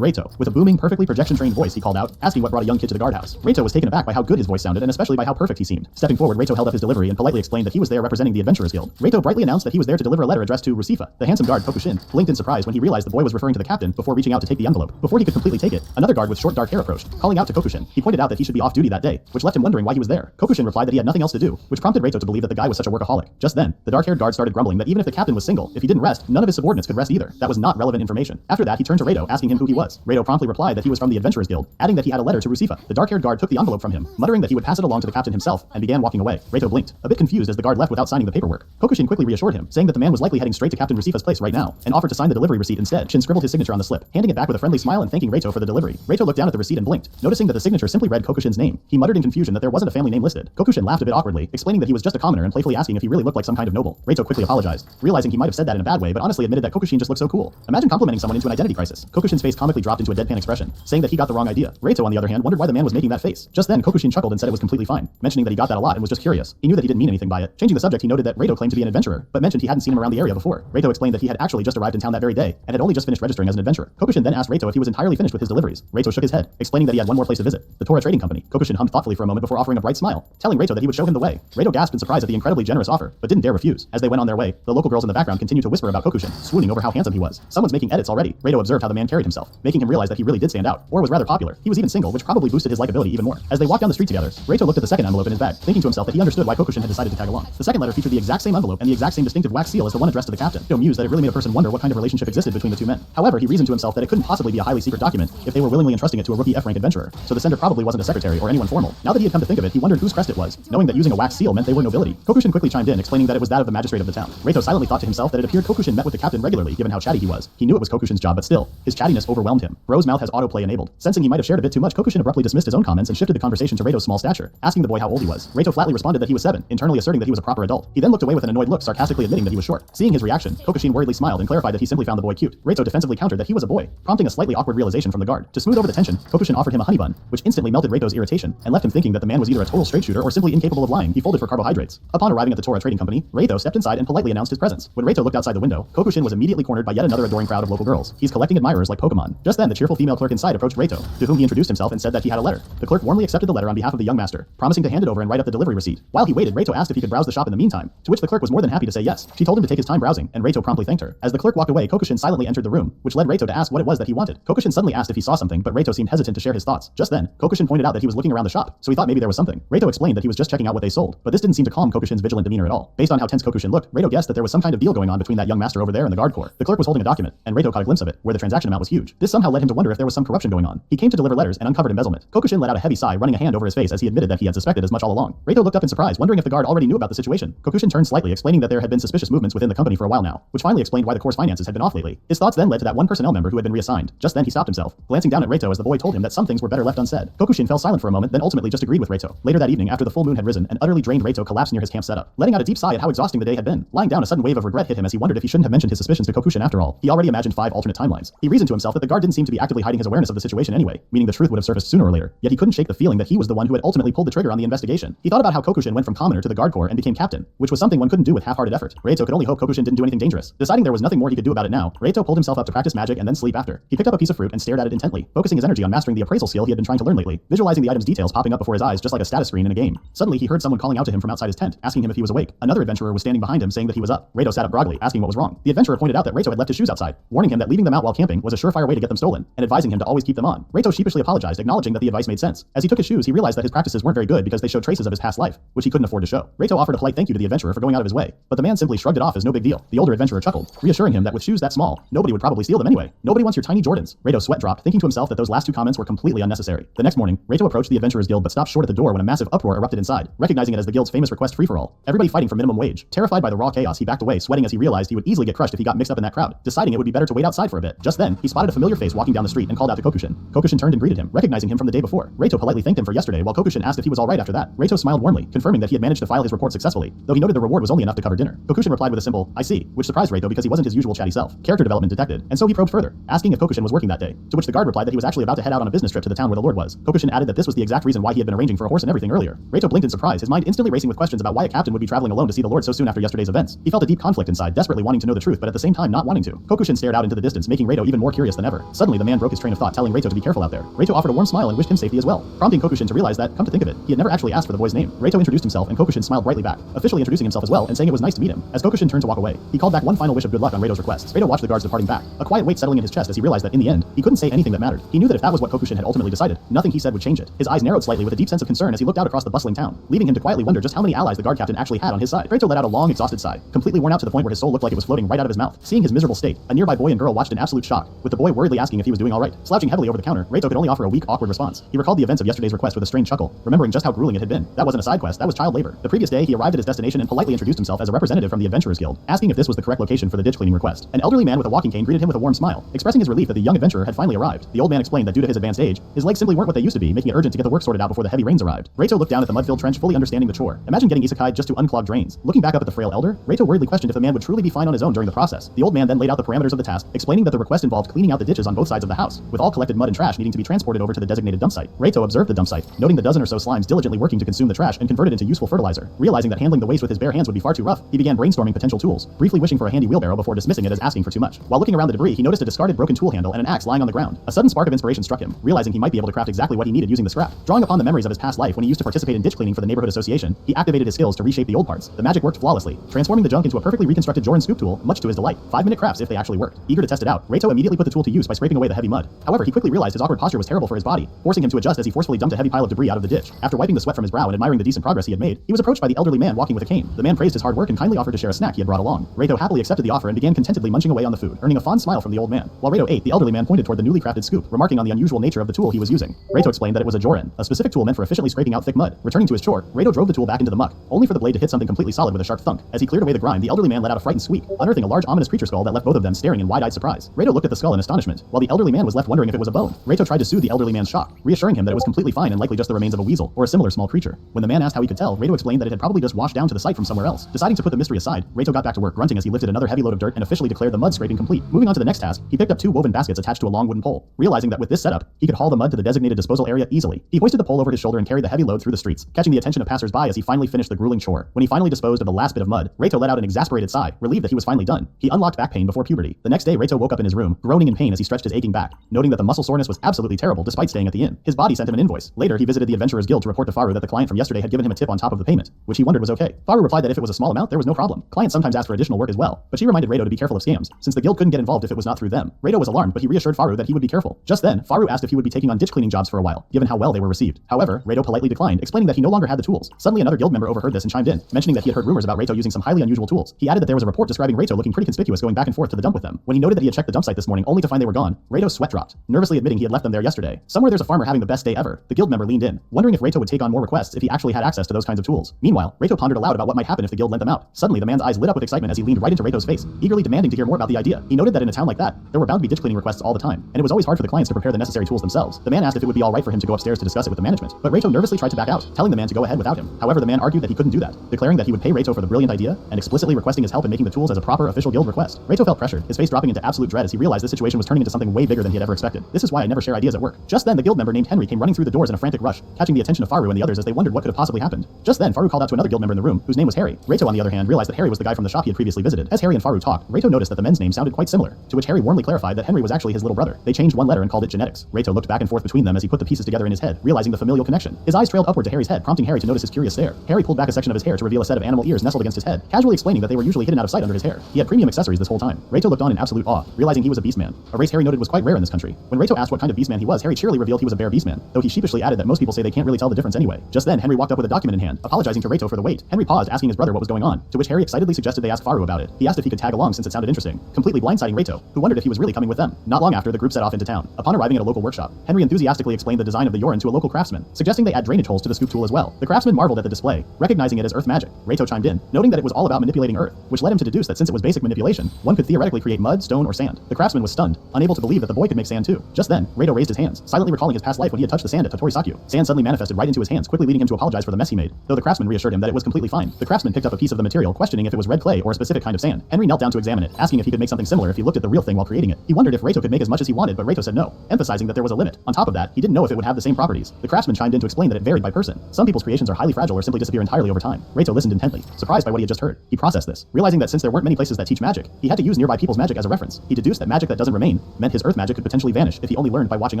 Reito. With a booming, perfectly projection-trained voice, he called out, asking what brought a young kid to the guardhouse. Reito was taken aback by how good his voice sounded, and especially by how perfect he seemed. Stepping forward, Reito held up his delivery and politely explained that he was there representing the Adventurers Guild. Reito brightly announced that he was there to deliver a letter addressed to Rusifa. The handsome guard, Kokushin, blinked in surprise when he realized the boy was referring to the captain before reaching out to take the envelope. Before he could completely take it, another guard with short dark hair approached, calling out to Kokushin. He pointed out that he should be off duty that day, which left him wondering why he was there. Kokushin replied that he had nothing else to do, which prompted Reito to believe that the guy was such a workaholic. Just then, the dark-haired guard started grumbling that even if the captain was single, if he didn't rest, none of his subordinates could rest either. That was not relevant information. After that, he turned to Reito, asking him who he was. Reito promptly replied that he was from the Adventurers Guild, adding that he had a letter to Rusifa. The dark-haired guard took the envelope from him, muttering that he would pass it along to the captain himself, and began walking away. Reito blinked, a bit confused as the guard left without signing the paperwork. Kokushin quickly reassured him, saying that the man was likely heading straight to Captain Rusifa's place right now, and offered to sign the delivery receipt instead. Shin scribbled his signature on the slip, handing it back with a friendly smile and thanking Reito for the delivery. Reito looked down at the receipt and blinked, noticing that the signature simply read Kokushin's name. He muttered in confusion that there wasn't a family name listed. Kokushin laughed a bit awkwardly, explaining that he was just a commoner and playfully asking if he really looked like some kind of noble. Reito quickly apologized, realizing he might have said that in a bad way, but honestly admitted that Kokushin just looked so cool. Imagine complimenting someone into an identity crisis. Kokushin's face comically dropped into a deadpan expression, saying that he got the wrong idea. Reito, on the other hand, wondered why the man was making that face. Just then, Kokushin chuckled and said it was completely fine, mentioning that he got that a lot and was just curious. He knew that he didn't mean anything by it. Changing the subject, he noted that Reito claimed to be an adventurer, but mentioned he hadn't seen him around the area before. Reito explained that he had actually just arrived in town that very day, and had only just finished registering as an adventurer. Kokushin then asked Reito if he was entirely finished with his deliveries. Reito shook his head, explaining that he had one more place to visit, the Tora Trading Company. Kokushin hummed thoughtfully for a moment before offering a bright smile, telling Reito that he would show him the way. Reito gasped in surprise at the incredibly generous offer, but didn't dare refuse. As they went on their way, the local girls in the background continued to whisper about Kokushin, swooning over how handsome he was. Someone's making edits already. Reito observed how the man carried himself, making him realize that he really did stand out, or was rather popular. He was even single, which probably boosted his likability even more. As they walked down the street together, Reito looked at the second envelope in his bag, thinking to himself that he understood why Kokushin had decided to tag along. The second letter featured the exact same envelope and the exact same distinctive wax seal as the one addressed to the captain. Reito mused that it really made a person wonder what kind of relationship existed between the two men. However, he reasoned to himself that it couldn't possibly be a highly secret document if they were willingly entrusting it to a rookie F-rank adventurer, so the sender probably wasn't a secretary or anyone formal. Now that he had come to think of it, he wondered whose crest it was, knowing that using a wax seal meant they were nobility. Kokushin quickly chimed in, explaining explaining that it was that of the magistrate of the town. Reito silently thought to himself that it appeared Kokushin met with the captain regularly, given how chatty he was. He knew it was Kokushin's job, but still, his chattiness overwhelmed him. Bro's mouth has autoplay enabled. Sensing he might have shared a bit too much, Kokushin abruptly dismissed his own comments and shifted the conversation to Reito's small stature, asking the boy how old he was. Reito flatly responded that he was 7, internally asserting that he was a proper adult. He then looked away with an annoyed look, sarcastically admitting that he was short. Seeing his reaction, Kokushin worriedly smiled and clarified that he simply found the boy cute. Reito defensively countered that he was a boy, prompting a slightly awkward realization from the guard. To smooth over the tension, Kokushin offered him a honey bun, which instantly melted Reito's irritation and left him thinking that the man was either a total straight shooter or simply incapable of lying. He folded for carbohydrates. Upon arriving at the Tora Trading Company, Reito stepped inside and politely announced his presence. When Reito looked outside the window, Kokushin was immediately cornered by yet another adoring crowd of local girls. He's collecting admirers like Pokemon. Just then, the cheerful female clerk inside approached Reito, to whom he introduced himself and said that he had a letter. The clerk warmly accepted the letter on behalf of the young master, promising to hand it over and write up the delivery receipt. While he waited, Reito asked if he could browse the shop in the meantime, to which the clerk was more than happy to say yes. She told him to take his time browsing, and Reito promptly thanked her. As the clerk walked away, Kokushin silently entered the room, which led Reito to ask what it was that he wanted. Kokushin suddenly asked if he saw something, but Reito seemed hesitant to share his thoughts. Just then, Kokushin pointed out that he was looking around the shop, so he thought maybe there was something. Reito explained that he was just checking out what they sold, but this didn't seem to calm Kokushin's vigilant demeanor at all. Based on how tense Kokushin looked, Reito guessed that there was some kind of deal going on between that young master over there and the guard corps. The clerk was holding a document, and Reito caught a glimpse of it, where the transaction amount was huge. This somehow led him to wonder if there was some corruption going on. He came to deliver letters and uncovered embezzlement. Kokushin let out a heavy sigh, running a hand over his face as he admitted that he had suspected as much all along. Reito looked up in surprise, wondering if the guard already knew about the situation. Kokushin turned slightly, explaining that there had been suspicious movements within the company for a while now, which finally explained why the corps' finances had been off lately. His thoughts then led to that one personnel member who had been reassigned. Just then he stopped himself, glancing down at Reito as the boy told him that some things were better left unsaid. Kokushin fell silent for a moment, then ultimately just agreed with Reito. Later that evening, after the full moon had risen, an utterly drained Reito collapsed near his camp setup, letting out a deep sigh at how exhausting the day had been. Lying down, a sudden wave of regret hit him as he wondered if he shouldn't have mentioned his suspicions to Kokushin after all. He already imagined 5 alternate timelines. He reasoned to himself that the guard didn't seem to be actively hiding his awareness of the situation anyway, meaning the truth would have surfaced sooner or later. Yet he couldn't shake the feeling that he was the one who had ultimately pulled the trigger on the investigation. He thought about how Kokushin went from commoner to the guard corps and became captain, which was something one couldn't do with half-hearted effort. Reito could only hope Kokushin didn't do anything dangerous. Deciding there was nothing more he could do about it now, Reito pulled himself up to practice magic and then sleep after. He picked up a piece of fruit and stared at it intently, focusing his energy on mastering the appraisal skill he had been trying to learn lately, visualizing the item's details popping up before his eyes just like a status screen in a game. Suddenly he heard someone calling out to him from outside his tent, asking him if he was awake. Another adventurer was standing behind him saying that he was up. Reito sat up groggily, asking what was wrong. The adventurer pointed out that Reito had left his shoes outside, warning him that leaving them out while camping was a surefire way to get them stolen, and advising him to always keep them on. Reito sheepishly apologized, acknowledging that the advice made sense. As he took his shoes, he realized that his practices weren't very good because they showed traces of his past life, which he couldn't afford to show. Reito offered a polite thank you to the adventurer for going out of his way, but the man simply shrugged it off as no big deal. The older adventurer chuckled, reassuring him that with shoes that small, nobody would probably steal them anyway. Nobody wants your tiny Jordans. Reito's sweat dropped, thinking to himself that those last 2 comments were completely unnecessary. The next morning, Reito approached the Adventurers Guild but stopped short at the door when a massive uproar erupted inside, recognizing it as the guild's famous request free-for-all. Everybody fighting for minimum wage. Terrified by the raw chaos, he backed away, sweating as he realized he would easily get crushed if he got mixed up in that crowd, deciding it would be better to wait outside for a bit. Just then, he spotted a familiar face walking down the street and called out to Kokushin. Kokushin turned and greeted him, recognizing him from the day before. Reito politely thanked him for yesterday while Kokushin asked if he was alright after that. Reito smiled warmly, confirming that he had managed to file his report successfully, though he noted the reward was only enough to cover dinner. Kokushin replied with a simple, "I see," which surprised Reito because he wasn't his usual chatty self. Character development detected, and so he probed further, asking if Kokushin was working that day, to which the guard replied that he was actually about to head out on a business trip to the town where the lord was. Kokushin added that this was the exact reason why he had been arranging for a horse and everything earlier. Reito blinked in surprise, his mind instantly racing with questions about why a captain would be traveling alone to see the lord so soon after yesterday's events. He felt a deep conflict inside, desperately wanting to know the truth but at the same time not wanting to. Kokushin stared out into the distance, making Reito even more curious than ever. Suddenly the man broke his train of thought, telling Reito to be careful out there. Reito offered a warm smile and wished him safety as well, prompting Kokushin to realize that, come to think of it, he had never actually asked for the boy's name. Reito introduced himself and Kokushin smiled brightly back, officially introducing himself as well and saying it was nice to meet him. As Kokushin turned to walk away, he called back one final wish of good luck on Reito's request. Reito watched the guards departing back, a quiet weight settling in his chest as he realized that in the end, he couldn't say anything that mattered. He knew that if that was what Kokushin had ultimately decided, nothing he said would change it. His eyes narrowed slightly with a deep sense of concern as he looked out across the bustling town, leaving him to quietly wonder just how many allies the guard captain actually had on his side. Reito let out a long, exhausted sigh, completely worn out to the point where his soul looked like it was floating right out of his mouth. Seeing his miserable state, a nearby boy and girl watched in absolute shock, with the boy worriedly asking if he was doing all right. Slouching heavily over the counter, Reito could only offer a weak, awkward response. He recalled the events of yesterday's request with a strange chuckle, remembering just how grueling it had been. That wasn't a side quest, that was child labor. The previous day, he arrived at his destination and politely introduced himself as a representative from the Adventurers Guild, asking if this was the correct location for the ditch cleaning request. An elderly man with a walking cane greeted him with a warm smile, expressing his relief that the young adventurer had finally arrived. The old man explained that due to his advanced age, his legs simply weren't what they used to be, making it urgent to get the work sorted out before the heavy rains arrived. Reito looked down at the mud-filled trench, fully understanding the chore. Imagine getting isekai'd just to unclog drains. Looking back up at the frail elder, Reito worriedly questioned if the man would truly be fine on his own during the process. The old man then laid out the parameters of the task, explaining that the request involved cleaning out the ditches on both sides of the house, with all collected mud and trash needing to be transported over to the designated dump site. Reito observed the dump site, noting the dozen or so slimes diligently working to consume the trash and convert it into useful fertilizer. Realizing that handling the waste with his bare hands would be far too rough, he began brainstorming potential tools, briefly wishing for a handy wheelbarrow before dismissing it as asking for too much. While looking around the debris, he noticed a discarded broken tool handle and an axe lying on the ground. A sudden spark of inspiration struck him, realizing he might be able to craft exactly what he needed using the scrap. Drawing upon the memories of his past life when he used to participate in ditch cleaning for the neighborhood association, he activated his skills to reshape the old parts. The magic worked flawlessly, transforming the junk into a perfectly reconstructed Joran scoop tool, much to his delight. 5-minute crafts if they actually worked. Eager to test it out, Reito immediately put the tool to use by scraping away the heavy mud. However, he quickly realized his awkward posture was terrible for his body, forcing him to adjust as he forcefully dumped a heavy pile of debris out of the ditch. After wiping the sweat from his brow and admiring the decent progress he had made, he was approached by the elderly man walking with a cane. The man praised his hard work and kindly offered to share a snack he had brought along. Reito happily accepted the offer and began contentedly munching away on the food, earning a fond smile from the old man. While Reito ate, the elderly man pointed toward the newly crafted scoop, remarking on the unusual nature of the tool he was using. Reito explained that it was a Joran, a specific tool meant for efficiently scraping out thick mud. Returning to his chore, Reito drove the tool back into the muck, only for the blade to hit something completely solid with a sharp thunk. As he cleared away the grime, the elderly man let out a frightened squeak, unearthing a large ominous creature skull that left both of them staring in wide-eyed surprise. Reito looked at the skull in astonishment, while the elderly man was left wondering if it was a bone. Reito tried to soothe the elderly man's shock, reassuring him that it was completely fine and likely just the remains of a weasel or a similar small creature. When the man asked how he could tell, Reito explained that it had probably just washed down to the site from somewhere else. Deciding to put the mystery aside, Reito got back to work, grunting as he lifted another heavy load of dirt and officially declared the mud scraping complete. Moving on to the next task, he picked up 2 woven baskets attached to a long wooden pole. Realizing that with this setup, he could haul the mud to the designated disposal area easily. He hoisted the pole over his shoulder and carried the heavy load through the streets, catching the attention of passers-by as he finally finished the grueling chore. When he finally disposed of the last bit of mud, Reito let out an exasperated sigh, relieved that he was finally done. He unlocked back pain before puberty. The next day, Reito woke up in his room, groaning in pain as he stretched his aching back, noting that the muscle soreness was absolutely terrible despite staying at the inn. His body sent him an invoice. Later, he visited the Adventurers Guild to report to Faru that the client from yesterday had given him a tip on top of the payment, which he wondered was okay. Faru replied that if it was a small amount, there was no problem. Clients sometimes asked for additional work as well, but she reminded Reito to be careful of scams, since the guild couldn't get involved if it was not through them. Reito was alarmed, but he reassured Faru that he would be careful. Just then, Faru asked if he would be taking on ditch cleaning jobs for a while, given how well they were received. However, Reito politely declined, explaining that he no longer had the tools. Suddenly, another guild member overheard this and chimed in, mentioning that he had heard rumors about Reito using some highly unusual tools. He added that there was a report describing Reito looking pretty conspicuous going back and forth to the dump with them. When he noted that he had checked the dump site this morning only to find they were gone, Reito's sweat dropped, nervously admitting he had left them there yesterday. Somewhere there's a farmer having the best day ever. The guild member leaned in, wondering if Reito would take on more requests if he actually had access to those kinds of tools. Meanwhile, Reito pondered aloud about what might happen if the guild lent them out. Suddenly, the man's eyes lit up with excitement as he leaned right into Reito's face, eagerly demanding to hear more about the idea. He noted that in a town like that, there were bound to be ditch cleaning requests all the time, and it was always hard for the clients to prepare the necessary tools themselves. The man asked if it would be all right for him to go upstairs to discuss it with the management, but Reito nervously tried to back out, telling the man to go ahead without him. However, the man argued that he couldn't do that, declaring that he would pay Reito for the brilliant idea and explicitly requesting his help in making the tools as a proper official guild request. Reito felt pressured, his face dropping into absolute dread as he realized this situation was turning into something way bigger than he had ever expected. This is why I never share ideas at work. Just then, the guild member named Henry came running through the doors in a frantic rush, catching the attention of Faru and the others as they wondered what could have possibly happened. Just then, Faru called out to another guild member in the room, whose name was Harry. Reito, on the other hand, realized that Harry was the guy from the shop he had previously visited. As Harry and Faru talked, Reito noticed that the men's names sounded quite similar, to which Harry warmly clarified that Henry was actually his little brother. They changed one letter and called it genetics. Reito looked back and forth between them as he put the pieces together in his head, realizing the familial connection. His eyes trailed upward to Harry's head, prompting Harry to notice his curious stare. Harry pulled back a section of his hair to reveal a set of animal ears nestled against his head, casually explaining that they were usually hidden out of sight under his hair. He had premium accessories this whole time. Reito looked on in absolute awe, realizing he was a beastman, a race Harry noted was quite rare in this country. When Reito asked what kind of beastman he was, Harry cheerily revealed he was a bear beastman, though he sheepishly added that most people say they can't really tell the difference anyway. Just then, Henry walked up with a document in hand, apologizing to Reito for the wait. Henry paused, asking his brother what was going on, to which Harry excitedly suggested they ask Faru about it. He asked if he could tag along since it sounded interesting, completely blindsiding Reito, who wondered if he was really coming with them. Not long after, the group set off into town. Upon arriving at a local workshop, Henry enthusiastically explained the design of the Yorin to a local craftsman, suggesting they add drainage holes to the scoop tool as well. The craftsman marveled at the display, recognizing it as earth magic. Reito chimed in, noting that it was all about manipulating earth, which led him to deduce that since it was basic manipulation, one could theoretically create mud, stone, or sand. The craftsman was stunned, unable to believe that the boy could make sand too. Just then, Reito raised his hands, silently recalling his past life when he had touched the sand at Totorisaku. Sand suddenly manifested right into his hands, quickly leading him to apologize for the mess he made, though the craftsman reassured him that it was completely fine. The craftsman picked up a piece of the material, questioning if it was red clay or a specific kind of sand. Henry knelt down to examine it, asking if he could make something similar if he looked at the real thing while creating it. He wondered if Reito could make as much as he wanted, but Reito said no, emphasizing that there was a limit. On top of that, he didn't know if it would have the same properties. The craftsman chimed in to explain that it varied by person. Some people's creations are highly fragile or simply disappear entirely over time. Reito listened intently, surprised by what he had just heard. He processed this, realizing that since there weren't many places that teach magic, he had to use nearby people's magic as a reference. He deduced that magic that doesn't remain meant his earth magic could potentially vanish if he only learned by watching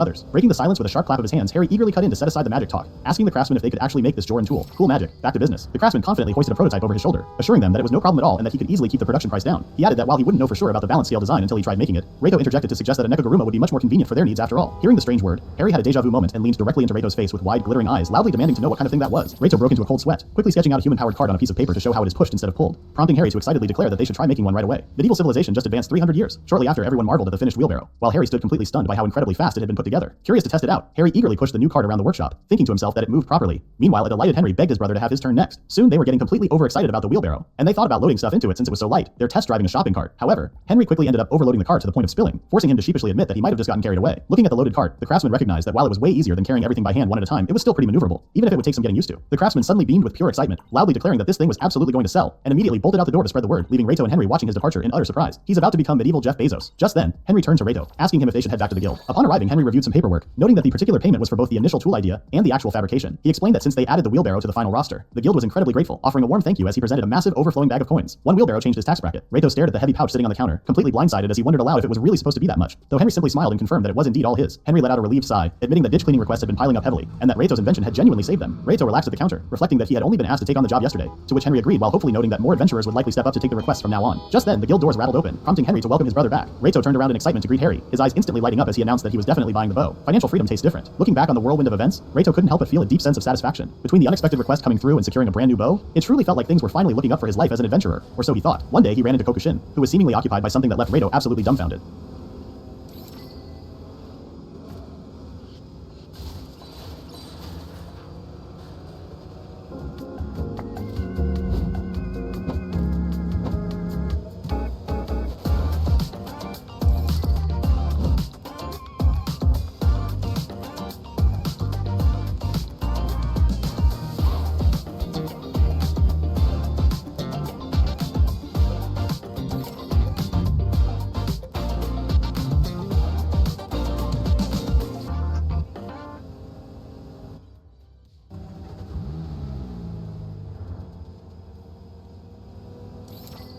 others. Breaking the silence with a sharp clap of his hands, Harry eagerly cut in to set aside the magic talk, asking the craftsman if they could actually make this Joran tool. Cool magic. Back to business. The craftsman confidently hoisted a prototype over his shoulder, assuring them that it was no problem at all and that he could easily keep the production price down. He added that while he wouldn't know for sure about the balance scale design until he tried making it, Reito interjected to suggest that a Nekoguruma would be much more convenient for their needs after all. Hearing the strange word, Harry had a deja vu moment and leaned directly into Reito's face with wide, glittering eyes, loudly demanding to know what kind of thing that was. Reito broke into a cold sweat, quickly sketching out a human-powered card on a piece of paper to show how it is pushed instead of pulled, prompting Harry to excitedly declare that they should try making one right away. Medieval civilization just advanced 300 years. Shortly after, everyone marveled at the finished wheelbarrow, while Harry stood completely stunned by how incredibly fast it had been put together. Curious to test it out, Harry eagerly pushed the new card around the workshop, thinking to himself that it moved properly. Meanwhile, a delighted Henry begged his brother to have his turn next. Soon they were getting completely overexcited about the wheelbarrow, and they thought about loading stuff into it since it was so light. They're test driving a shopping cart. However, Henry quickly ended up overloading the cart to the point of spilling, forcing him to sheepishly admit that he might have just gotten carried away. Looking at the loaded cart, the craftsman recognized that while it was way easier than carrying everything by hand one at a time, it was still pretty maneuverable, even if it would take some getting used to. The craftsman suddenly beamed with pure excitement, loudly declaring that this thing was absolutely going to sell, and immediately bolted out the door to spread the word, leaving Reito and Henry watching his departure in utter surprise. He's about to become medieval Jeff Bezos. Just then, Henry turned to Reito, asking him if they should head back to the guild. Upon arriving, Henry reviewed some paperwork, noting that the particular payment was for both the initial tool idea and the actual fabrication. He explained that since they added the wheelbarrow to the final roster, the guild was incredibly grateful, offering a warm thank you as he presented a massive overflowing bag of coins. One wheelbarrow changed his tax bracket. Reito stared at the heavy pouch sitting on the counter, completely blindsided as he wondered aloud if it was really supposed to be that much. Though Henry simply smiled and confirmed that it was indeed all his, Henry let out a relieved sigh, admitting that ditch cleaning requests had been piling up heavily, and that Reito's invention had genuinely saved them. Reito relaxed at the counter, reflecting that he had only been asked to take on the job yesterday, to which Henry agreed while hopefully noting that more adventurers would likely step up to take the requests from now on. Just then, the guild doors rattled open, prompting Henry to welcome his brother back. Reito turned around in excitement to greet Harry, his eyes instantly lighting up as he announced that he was definitely buying the bow. Financial freedom tastes different. Looking back on the whirlwind of events, Reito couldn't help but feel a deep sense of satisfaction. Between the unexpected request coming through and securing a brand new bow, it truly felt like things were finally looking up for his life as an adventurer, or so he thought. One day he ran into Kokushin, who was seemingly occupied by something that left Reito absolutely dumbfounded.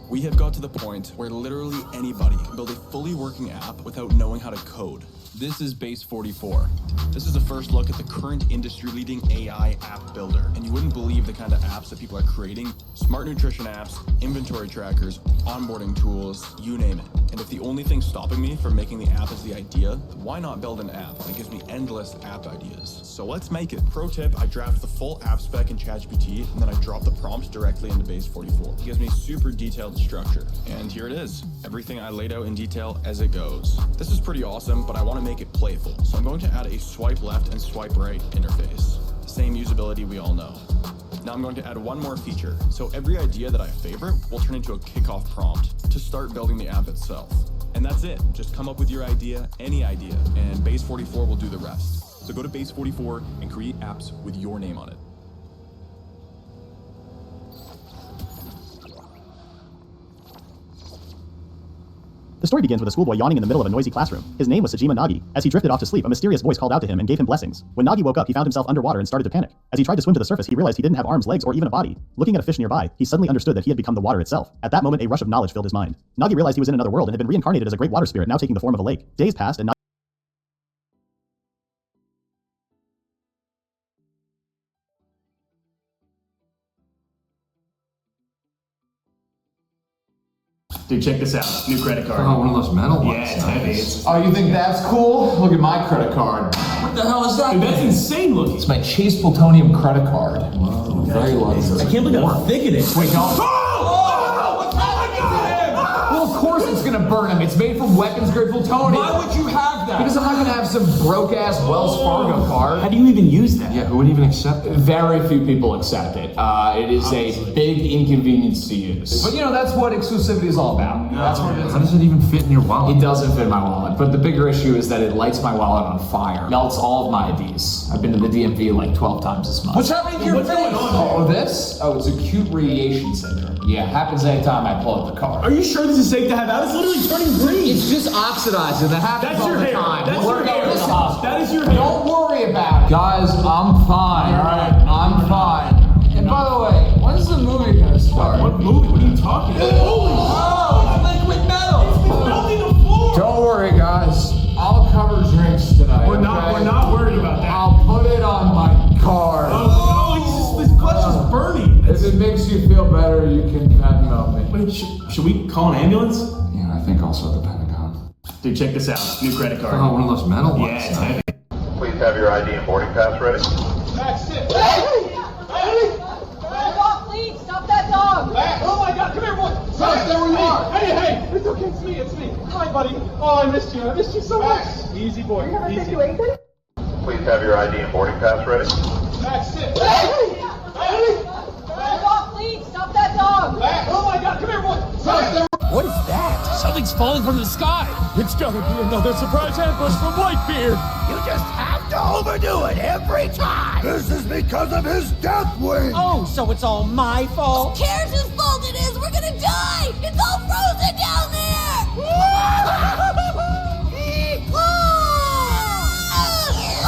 We have got to the point where literally anybody can build a fully working app without knowing how to code. This is Base 44. This is a first look at the current industry-leading AI app builder, and you wouldn't believe the kind of apps that people are creating. Smart nutrition apps, inventory trackers, onboarding tools, you name it. And if the only thing stopping me from making the app is the idea, why not build an app that gives me endless app ideas? So let's make it. Pro tip, I draft the full app spec in ChatGPT, and then I drop the prompts directly into Base 44. It gives me super detailed structure. And here it is. Everything I laid out in detail as it goes. This is pretty awesome, but I want to make it playful. So I'm going to add a swipe left and swipe right interface. Same usability we all know. Now I'm going to add one more feature. So every idea that I favorite will turn into a kickoff prompt to start building the app itself. And that's it. Just come up with your idea, any idea, and Base 44 will do the rest. So go to Base 44 and create apps with your name on it. The story begins with a schoolboy yawning in the middle of a noisy classroom. His name was Sajima Nagi. As he drifted off to sleep, a mysterious voice called out to him and gave him blessings. When Nagi woke up, he found himself underwater and started to panic. As he tried to swim to the surface, he realized he didn't have arms, legs, or even a body. Looking at a fish nearby, he suddenly understood that he had become the water itself. At that moment, a rush of knowledge filled his mind. Nagi realized he was in another world and had been reincarnated as a great water spirit, now taking the form of a lake. Days passed, and Nagi Dude, check this out. New credit card. Oh, one of those metal ones. Yeah, it's heavy. It's... Oh, you think that's cool? Look at my credit card. What the hell is that? Dude, that's insane looking. It's my Chase Plutonium credit card. Wow, very luxurious. I can't believe how thick it is. Wait, don't. Well, of course it's gonna burn him. It's made from weapons-grade plutonium. Why would you have that? Because I'm not gonna have some broke-ass Wells Fargo card. How do you even use that? Yeah, who would even accept it? Very few people accept it. It is a big inconvenience to use. But you know, that's what exclusivity is all about. That's what it is. How does it even fit in your wallet? It doesn't fit in my wallet, but the bigger issue is that it lights my wallet on fire. Melts all of my IDs. I've been to the DMV like 12 times this month. What's happening to your face? Oh, this? Oh, it's acute radiation syndrome. Yeah, happens anytime I pull out the car. Are you sure this is safe to have out? It's literally turning green. It's just oxidizing. That happens all the time. That's your hair. That is your hair. Don't worry about it. Guys, I'm fine. Alright, I'm fine. And by the way, when's the movie gonna start? What movie? What are you talking about? Oh, it's liquid metal. It's melting the floor. Don't worry, guys. I'll cover drinks tonight. We're not worried about that. I'll put it on my card. His clutch is burning. If it makes you feel better, you can Venmo me. Wait, should we call an ambulance? Yeah, I think also the Pentagon. Dude, check this out. New credit card. Oh, one of those metal ones. Yeah, it's heavy. Please have your ID and boarding pass ready. Max, sit. Back off, please! Stop that dog! Max. Oh my God, come here, boy. Max, there were me. Hey, it's okay, it's me. Hi, buddy. Oh, I missed you so much. Easy, boy. You have a Easy. situation? Please have your ID and boarding pass ready. Max, sit. Back off, please! Stop that dog! Max. Oh my God, come here, boy. Max, there were... What is that? Something's falling from the sky. It's gotta be another surprise ambush from Whitebeard. You just have to overdo it every time. This is because of his death wing. Oh, so it's all my fault? Who cares whose fault it is? We're gonna die! It's all frozen down there!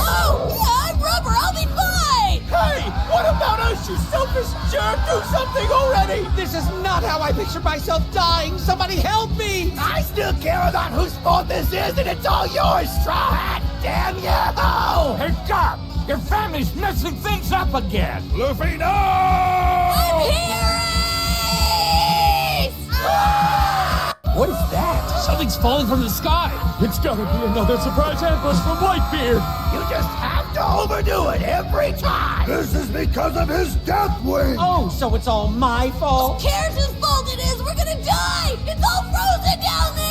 Oh, yeah, I'm rubber. I'll be fine! Hey, what about us, you selfish jerk? Do something already. This is not how I picture myself dying. Somebody help me. I still care about whose fault this is, and it's all yours, Straw Hat. Damn you! Oh, Hey, Doc, your family's messing things up again. Luffy, no! I'm here! what is that? Something's falling from the sky. It's gotta be another surprise ambush from Whitebeard. You just have to overdo it every time. This is because of his death wing. Oh, so it's all my fault? Who cares whose fault it is? We're gonna die! It's all frozen down there!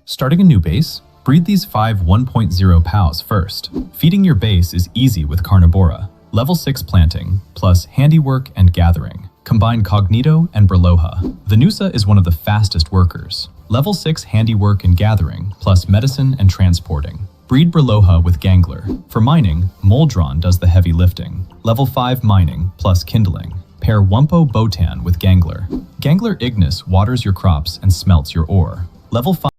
Starting a new base? Breed these 5 1.0 POWs first. Feeding your base is easy with Carnivora. Level 6 planting, plus handiwork and gathering. Combine Cognito and Berloha. Venusa is one of the fastest workers. Level 6 handiwork and gathering, plus medicine and transporting. Breed Berloha with Gangler. For mining, Moldron does the heavy lifting. Level 5 mining, plus kindling. Pair Wumpo Botan with Gangler. Gangler Ignis waters your crops and smelts your ore. Level 5.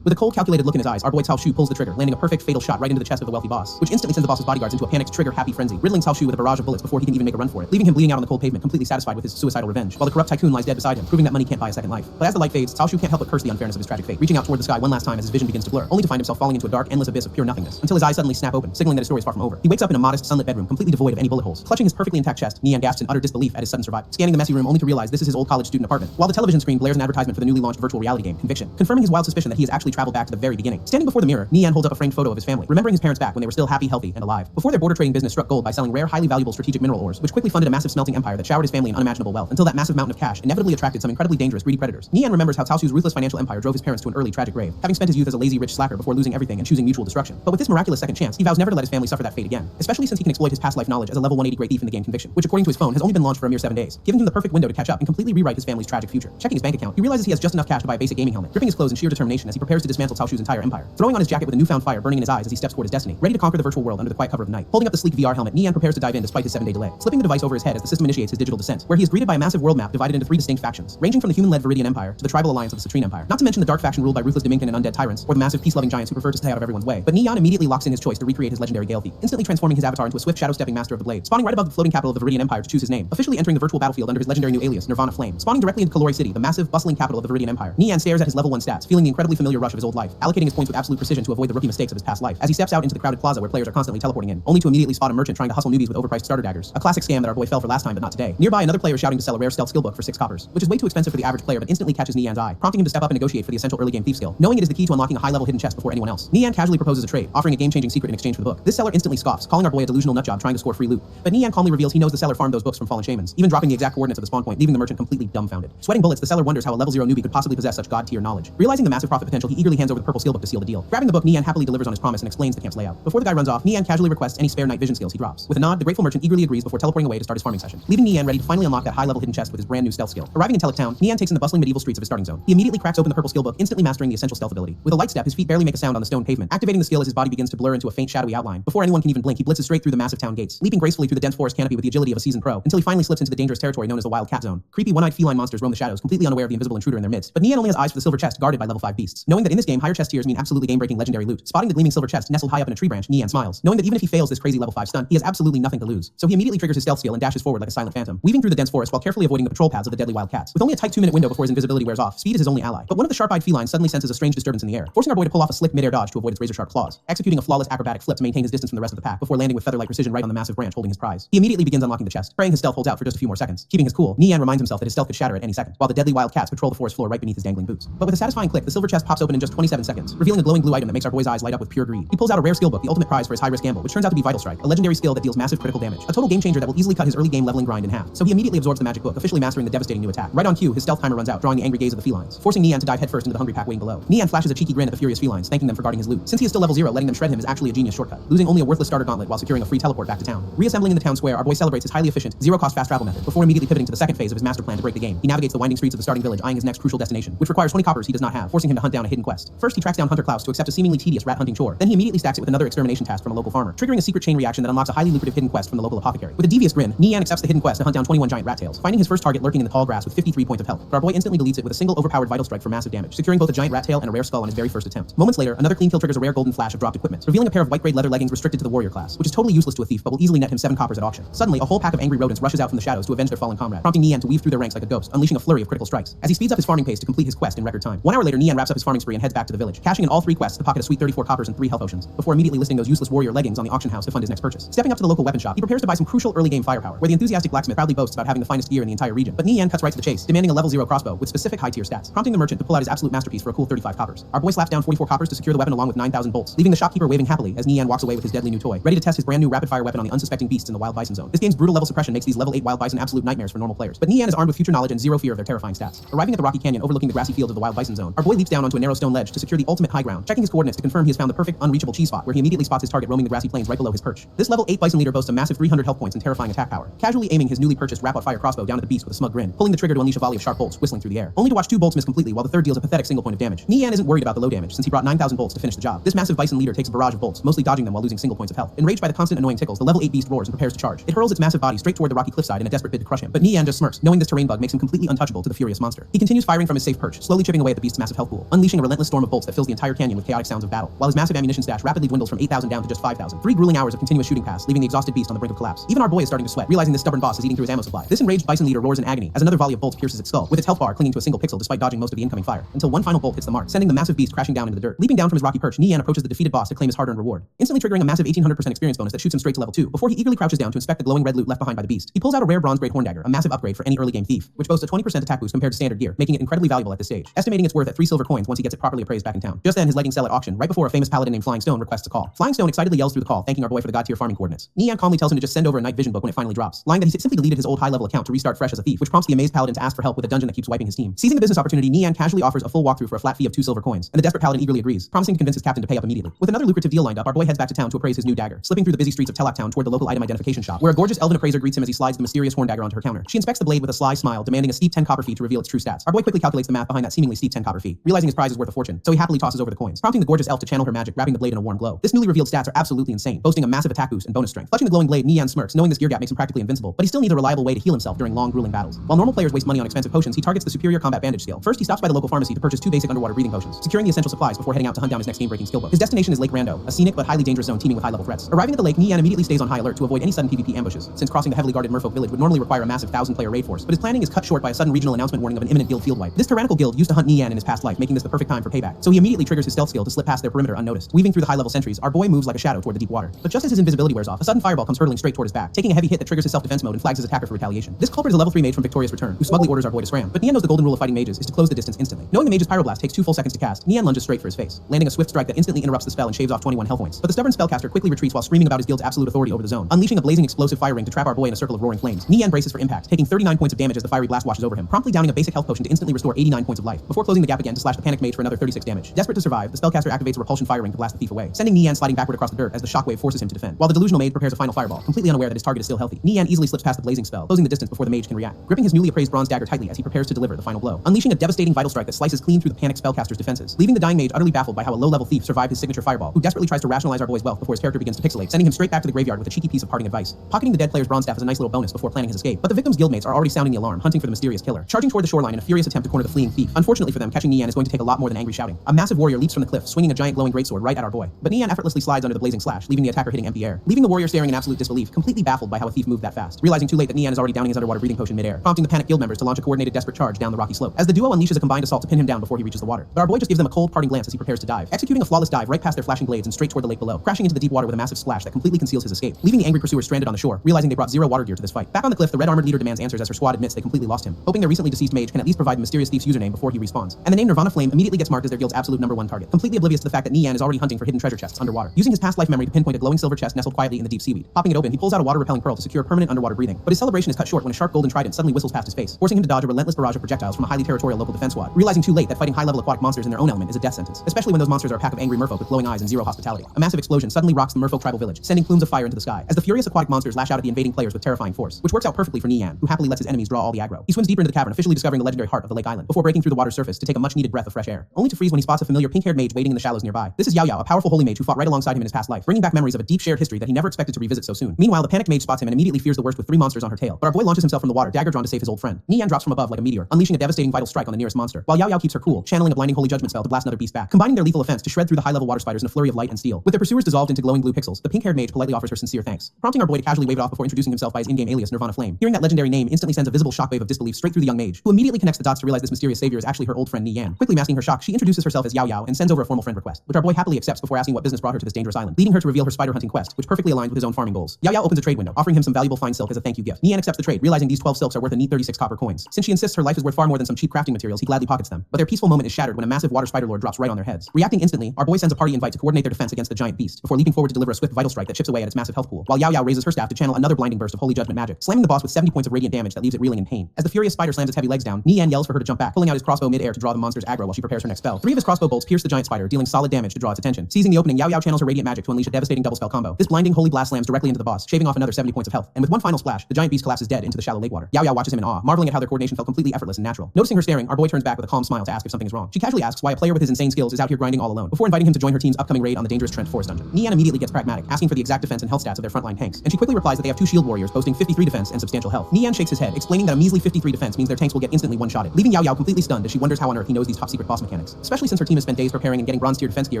With a cold, calculated look in his eyes, our boy Cao Shu pulls the trigger, landing a perfect fatal shot right into the chest of the wealthy boss, which instantly sends the boss's bodyguards into a panicked, trigger-happy frenzy, riddling Cao Shu with a barrage of bullets before he can even make a run for it, leaving him bleeding out on the cold pavement, completely satisfied with his suicidal revenge, while the corrupt tycoon lies dead beside him, proving that money can't buy a second life. But as the light fades, Cao Shu can't help but curse the unfairness of his tragic fate, reaching out toward the sky one last time as his vision begins to blur, only to find himself falling into a dark, endless abyss of pure nothingness, until his eyes suddenly snap open, signaling that his story is far from over. He wakes up in a modest, sunlit bedroom, completely devoid of any bullet holes. Clutching his perfectly intact chest, Nian gasps in utter disbelief at his sudden survival, scanning the messy room only to realize this is his old college student apartment, while the television screen blares an advertisement for the newly launched virtual reality game, Conviction, confirming his wild suspicion that he has actually traveled back to the very beginning. Standing before the mirror, Nian holds up a framed photo of his family, remembering his parents back when they were still happy, healthy, and alive, before their border trading business struck gold by selling rare, highly valuable strategic mineral ores, which quickly funded a massive smelting empire that showered his family in unimaginable wealth, until that massive mountain of cash inevitably attracted some incredibly dangerous, greedy predators. Nian remembers how Cao Shu's ruthless financial empire drove his parents to an early, tragic grave, having spent his youth as a lazy, rich slacker before losing everything and choosing mutual destruction. But with this miraculous second chance, he vows never to let his family suffer that fate again, especially since he can exploit his past life knowledge as a level 180 great thief in the game Conviction, which according to his phone has only been launched for a mere 7 days, giving him the perfect window to catch up and completely rewrite his family's tragic future. Checking his bank account, he realizes he has just enough cash to buy a basic gaming helmet, gripping his clothes in sheer determination as he prepares to dismantle Cao Shu's entire empire, throwing on his jacket with a newfound fire burning in his eyes as he steps toward his destiny, ready to conquer the virtual world under the quiet cover of night. Holding up the sleek VR helmet, Nian prepares to dive in despite his 7-day delay, slipping the device over his head as the system initiates his digital descent, where he is greeted by a massive world map divided into 3 distinct factions, ranging from the human-led Viridian Empire to the tribal alliance of the Citrine Empire, not to mention the dark faction ruled by ruthless Dominican and undead tyrants, or the massive peace-loving giants who prefer to stay out of everyone's way. But Nian immediately locks in his choice to recreate his legendary Gale Thief, instantly transforming his avatar into a swift shadow-stepping master of the blade, spawning right above the floating capital of the Viridian Empire to choose his name, officially entering the virtual battlefield under his legendary new alias, Nirvana Flame, spawning directly into Kalori City, the massive, bustling capital of the Viridian Empire. Nian stares at his level 1 stats, feeling the incredibly familiar rush of his old life, allocating his points with absolute precision to avoid the rookie mistakes of his past life, as he steps out into the crowded plaza where players are constantly teleporting in, only to immediately spot a merchant trying to hustle newbies with overpriced starter daggers, a classic scam that our boy fell for last time but not today. Nearby, another player shouting to sell a rare stealth skill book for 6 coppers, which is way too expensive for the average player but instantly catches Nian's eye, prompting him to step up and negotiate for the essential early game thief skill, knowing it is the key to unlocking a high-level hidden chest before anyone else. Nian casually proposes a trade, offering a game-changing secret in exchange for the book. This seller instantly scoffs, calling our boy a delusional nutjob trying to score free loot, but Nian calmly reveals he knows the seller farmed those books from fallen shamans, even dropping the exact coordinates of the spawn point, leaving the merchant completely dumbfounded. Sweating bullets, the seller wonders how a level 0 newbie could possibly possess such god-tier knowledge. Realizing the massive profit potential, he eagerly hands over the purple skill book to seal the deal. Grabbing the book, Nian happily delivers on his promise and explains the camp's layout. Before the guy runs off, Nian casually requests any spare night vision skills he drops. With a nod, the grateful merchant eagerly agrees before teleporting away to start his farming session, leaving Nian ready to finally unlock that high-level hidden chest with his brand new stealth skill. Arriving in Telic Town, Nian takes in the bustling medieval streets of his starting zone. He immediately cracks open the purple skill book, instantly mastering the essential stealth ability. With a light step, his feet barely make a sound on the stone pavement, activating the skill as his body begins to blur into a faint shadowy outline. Before anyone can even blink, he blitzes straight through the massive town gates, leaping gracefully through the dense forest canopy with the agility of a seasoned pro, until he finally slips into the dangerous territory known as the Wild Cat Zone. Creepy one-eyed feline monsters roam the shadows, completely unaware of the invisible intruder in their midst. But Nian only has eyes for the silver chest guarded by level 5 beasts. Knowing that in this game, higher chest tiers mean absolutely game-breaking legendary loot. Spotting the gleaming silver chest nestled high up in a tree branch, Nian smiles, knowing that even if he fails this crazy level 5 stunt, he has absolutely nothing to lose. So he immediately triggers his stealth skill and dashes forward like a silent phantom, weaving through the dense forest while carefully avoiding the patrol paths of the deadly wild cats. With only a tight 2-minute window before his invisibility wears off, speed is his only ally. But one of the sharp-eyed felines suddenly senses a strange disturbance in the air, forcing our boy to pull off a slick mid-air dodge to avoid its razor-sharp claws, executing a flawless acrobatic flip to maintain his distance from the rest of the pack before landing with feather-like precision right on the massive branch holding his prize. He immediately begins unlocking the chest, praying his stealth holds out for just a few more seconds. Keeping his cool, Nian reminds himself that his stealth could shatter at any second, while the deadly wild cats patrol the forest floor right beneath his dangling boots. But with a satisfying click, the silver chest pops open in just 27 seconds, revealing a glowing blue item that makes our boy's eyes light up with pure greed. He pulls out a rare skill book, the ultimate prize for his high-risk gamble, which turns out to be Vital Strike, a legendary skill that deals massive critical damage, a total game changer that will easily cut his early game leveling grind in half. So he immediately absorbs the magic book, officially mastering the devastating new attack. Right on cue, his stealth timer runs out, drawing the angry gaze of the felines, forcing Nian to dive headfirst into the hungry pack waiting below. Nian flashes a cheeky grin at the furious felines, thanking them for guarding his loot. Since he is still level 0, letting them shred him is actually a genius shortcut, losing only a worthless starter gauntlet while securing a free teleport back to town. Reassembling in the town square, our boy celebrates his highly efficient, zero-cost fast travel method, before immediately pivoting to the second phase of his master plan to break the game. He navigates the winding streets of the starting village, eyeing his next crucial destination, which requires 20 coppers he does not have, forcing him to hunt down a hidden quest. First, he tracks down Hunter Klaus to accept a seemingly tedious rat hunting chore. Then he immediately stacks it with another extermination task from a local farmer, triggering a secret chain reaction that unlocks a highly lucrative hidden quest from the local apothecary. With a devious grin, Nian accepts the hidden quest to hunt down 21 giant rat tails, finding his first target lurking in the tall grass with 53 points of health. But our boy instantly deletes it with a single overpowered vital strike for massive damage, securing both a giant rat tail and a rare skull on his very first attempt. Moments later, another clean kill triggers a rare golden flash of dropped equipment, revealing a pair of white-grade leather leggings restricted to the warrior class, which is totally useless to a thief but will easily net him 7 coppers at auction. Suddenly, a whole pack of angry rodents rushes out from the shadows to avenge their fallen comrade, prompting Nian to weave through their ranks like a ghost, unleashing a flurry of critical strikes, as he speeds up his farming pace to complete his quest in record time. 1 hour later, Nian wraps up his farming spree and heads back to the village, cashing in all 3 quests to pocket a sweet 34 coppers and 3 health potions, before immediately listing those useless warrior leggings on the auction house to fund his next purchase. Stepping up to the local weapon shop, he prepares to buy some crucial early game firepower, where the enthusiastic blacksmith proudly boasts about having the finest gear in the entire region. But Nian cuts right to the chase, demanding a level 0 crossbow with specific high-tier stats, prompting the merchant to pull out his absolute masterpiece for a cool 35 coppers. Our boy slaps down 44 coppers to secure the weapon along with 9,000 bolts, leaving the shopkeeper waving happily as Nian walks away with his deadly new toy, ready to test his brand new rapid-fire weapon on the unsuspecting beasts in the wild bison zone. This game's brutal level suppression makes these level 8 wild bison absolute nightmares for normal players, but Nian is armed with future knowledge and zero fear of their terrifying stats. Arriving at the rocky canyon overlooking the grassy fields of the wild bison zone, our boy leaps down onto a narrow stone ledge to secure the ultimate high ground, checking his coordinates to confirm he has found the perfect unreachable cheese spot, where he immediately spots his target roaming the grassy plains right below his perch. This level 8 bison leader boasts a massive 300 health points and terrifying attack power, casually aiming his newly purchased rapid-fire crossbow down at the beast with a smug grin, pulling the trigger to unleash a volley of sharp bolts whistling through the air, only to watch 2 bolts miss completely while the third deals a pathetic single point of damage. Nian isn't worried about the low damage since he brought 9,000 bolts to finish the job. This massive bison leader takes a barrage of bolts, mostly dodging them while losing single points of health. Enraged by the constant annoying tickles, the level 8 beast roars and prepares to charge. It hurls its massive body straight toward the rocky cliffside in a desperate bid to crush him, but Nian just smirks, knowing this terrain bug makes him completely untouchable to the furious monster. He continues firing from his safe perch, slowly chipping away at the beast's massive health pool, unleashing a relentless storm of bolts that fills the entire canyon with chaotic sounds of battle, while his massive ammunition stash rapidly dwindles from 8,000 down to just 5,000. 3 grueling hours of continuous shooting pass, leaving the exhausted beast on the brink of collapse. Even our boy is starting to sweat, realizing this stubborn boss is eating through his ammo supply. This enraged bison leader roars in agony as another volley of bolts pierces its skull, with its health bar clinging to a single pixel despite dodging most of the incoming fire, until one final bolt hits the mark, sending the massive beast crashing down into the dirt. Leaping down from his rocky perch, Nian approaches the defeated boss to claim his hard-earned reward, instantly triggering a massive 1800% experience bonus that shoots him straight to level 2, before he eagerly crouches down to inspect the glowing red loot left behind by the beast. He pulls out a rare bronze-grade horn dagger, a massive upgrade for any early game thief, which boasts a 20% attack boost compared to standard gear, making it incredibly valuable at this stage, estimating its worth at 3 silver coins once he gets it properly appraised back in town. Just then, his leggings sell at auction, right before a famous paladin named Flying Stone requests a call. Flying Stone excitedly yells through the call, thanking our boy for the god-tier farming coordinates. Nian calmly tells him to just send over a night vision book when it finally drops, lying that he simply deleted his old high-level account to restart fresh as a thief, which prompts the amazed paladin to ask for help with a dungeon that keeps wiping his team. Seizing the business opportunity, Nian casually offers a full walkthrough for a flat fee of 2 silver coins, and the desperate paladin eagerly agrees, promising to convince his captain to pay up immediately. With another lucrative deal lined up, our boy heads back to town to appraise his new dagger, slipping through the busy streets of Telak Town toward the local item identification shop, where a gorgeous elven appraiser greets him as he slides the mysterious horn dagger onto her counter. She inspects the blade with a sly smile, demanding a steep 10 copper fee to reveal its true stats. Our boy quickly calculates the math behind that seemingly steep 10 copper fee, realizing his prize is worth a fortune, so he happily tosses over the coins, prompting the gorgeous elf to channel her magic, wrapping the blade in a warm glow. This newly revealed stats are absolutely insane, boasting a massive attack boost and bonus strength. Clutching the glowing blade, Nian smirks, knowing this gear gap makes him practically invincible, but he still needs a reliable way to heal himself during long, grueling battles. While normal players waste money on expensive potions, he targets the superior combat bandage skill. First, he stops by the local pharmacy to purchase 2 basic underwater breathing potions, securing the essential supplies before heading out to hunt down his next game-breaking skill book. His destination is Lake Rando, a scenic but highly dangerous zone teeming with high-level threats. Arriving at the lake, Nian immediately stays on high alert to avoid any sudden PvP ambushes, since crossing the heavily guarded merfolk village would normally require a massive 1,000-player raid force, but his planning is cut short by a sudden regional announcement warning of an imminent guild field wipe. This tyrannical guild used to hunt Nian in his past life, making this the perfect time for payback, so he immediately triggers his stealth skill to slip past their perimeter unnoticed. Weaving through the high-level sentries, our boy moves like a shadow toward the deep water. But just as his invisibility wears off, a sudden fireball comes hurtling straight toward his back, taking a heavy hit that triggers his self-defense mode and flags his attacker for retaliation. This culprit is a level 3 mage from Victorious Return, who smugly orders our boy to scram. But Nian knows the golden rule of fighting mages is to close the distance instantly. Knowing the mage's pyroblast takes 2 full seconds to cast, Nian lunges straight for his face, landing a swift strike that instantly interrupts the spell and shaves off 21 health points. But the stubborn spellcaster quickly retreats while screaming about his guild's absolute authority over the zone, unleashing a blazing explosive fire ring to trap our boy in a circle of roaring flames. Nian braces for impact, taking 39 points of damage as the fiery blast washes over him, promptly downing a basic health potion to instantly restore 89 points of life, before closing the gap again to slash the panicked mage for another 36 damage. Desperate to survive, the spellcaster activates a repulsion fire ring to blast the thief away, sending Nian sliding backward across the dirt as the shockwave forces him to defend, while the delusional mage prepares a final fireball, completely unaware that his target is still healthy. Nian easily slips past the blazing spell, closing the distance before the mage can react, gripping his newly appraised bronze dagger tightly as he prepares to deliver the final blow, unleashing a devastating vital strike that slices clean through the panicked spellcaster's defenses, leaving the dying mage utterly baffled by how a low-level thief survived his signature fireball, who desperately tries to rationalize our boy's wealth before his character begins to pixelate, sending him straight back to the graveyard with a cheeky piece of parting advice. Pocketing the dead player's bronze staff is a nice little bonus before planning his escape, but the victim's guildmates are already sounding the alarm, hunting for the mysterious killer, charging toward the shoreline in a furious attempt to corner the fleeing thief. Unfortunately for them, catching Nian is going to take a lot more than angry shouting. A massive warrior leaps from the cliff, swinging a giant glowing greatsword right at our boy, but Nian effortlessly slides under the blazing slash, leaving the attacker hitting empty air, leaving the warrior staring in absolute disbelief, completely baffled by how a thief moved that fast, realizing too late that Nian is already downing his underwater breathing potion midair, prompting the panicked guild members to launch a coordinated desperate charge down the rocky slope, as the duo unleashes a combined assault to pin him down before he reaches the water. But our boy just gives them a cold parting glance as he prepares to dive, executing a flawless dive right past their flashing blades and straight toward the lake below, crashing into the deep water with a massive splash that completely conceals his escape, leaving the angry pursuers stranded on the shore, realizing they brought 0 water gear to this fight. Back on the cliff, the red-armored leader demands answers as her squad admits they completely lost him, hoping their recently deceased mage can at least provide the mysterious thief's username before he respawns. And the name Nirvana Flame immediately gets marked as their guild's absolute #1 target, completely oblivious to the fact that Nian is already hunting for hidden treasure chests underwater, using his past life memory to pinpoint a glowing silver chest nestled quietly in the deep seaweed. Popping it open, he pulls out a water-repelling pearl to secure permanent underwater breathing, but his celebration is cut short when a sharp golden trident suddenly whistles past his face, forcing him to dodge a relentless barrage of projectiles from a highly territorial local defense squad, realizing too late that fighting high-level aquatic monsters in their own element is a death sentence, especially when those monsters are a pack of angry merfolk with glowing eyes and 0 hospitality. A massive explosion suddenly rocks the merfolk tribal village, sending plumes of fire into the sky, as the furious aquatic monsters lash out at the invading players with terrifying force, which works out perfectly for Nian, who happily lets his enemies draw all the aggro. He swims deeper into the cavern, officially discovering the legendary heart of the lake island, before breaking through the water's surface to take a much-needed breath of fresh air, only to freeze when he spots a familiar pink-haired mage waiting in the shallows nearby. This is Yao Yao, a powerful holy mage who fought right alongside him in his past life, bringing back memories of a deep shared history that he never expected to revisit so soon. Meanwhile, the panicked mage spots him and immediately fears the worst with 3 monsters on her tail, but our boy launches himself from the water, dagger drawn to save his old friend. Nian drops from above like a meteor, unleashing a devastating vital strike on the nearest monster, while Yao Yao keeps her cool, channeling a blinding holy judgment spell to blast another beast back, combining their lethal offense to shred through the high-level water spiders in a flurry of light and steel. With their pursuers dissolved into glowing blue pixels, the pink-haired mage politely offers her sincere thanks, prompting our boy to casually wave it off before introducing himself by his in-game alias Nirvana Flame. Hearing that legendary name instantly sends a visible shockwave of disbelief straight through the young mage, who immediately connects the dots to realize this mysterious savior is actually her old friend Nian. Quickly masking her shock, she introduces herself as Yao Yao and sends over a formal friend request, which our boy happily accepts before asking what business brought her to this dangerous island, leading her to reveal her spider hunting quest, which perfectly aligns with his own farming goals. Yao Yao opens a trade window, offering him some valuable fine silk as a thank you gift. Nian accepts the trade, realizing these 12 silks are worth a neat 36 copper coins. Since she insists her life is worth far more than some cheap crafting materials, he gladly pockets them. But their peaceful moment is shattered when a massive water spider lord drops right on their heads. Reacting instantly, our boy sends a party invite to coordinate their defense against the giant beast, before leaping forward to deliver a swift vital strike that chips away at its massive health pool, while Yao Yao raises her staff to channel another blinding burst of holy judgment magic, slamming the boss with 70 points of radiant damage that leaves it reeling in pain. As the furious spider slams its heavy legs down, Nian yells for her to jump back, pulling out his crossbow mid-air to draw the monster's aggro while she prepares her next spell. 3 of his crossbow bolts pierce the giant spider, dealing solid damage to draw its attention. Seizing the opening, Yao Yao channels her radiant magic to unleash a devastating double spell combo. This blinding holy blast slams directly into the boss, shaving off another 70 points of health, and with one final splash, the giant beast collapses dead into the shallow lake water. Yao Yao watches him in awe, marveling at how their coordination felt completely effortless and natural. Noticing her staring, our boy turns back with a calm smile to ask if something is wrong. She casually asks why a player with his insane skills is out here grinding all alone, before inviting him to join her team's upcoming raid on the dangerous Trent Forest dungeon. Nian immediately gets pragmatic, asking for the exact defense and health stats of their frontline tanks, and she quickly replies that they have 2 shield warriors boasting 53 defense and substantial health. Nian shakes his head, explaining that a measly 53 defense means their tanks will get instantly one-shotted, leaving Yao Yao completely stunned as she wonders how on earth he knows these top-secret boss mechanics. mechanics, especially since her team has spent days preparing and getting bronze tier defense gear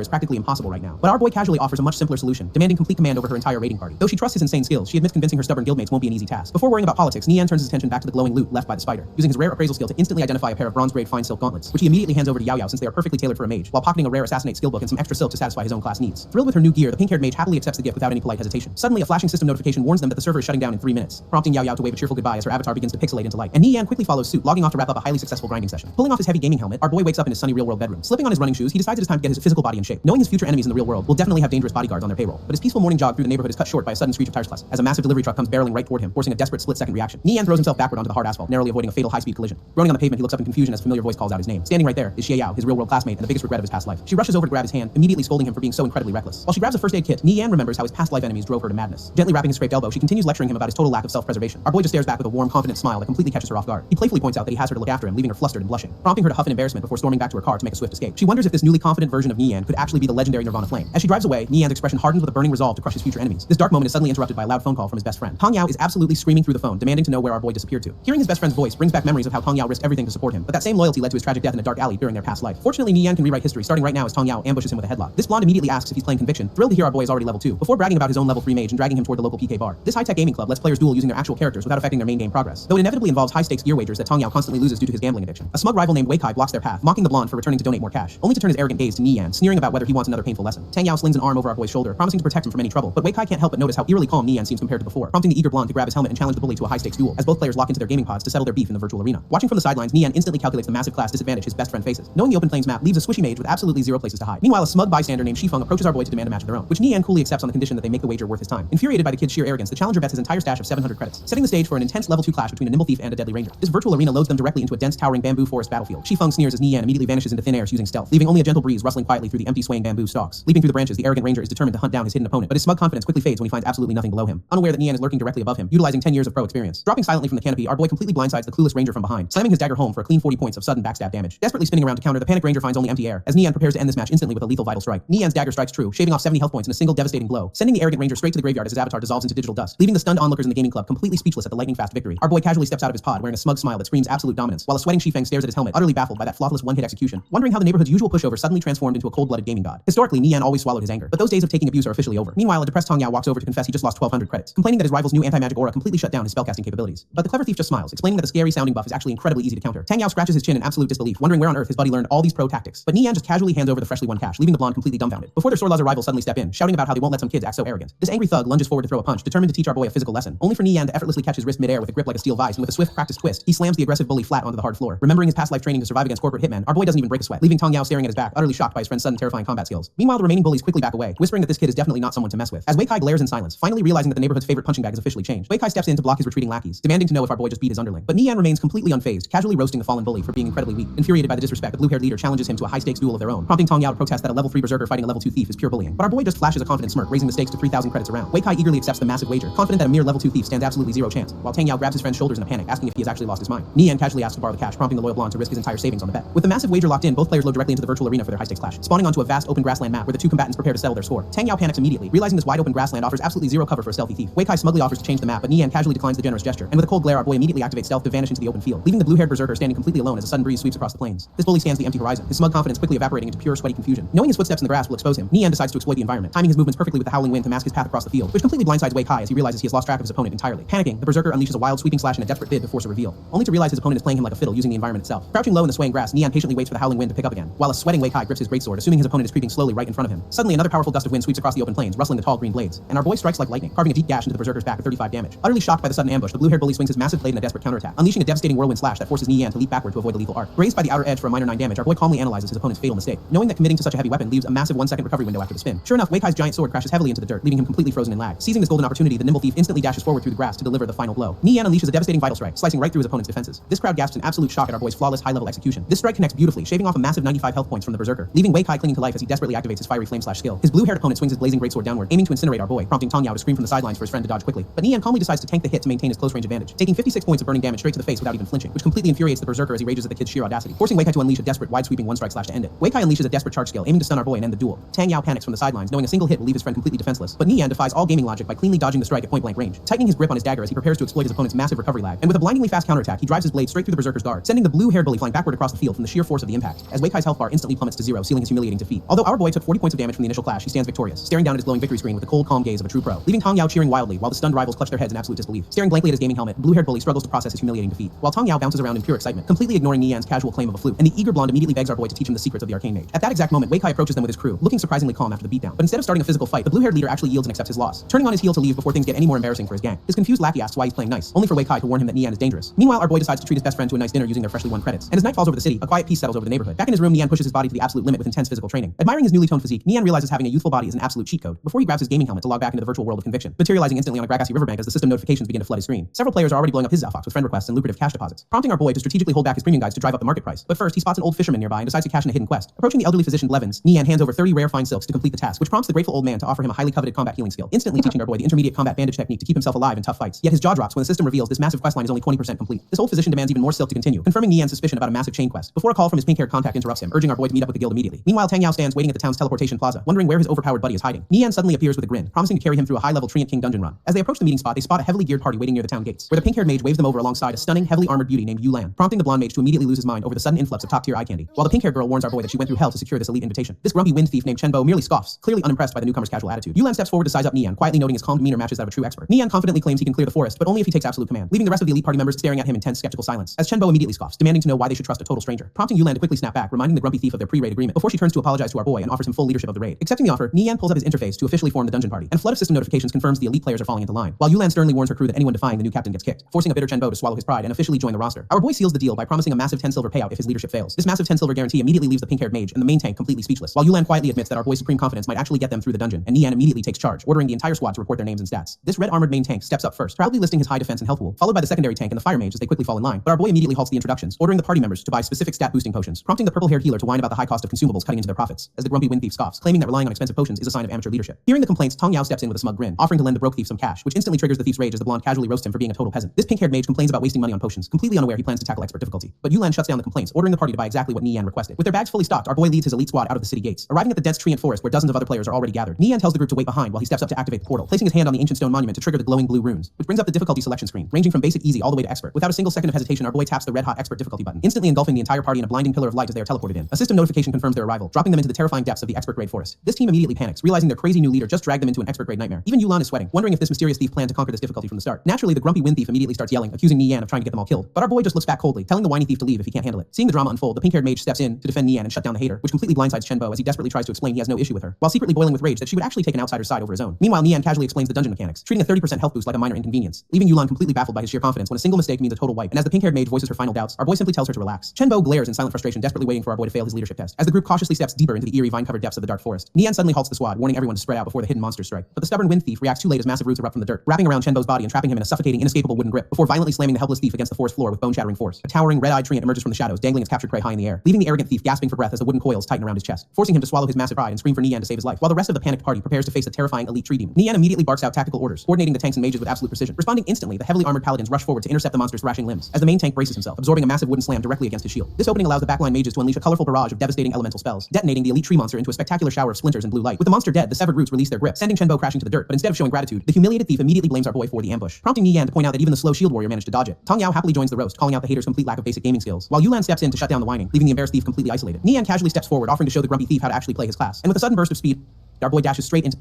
is practically impossible right now. But our boy casually offers a much simpler solution, demanding complete command over her entire raiding party. Though she trusts his insane skills, she admits convincing her stubborn guildmates won't be an easy task. Before worrying about politics, Nian turns his attention back to the glowing loot left by the spider, using his rare appraisal skill to instantly identify a pair of bronze grade fine silk gauntlets, which he immediately hands over to Yao Yao since they are perfectly tailored for a mage, while pocketing a rare assassinate skill book and some extra silk to satisfy his own class needs. Thrilled with her new gear, the pink-haired mage happily accepts the gift without any polite hesitation. Suddenly, a flashing system notification warns them that the server is shutting down in 3 minutes, prompting Yao Yao to wave a cheerful goodbye as her avatar begins to pixelate into light. And Nian quickly follows suit, logging off to wrap up a highly successful grinding session. Pulling off his heavy gaming helmet, our boy wakes up in his sunny real-world bedroom. Slipping on his running shoes, he decides it is time to get his physical body in shape. Knowing his future enemies in the real world will definitely have dangerous bodyguards on their payroll. But his peaceful morning jog through the neighborhood is cut short by a sudden screech of tires class as a massive delivery truck comes barreling right toward him, forcing a desperate split-second reaction. Nian throws himself backward onto the hard asphalt, narrowly avoiding a fatal high-speed collision. Groaning on the pavement, he looks up in confusion as a familiar voice calls out his name. Standing right there is Xie Yao, his real-world classmate and the biggest regret of his past life. She rushes over to grab his hand, immediately scolding him for being so incredibly reckless. While she grabs a first aid kit, Nian remembers how his past life enemies drove her to madness. Gently wrapping his scraped elbow, she continues lecturing him about his total lack of self-preservation. Our boy just stares back with a warm, confident smile that completely catches her off guard. He playfully points out that he has her to look after him, leaving her flustered and blushing, prompting her to huff in embarrassment before storming back to her car to make a swift escape. She wonders if this newly confident version of Nian could actually be the legendary Nirvana Flame. As she drives away, Nian's expression hardens with a burning resolve to crush his future enemies. This dark moment is suddenly interrupted by a loud phone call from his best friend. Tong Yao is absolutely screaming through the phone, demanding to know where our boy disappeared to. Hearing his best friend's voice brings back memories of how Tong Yao risked everything to support him, but that same loyalty led to his tragic death in a dark alley during their past life. Fortunately, Nian can rewrite history starting right now as Tong Yao ambushes him with a headlock. This blonde immediately asks if he's playing Conviction, thrilled to hear our boy is already level 2, before bragging about his own level 3 mage and dragging him toward the local PK bar. This high-tech gaming club lets players duel using their actual characters without affecting their main game progress, though it inevitably involves high-stakes gear wagers that Tong Yao constantly loses due to his gambling addiction. A smug rival named Wei Kai blocks their path, mocking the blonde for returning to donate more cash, only to turn his arrogant gaze to Nian, sneering about whether he wants another painful lesson. Tang Yao slings an arm over our boy's shoulder, promising to protect him from any trouble, but Wei Kai can't help but notice how eerily calm Nian seems compared to before, prompting the eager blonde to grab his helmet and challenge the bully to a high-stakes duel, as both players lock into their gaming pods to settle their beef in the virtual arena. Watching from the sidelines, Nian instantly calculates the massive class disadvantage his best friend faces, knowing the open plains map leaves a squishy mage with absolutely zero places to hide. Meanwhile, a smug bystander named Shifeng approaches our boy to demand a match of their own, which Nian coolly accepts on the condition that they make the wager worth his time. Infuriated by the kid's sheer arrogance, the challenger bets his entire stash of 700 credits, setting the stage for an intense level 2 clash between a nimble thief and a deadly ranger. This virtual arena loads them directly into a dense towering bamboo forest battlefield. Shifeng sneers as Nian immediately vanishes into thin air using stealth, leaving only a gentle breeze rustling quietly through the empty swaying bamboo stalks. Leaping through the branches, the arrogant ranger is determined to hunt down his hidden opponent, but his smug confidence quickly fades when he finds absolutely nothing below him, unaware that Nian is lurking directly above him, utilizing 10 years of pro experience. Dropping silently from the canopy, our boy completely blindsides the clueless ranger from behind, slamming his dagger home for a clean 40 points of sudden backstab damage. Desperately spinning around to counter, the panicked ranger finds only empty air, as Nian prepares to end this match instantly with a lethal vital strike. Nian's dagger strikes true, shaving off 70 health points in a single devastating blow, sending the arrogant ranger straight to the graveyard as his avatar dissolves into digital dust, leaving the stunned onlookers in the gaming club completely speechless at the lightning-fast victory. Our boy casually steps out of his pod wearing a smug smile that screams absolute dominance, while a sweating Shifeng stares at his helmet, utterly baffled by that flawless one-hit execution, wondering how the neighborhood's usual pushover suddenly transformed into a cold-blooded gaming god. Historically, Nian always swallowed his anger, but those days of taking abuse are officially over. Meanwhile, a depressed Tong Yao walks over to confess he just lost 1,200 credits, complaining that his rival's new anti-magic aura completely shut down his spellcasting capabilities. But the clever thief just smiles, explaining that the scary-sounding buff is actually incredibly easy to counter. Tang Yao scratches his chin in absolute disbelief, wondering where on earth his buddy learned all these pro tactics. But Nian just casually hands over the freshly won cash, leaving the blonde completely dumbfounded, before their sore-loser rivals suddenly step in, shouting about how they won't let some kids act so arrogant. This angry thug lunges forward to throw a punch, determined to teach our boy a physical lesson, only for Nian to effortlessly catch his wrist midair with a grip like a steel vise, and with a swift, practiced twist, he slams the aggressive bully flat onto the hard floor. Remembering his past life training to survive against corporate hitmen, our boy doesn't even break a sweat, leaving Tong Yao staring at his back, utterly shocked by his friend's sudden terrifying combat skills. Meanwhile, the remaining bullies quickly back away, whispering that this kid is definitely not someone to mess with. As Wei Kai glares in silence, finally realizing that the neighborhood's favorite punching bag is officially changed, Wei Kai steps in to block his retreating lackeys, demanding to know if our boy just beat his underling. But Nian remains completely unfazed, casually roasting the fallen bully for being incredibly weak. Infuriated by the disrespect, the blue-haired leader challenges him to a high-stakes duel of their own, prompting Tong Yao to protest that a level 3 berserker fighting a level 2 thief is pure bullying. But our boy just flashes a confident smirk, raising the stakes to 3,000 credits a round. Wei Kai eagerly accepts the massive wager, confident that a mere level 2 thief stands absolutely zero chance, while Tang Yao grabs his friend's shoulders in a panic, asking if he has actually lost his mind. Nian casually asks to borrow the cash, prompting the loyal blonde to risk his entire savings on the bet. With the massive wager locked in, both players load directly into the virtual arena for their high-stakes clash, spawning onto a vast open grassland map where the two combatants prepare to settle their score. Tang Yao panics immediately, realizing this wide-open grassland offers absolutely zero cover for a stealthy thief. Wei Kai smugly offers to change the map, but Nian casually declines the generous gesture, and with a cold glare, our boy immediately activates stealth to vanish into the open field, leaving the blue-haired berserker standing completely alone as a sudden breeze sweeps across the plains. This bully scans the empty horizon, his smug confidence quickly evaporating into pure sweaty confusion. Knowing his footsteps in the grass will expose him, Nian decides to exploit the environment, timing his movements perfectly with the howling wind to mask his path across the field, which completely blindsides Wei Kai as he realizes he has lost track of his opponent entirely. Panicking, the berserker unleashes a wild sweeping slash in a desperate bid to force a reveal, only to realize his opponent is playing him like a fiddle using the environment itself. Crouching low in the swaying grass, Nian patiently waits for the howling wind to pick up again, while a sweating Wei Kai grips his greatsword, assuming his opponent is creeping slowly right in front of him. Suddenly, another powerful gust of wind sweeps across the open plains, rustling the tall green blades, and our boy strikes like lightning, carving a deep gash into the berserker's back with 35 damage. Utterly shocked by the sudden ambush, the blue-haired bully swings his massive blade in a desperate counterattack, unleashing a devastating whirlwind slash that forces Nian to leap backward to avoid the lethal arc. Grazed by the outer edge for a minor 9 damage, our boy calmly analyzes his opponent's fatal mistake, knowing that committing to such a heavy weapon leaves a massive 1-second recovery window after the spin. Sure enough, Wei Kai's giant sword crashes heavily into the dirt, leaving him completely frozen in lag. Seizing this golden opportunity, the nimble thief instantly dashes forward through the grass to deliver the final blow. Nian unleashes a devastating vital strike, slicing right through his opponent's defenses. This crowd gasps in absolute shock at our boy's flawless high-level execution. This strike connects beautifully, shaving off a massive 95 health points from the berserker, leaving Wei Kai clinging to life as he desperately activates his fiery flame slash skill. His blue-haired opponent swings his blazing greatsword downward, aiming to incinerate our boy, prompting Tong Yao to scream from the sidelines for his friend to dodge quickly. But Nian calmly decides to tank the hit to maintain his close-range advantage, taking 56 points of burning damage straight to the face without even flinching, which completely infuriates the berserker as he rages at the kid's sheer audacity, forcing Wei Kai to unleash a desperate wide-sweeping one-strike slash to end it. Wei Kai unleashes a desperate charge skill, aiming to stun our boy and end the duel. Tang Yao panics from the sidelines, knowing a single hit will leave his friend completely defenseless, but Nian defies all gaming logic by cleanly dodging the strike at point-blank range, tightening his grip on his dagger as he prepares to exploit his opponent's massive recovery lag, and with a blindingly fast counterattack, he drives his blade straight through the berserker's guard, sending the blue-haired bully flying backward across the field from the sheer force of the impact. attack, as Wei Kai's health bar instantly plummets to 0, sealing his humiliating defeat. Although our boy took 40 points of damage from the initial clash, he stands victorious, staring down at his glowing victory screen with the cold, calm gaze of a true pro, leaving Tong Yao cheering wildly while the stunned rivals clutch their heads in absolute disbelief. Staring blankly at his gaming helmet, the blue-haired bully struggles to process his humiliating defeat, while Tong Yao bounces around in pure excitement, completely ignoring Nian's casual claim of a fluke, and the eager blonde immediately begs our boy to teach him the secrets of the arcane mage. At that exact moment, Wei Kai approaches them with his crew, looking surprisingly calm after the beatdown. But instead of starting a physical fight, the blue-haired leader actually yields and accepts his loss, turning on his heel to leave before things get any more embarrassing for his gang. His confused lackey asks why he's playing nice, only for Wei Kai to warn him that Nian is dangerous. Meanwhile, our boy decides to treat his best friend to a nice dinner using their freshly won credits. And as night falls over the city, a quiet peace settles over the neighborhood. Back in his room, Nian pushes his body to the absolute limit with intense physical training. Admiring his newly toned physique, Nian realizes having a youthful body is an absolute cheat code before he grabs his gaming helmet to log back into the virtual world of conviction, materializing instantly on a grassy riverbank as the system notifications begin to flood his screen. Several players are already blowing up his Zalfox with friend requests and lucrative cash deposits, prompting our boy to strategically hold back his premium guides to drive up the market price. But first, he spots an old fisherman nearby and decides to cash in a hidden quest. Approaching the elderly physician Blevins, Nian hands over 30 rare fine silks to complete the task, which prompts the grateful old man to offer him a highly coveted combat healing skill, instantly teaching our boy the intermediate combat bandage technique to keep himself alive in tough fights. Yet his jaw drops when the system reveals this massive questline is only 20% complete. This old physician demands even more silk to continue, confirming Nian's suspicion about a massive chain quest, before a call from his pink-haired contact interrupts him, urging our boy to meet up with the guild immediately. Meanwhile, Tang Yao stands waiting at the town's teleportation plaza, wondering where his overpowered buddy is hiding. Nian suddenly appears with a grin, promising to carry him through a high-level Treant King dungeon run. As they approach the meeting spot, they spot a heavily geared party waiting near the town gates, where the pink-haired mage waves them over alongside a stunning, heavily armored beauty named Yulan, prompting the blonde mage to immediately lose his mind over the sudden influx of top-tier eye candy, while the pink-haired girl warns our boy that she went through hell to secure this elite invitation. This grumpy wind thief named Chenbo merely scoffs, clearly unimpressed by the newcomer's casual attitude. Yulan steps forward to size up Nian, quietly noting his calm demeanor matches that of a true expert. Nian confidently claims he can clear the forest, but only if he takes absolute command, leaving the rest of the elite party members staring at him in tense, skeptical silence, as Chenbo immediately scoffs, demanding to know why they should trust a total stranger, prompting Yulan to quickly snap back, reminding the grumpy thief of their pre-raid agreement, before she turns to apologize to our boy and offers him full leadership of the raid. Accepting the offer, Nian pulls up his interface to officially form the dungeon party, and a flood of system notifications confirms the elite players are falling into line, while Yulan sternly warns her crew that anyone defying the new captain gets kicked, forcing a bitter Chenbo to swallow his pride and officially join the roster. Our boy seals the deal by promising a massive 10 silver payout if his leadership fails. This massive 10 silver guarantee immediately leaves the pink-haired mage and the main tank completely speechless, while Yulan quietly admits that our boy's supreme confidence might actually get them through the dungeon, and Nian immediately takes charge, ordering the entire squad to report their names and stats. This red-armored main tank steps up first, proudly listing his high defense and health pool, followed by the secondary tank and the fire mage as they quickly fall in line, but our boy immediately halts the introductions, ordering the party members to buy specific stat-boosting potions, prompting the purple-haired healer to whine about the high cost of consumables cutting into their profits, as the grumpy wind thief scoffs, claiming that relying on expensive potions is a sign of amateur leadership. Hearing the complaints, Tong Yao steps in with a smug grin, offering to lend the broke thief some cash, which instantly triggers the thief's rage as the blonde casually roasts him for being a total peasant. This pink-haired mage complains about wasting money on potions, completely unaware he plans to tackle expert difficulty. But Yulan shuts down the complaints, ordering the party to buy exactly what Nian requested. With their bags fully stocked, our boy leads his elite squad out of the city gates, arriving at the dense tree and forest where dozens of other players are already gathered. Nian tells the group to wait behind while he steps up to activate the portal, placing his hand on the ancient stone monument to trigger the glowing blue runes, which brings up the difficulty selection screen, ranging from basic easy all the way to expert. Without a single second of hesitation, our boy taps the red-hot expert difficulty button, instantly engulfing the entire party in a blinding pillar of light as they are teleported in. A system notification confirms their arrival, dropping them into the terrifying depths of the expert grade forest. This team immediately panics, realizing their crazy new leader just dragged them into an expert grade nightmare. Even Yulan is sweating, wondering if this mysterious thief planned to conquer this difficulty from the start. Naturally, the grumpy wind thief immediately starts yelling, accusing Nian of trying to get them all killed. But our boy just looks back coldly, telling the whiny thief to leave if he can't handle it. Seeing the drama unfold, the pink-haired mage steps in to defend Nian and shut down the hater, which completely blindsides Chenbo as he desperately tries to explain he has no issue with her, while secretly boiling with rage that she would actually take an outsider's side over his own. Meanwhile, Nian casually explains the dungeon mechanics, treating a 30% health boost like a minor inconvenience, leaving Yulan completely baffled by his sheer confidence when a single mistake means a total wipe. And as the pink-haired mage voices her final doubts, our boy simply tells her to relax. Chenbo glares in silent frustration, desperately waiting for our boy to fail his leadership test. As the group cautiously steps deeper into the eerie vine-covered depths of the dark forest, Nian suddenly halts the squad, warning everyone to spread out before the hidden monsters strike. But the stubborn wind thief reacts too late as massive roots erupt from the dirt, wrapping around Chenbo's body and trapping him in a suffocating, inescapable wooden grip, before violently slamming the helpless thief against the forest floor with bone-shattering force. A towering, red-eyed treant emerges from the shadows, dangling its captured prey high in the air, leaving the arrogant thief gasping for breath as the wooden coils tighten around his chest, forcing him to swallow his massive pride and scream for Nian to save his life, while the rest of the panicked party prepares to face a terrifying elite tree demon. Nian immediately barks out tactical orders, coordinating the tanks and mages with absolute precision. Responding instantly, the heavily armored paladins rush forward to intercept the monster's thrashing limbs, as the main tank braces himself, absorbing a massive wooden slam directly against his shield. This opening allows the backline mages to unleash a colorful barrage of devastating elemental spells, detonating the elite tree monster into a spectacular shower of splinters and blue light. With the monster dead, the severed roots release their grip, sending Chenbo crashing to the dirt, but instead of showing gratitude, the humiliated thief immediately blames our boy for the ambush, prompting Nian to point out that even the slow shield warrior managed to dodge it. Tong Yao happily joins the roast, calling out the hater's complete lack of basic gaming skills, while Yulan steps in to shut down the whining, leaving the embarrassed thief completely isolated. Nian casually steps forward, offering to show the grumpy thief how to actually play his class, and with a sudden burst of speed, our boy dashes straight into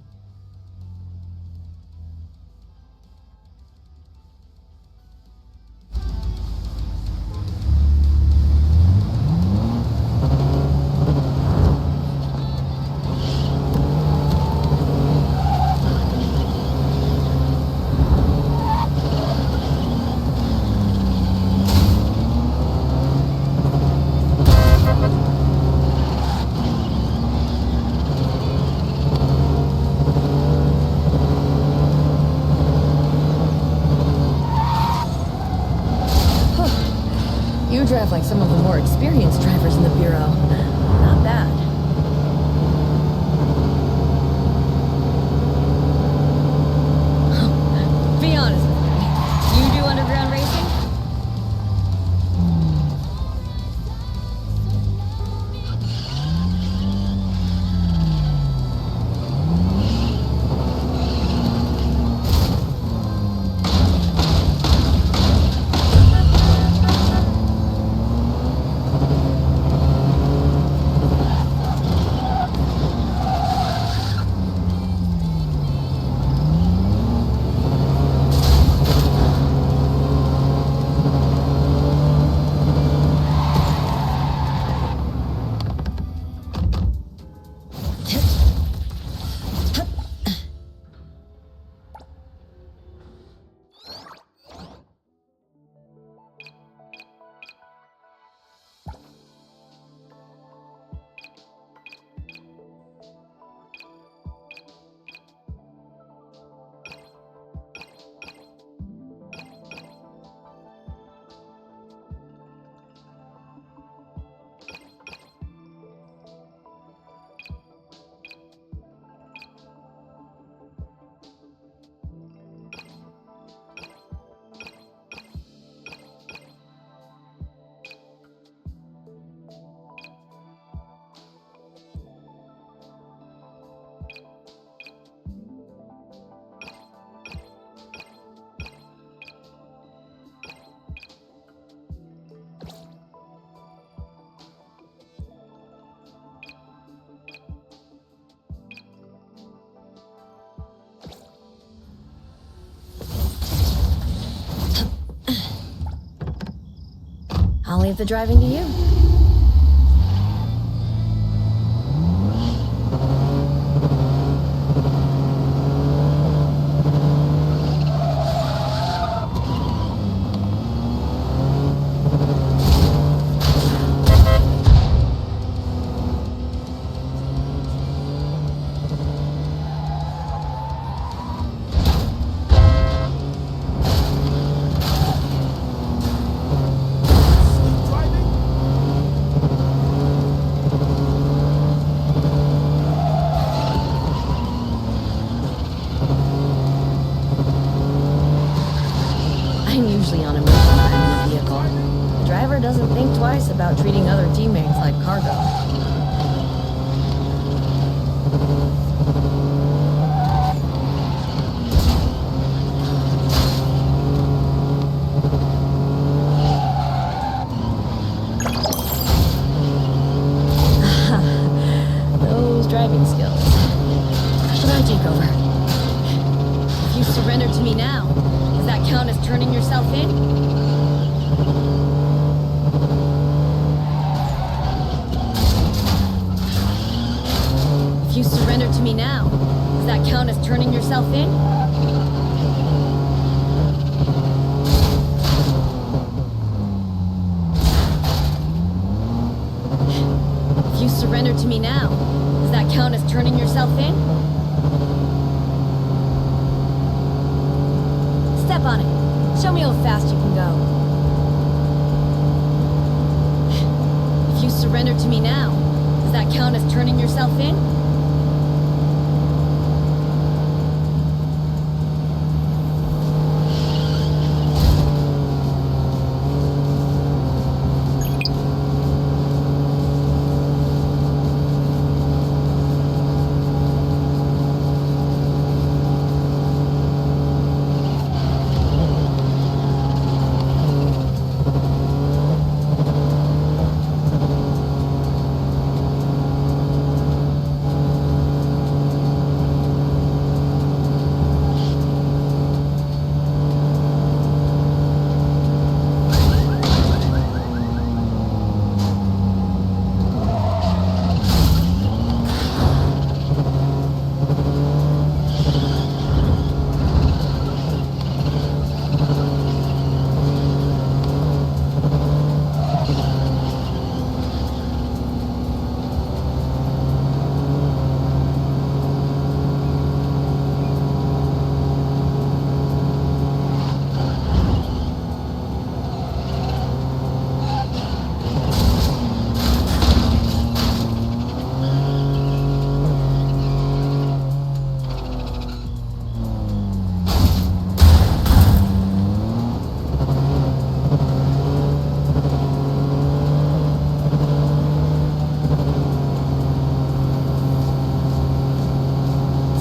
You drive like some of the more experienced drivers in the Bureau. Not bad. Be honest with me. You do underground racing? I'll leave the driving to you. I'm usually on a mission when I'm in a vehicle. The driver doesn't think twice about treating other teammates like cargo. Those driving skills. Should I take over? If you surrender to me now, does that count as turning yourself in? If you surrender to me now, does that count as turning yourself in? If you surrender to me now, does that count as turning yourself in? Step on it. Show me how fast you can go. If you surrender to me now, does that count as turning yourself in?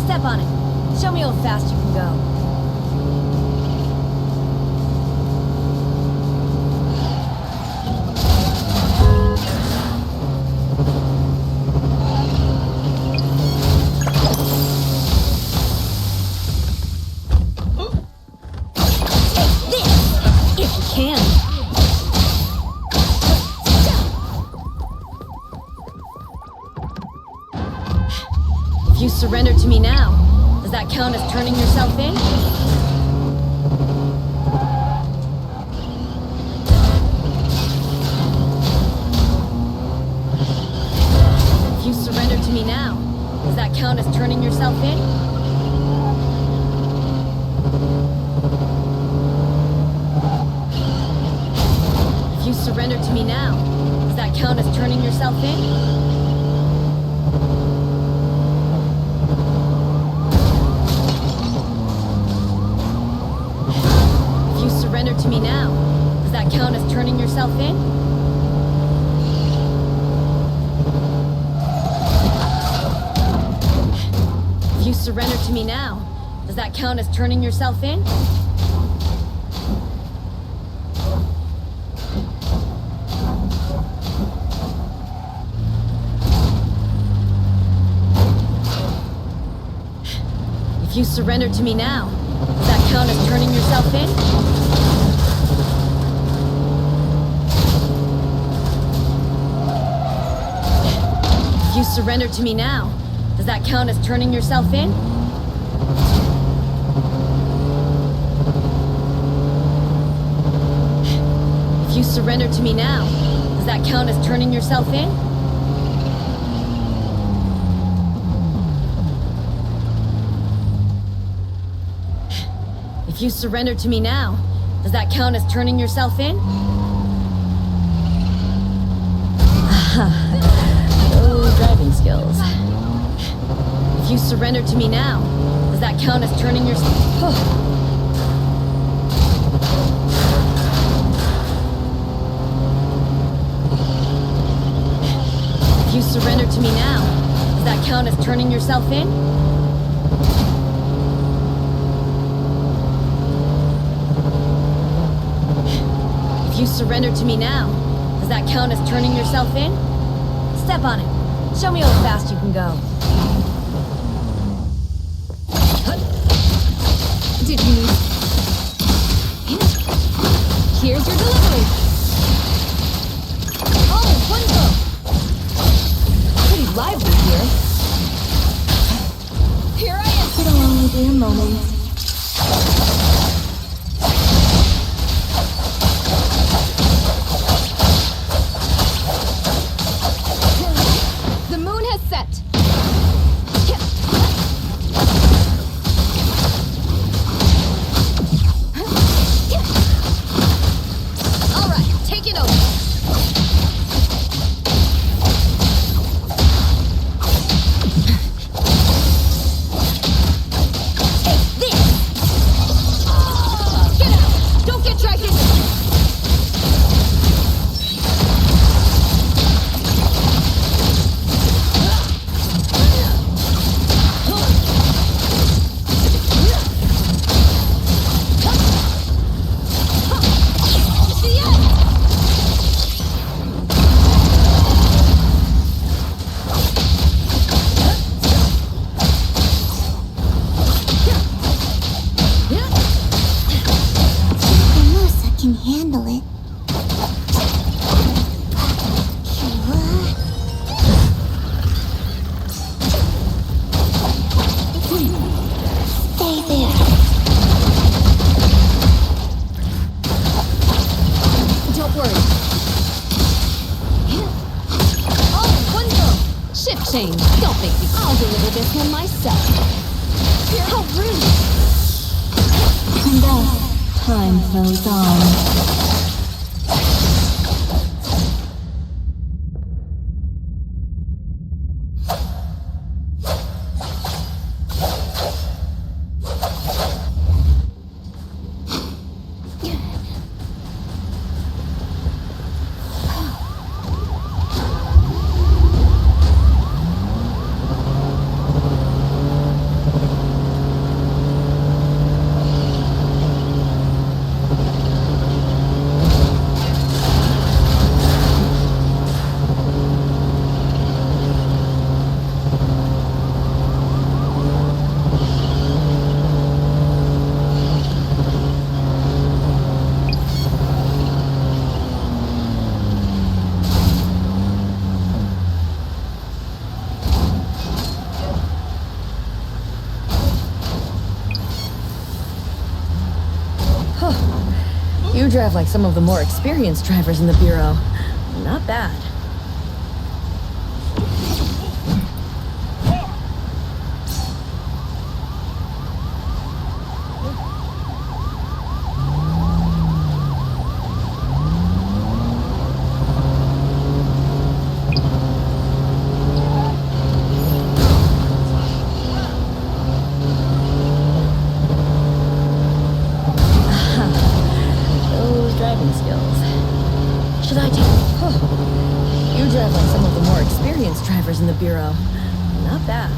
Step on it. Show me how fast you can go. If you surrender to me now, does that count as turning yourself in? If you surrender to me now, does that count as turning yourself in? If you surrender to me now, does that count as turning yourself in? Surrender to me now. Does that count as turning yourself in? If you surrender to me now, does that count as turning yourself in? If you surrender to me now, does that count as turning yourself in? If you surrender to me now, does that count as turning yourself in? If you surrender to me now, does that count as turning yourself in? If you surrender to me now, does that count as turning yourself in? Oh, driving skills. If you surrender to me now, does that count as turning yourself? If you surrender to me now, does that count as turning yourself in? If you surrender to me now, does that count as turning yourself in? Step on it. Show me how fast you can go. Did you need... Here's your delivery. Oh, wonderful. Pretty lively here. Here I am. It'll only be a moment. The moon has set. All right, take it over. Shame. Don't make me. I'll deliver this one myself. How rude! And thus, time flows on. You drive like some of the more experienced drivers in the Bureau. Not bad. In the Bureau. Not bad.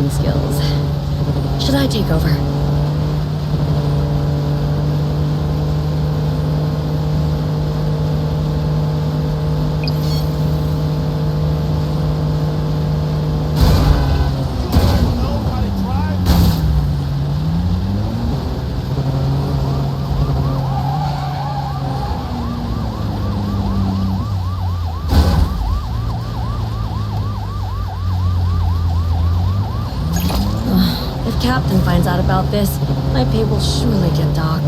driving skills. Should I take over? If Captain finds out about this, my pay will surely get docked.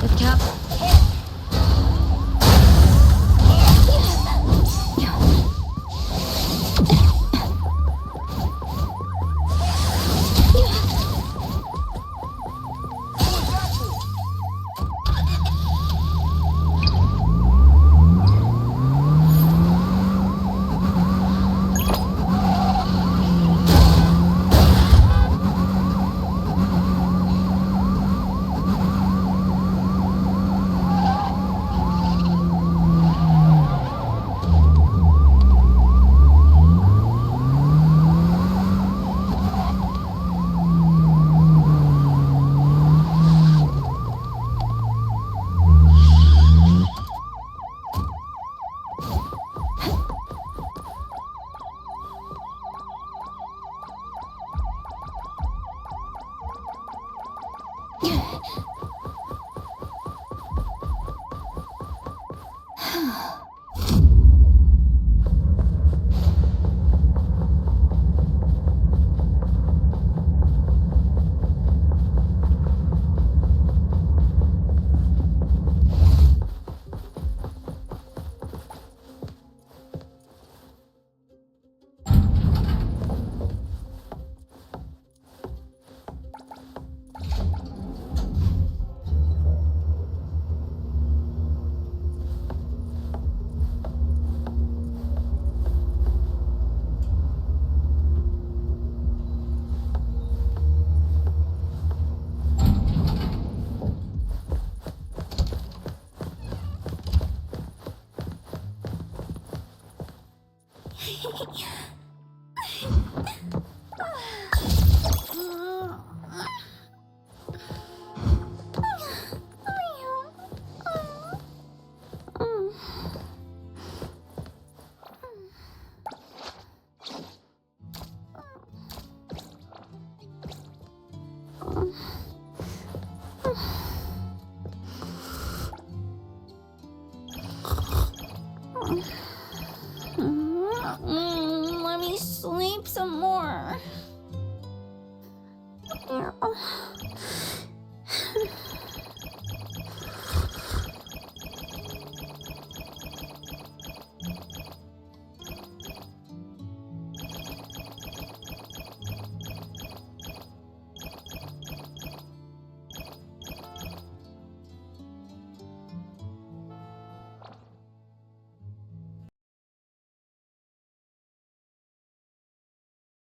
If Cap...